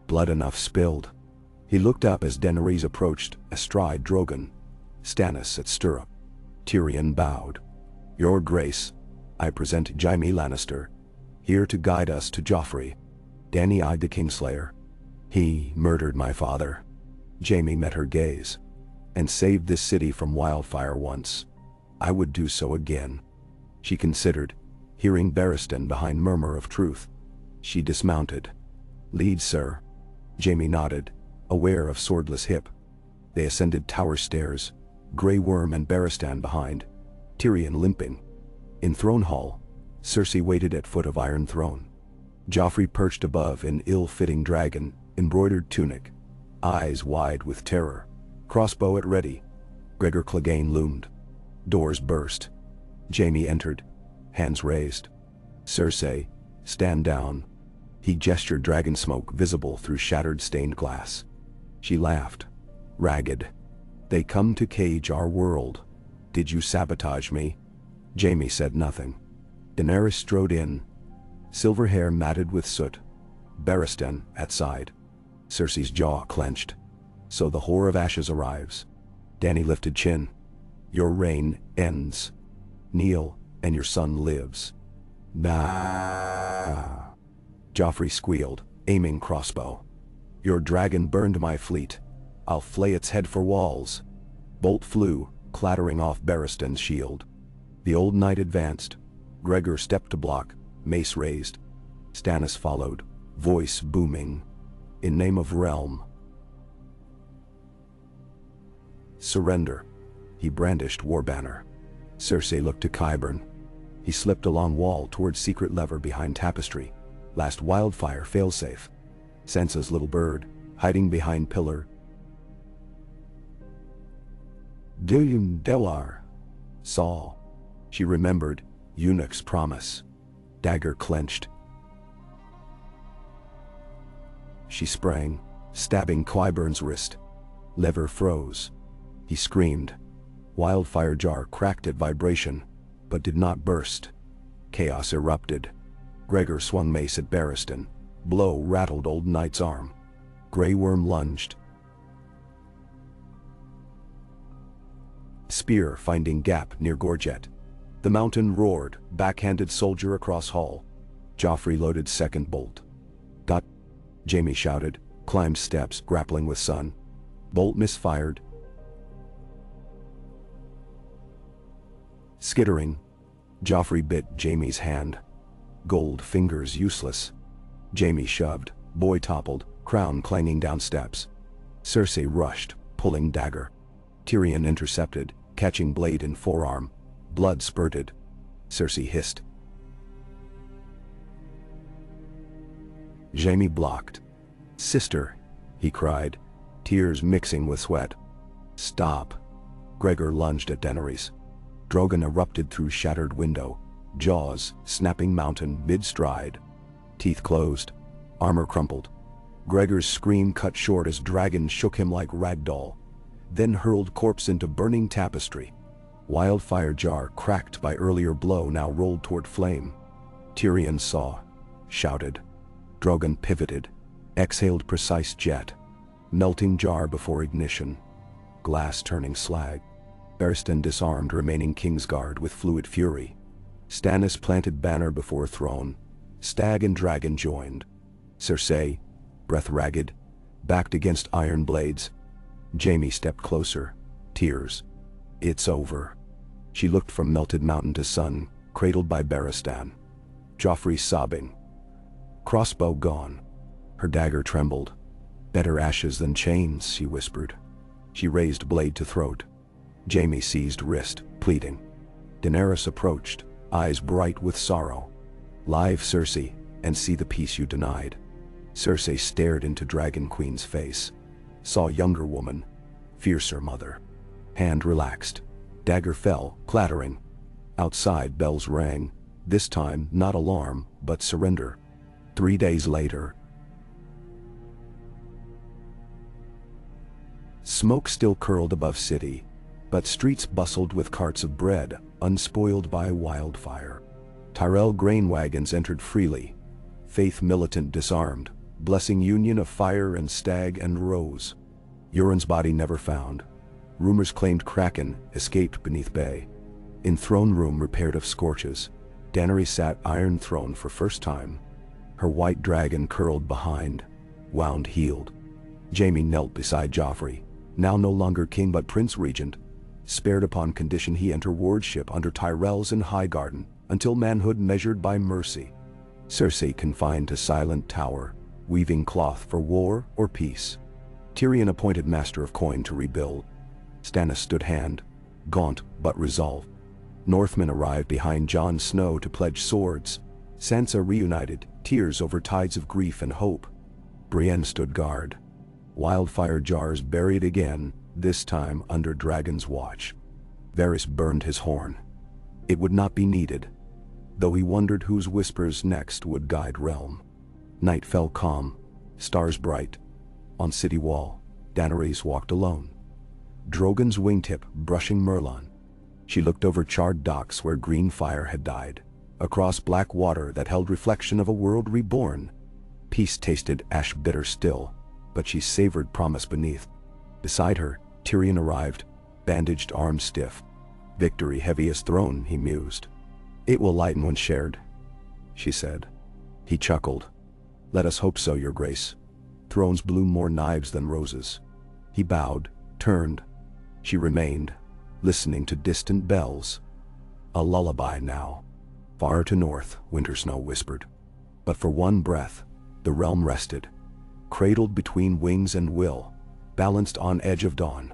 Blood enough spilled. He looked up as Daenerys approached, astride Drogon. Stannis at stirrup. Tyrion bowed. "Your Grace, I present Jaime Lannister, here to guide us to Joffrey." Dany eyed the Kingslayer. "He murdered my father." Jaime met her gaze. "And saved this city from wildfire once. I would do so again." She considered, hearing Barristan behind murmur of truth. She dismounted. "Lead, sir." Jaime nodded, aware of swordless hip. They ascended tower stairs, Grey Worm and Barristan behind, Tyrion limping. In throne hall, Cersei waited at foot of iron throne. Joffrey perched above in ill-fitting dragon, embroidered tunic, eyes wide with terror, crossbow at ready. Gregor Clegane loomed. Doors burst. Jaime entered, hands raised. "Cersei, stand down." He gestured, dragon smoke visible through shattered stained glass. She laughed, ragged. "They come to cage our world. Did you sabotage me?" Jaime said nothing. Daenerys strode in, silver hair matted with soot. Barristan at side. Cersei's jaw clenched. "So the Whore of Ashes arrives." Dany lifted chin. "Your reign ends. Kneel, and your son lives." "Nah." Joffrey squealed, aiming crossbow. "Your dragon burned my fleet. I'll flay its head for walls." Bolt flew, clattering off Barristan's shield. The old knight advanced. Gregor stepped to block, mace raised. Stannis followed, voice booming. In name of realm. Surrender. He brandished war banner. Cersei looked to Qyburn. He slipped along wall towards secret lever behind tapestry. Last wildfire failsafe. Sansa's little bird, hiding behind pillar. Dillium Delar. Saul. She remembered, eunuch's promise. Dagger clenched. She sprang, stabbing Qyburn's wrist. Lever froze. He screamed. Wildfire jar cracked at vibration, but did not burst. Chaos erupted. Gregor swung mace at Barristan. Blow rattled Old Knight's arm. Grey Worm lunged. Spear finding gap near Gorget. The mountain roared, backhanded soldier across hall. Joffrey loaded second bolt. Got. Jaime shouted, climbed steps, grappling with sun. Bolt misfired. Skittering. Joffrey bit Jaime's hand. Gold fingers useless. Jaime shoved, boy toppled, crown clanging down steps. Cersei rushed, pulling dagger. Tyrion intercepted, catching blade in forearm. Blood spurted. Cersei hissed. Jaime blocked. Sister, he cried, tears mixing with sweat. Stop. Gregor lunged at Daenerys. Drogon erupted through shattered window, jaws snapping mountain mid-stride. Teeth closed, armor crumpled. Gregor's scream cut short as Dragon shook him like ragdoll, then hurled corpse into burning tapestry. Wildfire jar cracked by earlier blow now rolled toward flame. Tyrion saw, shouted. Drogon pivoted, exhaled precise jet. Melting jar before ignition. Glass turning slag. Barristan disarmed remaining Kingsguard with fluid fury. Stannis planted banner before throne. Stag and dragon joined. Cersei, breath ragged, backed against iron blades. Jaime stepped closer, tears. It's over. She looked from melted mountain to sun, cradled by Barristan. Joffrey sobbing. Crossbow gone. Her dagger trembled. Better ashes than chains, she whispered. She raised blade to throat. Jaime seized wrist, pleading. Daenerys approached, eyes bright with sorrow. Live Cersei, and see the peace you denied. Cersei stared into Dragon Queen's face. Saw younger woman, fiercer mother. Hand relaxed. Dagger fell, clattering. Outside bells rang, this time not alarm, but surrender. 3 days later. Smoke still curled above city, but streets bustled with carts of bread, unspoiled by wildfire. Tyrell grain wagons entered freely. Faith militant disarmed, blessing union of fire and stag and rose. Euron's body never found. Rumors claimed Kraken escaped beneath bay. In throne room repaired of scorches, Daenerys sat iron throne for first time. Her white dragon curled behind, wound healed. Jaime knelt beside Joffrey, now no longer king but prince regent, spared upon condition he enter wardship under Tyrells in Highgarden, until manhood measured by mercy. Cersei confined to silent tower, weaving cloth for war or peace. Tyrion appointed master of coin to rebuild. Stannis stood hand, gaunt but resolved. Northmen arrived behind Jon Snow to pledge swords. Sansa reunited, tears over tides of grief and hope. Brienne stood guard. Wildfire jars buried again, this time under Dragon's watch. Varys burned his horn. It would not be needed, though he wondered whose whispers next would guide realm. Night fell calm, stars bright. On city wall, Daenerys walked alone. Drogon's wingtip brushing Merlon. She looked over charred docks where green fire had died, across black water that held reflection of a world reborn. Peace tasted ash bitter still, but she savored promise beneath. Beside her, Tyrion arrived, bandaged arms stiff. Victory heavy as throne, he mused. It will lighten when shared, she said. He chuckled. Let us hope so, your grace. Thrones bloom more knives than roses. He bowed, turned. She remained, listening to distant bells. A lullaby now. Far to north, winter snow whispered. But for one breath, the realm rested. cradled between wings and will, balanced on edge of dawn.